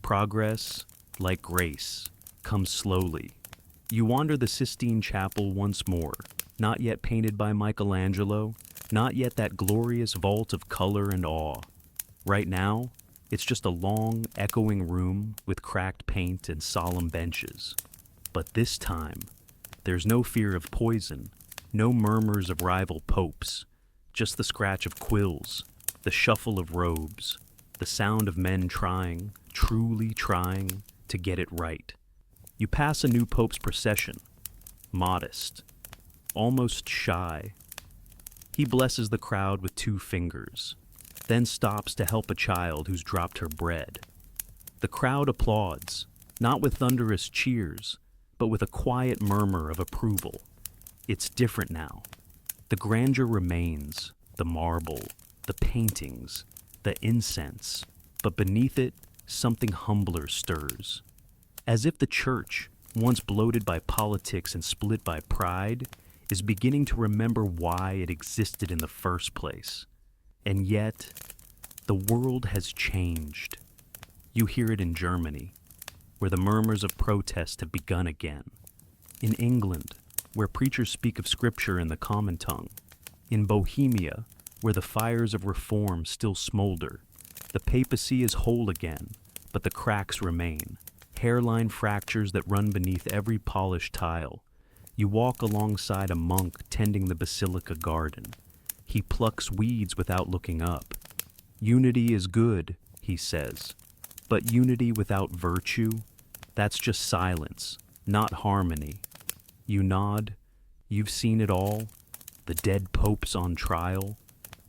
Progress, like grace, comes slowly. You wander the Sistine Chapel once more, not yet painted by Michelangelo, not yet that glorious vault of color and awe. Right now, it's just a long, echoing room with cracked paint and solemn benches. But this time, there's no fear of poison, no murmurs of rival popes, just the scratch of quills, the shuffle of robes, the sound of men trying, truly trying, to get it right. You pass a new pope's procession, modest, almost shy. He blesses the crowd with 2 fingers, then stops to help a child who's dropped her bread. The crowd applauds, not with thunderous cheers, but with a quiet murmur of approval. It's different now. The grandeur remains, the marble, the paintings, the incense, but beneath it, something humbler stirs. As if the church, once bloated by politics and split by pride, is beginning to remember why it existed in the first place. And yet, the world has changed. You hear it in Germany, where the murmurs of protest have begun again. In England, where preachers speak of scripture in the common tongue. In Bohemia, where the fires of reform still smolder. The papacy is whole again, but the cracks remain. Hairline fractures that run beneath every polished tile. You walk alongside a monk tending the basilica garden. He plucks weeds without looking up. Unity is good, he says. But unity without virtue, that's just silence, not harmony. You nod. You've seen it all. The dead popes on trial,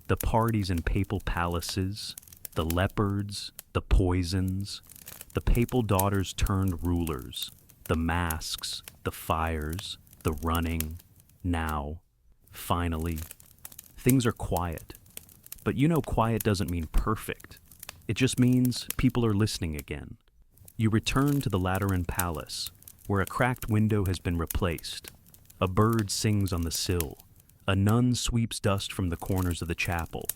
the parties in papal palaces, the leopards, the poisons, the papal daughters turned rulers, the masks, the fires, the running. Now, finally, things are quiet. But you know quiet doesn't mean perfect. It just means people are listening again. You return to the Lateran Palace, where a cracked window has been replaced. A bird sings on the sill. A nun sweeps dust from the corners of the chapel.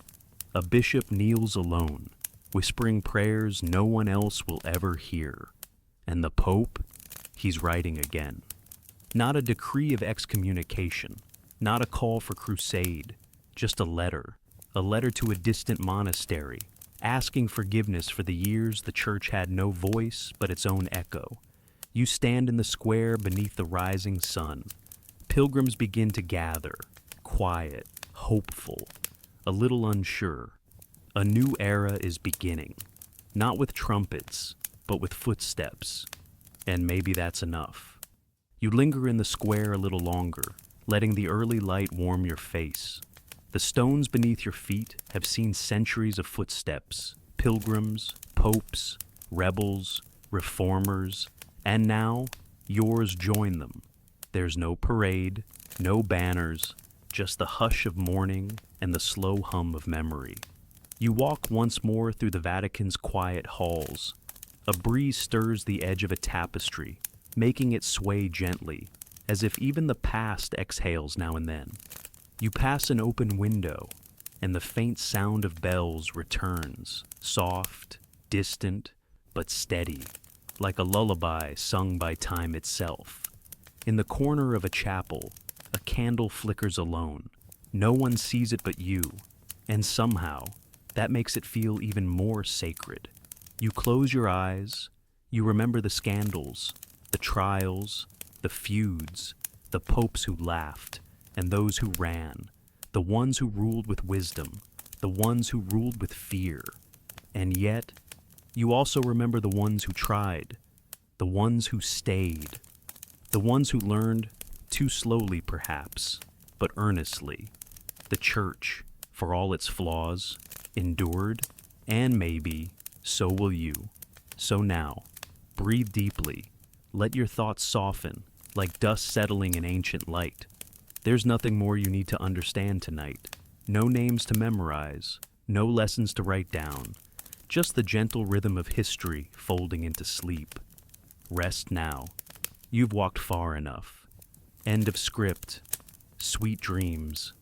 A bishop kneels alone, whispering prayers no one else will ever hear. And the Pope, he's writing again. Not a decree of excommunication, not a call for crusade, just a letter to a distant monastery, asking forgiveness for the years the church had no voice but its own echo. You stand in the square beneath the rising sun. Pilgrims begin to gather, quiet, hopeful, a little unsure. A new era is beginning, not with trumpets, but with footsteps. And maybe that's enough. You linger in the square a little longer, letting the early light warm your face. The stones beneath your feet have seen centuries of footsteps, pilgrims, popes, rebels, reformers, and now yours join them. There's no parade, no banners, just the hush of mourning and the slow hum of memory. You walk once more through the Vatican's quiet halls. A breeze stirs the edge of a tapestry, making it sway gently, as if even the past exhales now and then. You pass an open window, and the faint sound of bells returns, soft, distant, but steady, like a lullaby sung by time itself. In the corner of a chapel, a candle flickers alone. No one sees it but you, and somehow, that makes it feel even more sacred. You close your eyes, you remember the scandals, the trials, the feuds, the popes who laughed, and those who ran, the ones who ruled with wisdom, the ones who ruled with fear. And yet, you also remember the ones who tried, the ones who stayed, the ones who learned, too slowly perhaps, but earnestly. The church, for all its flaws, endured, and maybe, so will you. So now, breathe deeply, let your thoughts soften, like dust settling in ancient light. There's nothing more you need to understand tonight. No names to memorize, no lessons to write down, just the gentle rhythm of history folding into sleep. Rest now. You've walked far enough. End of script. Sweet dreams.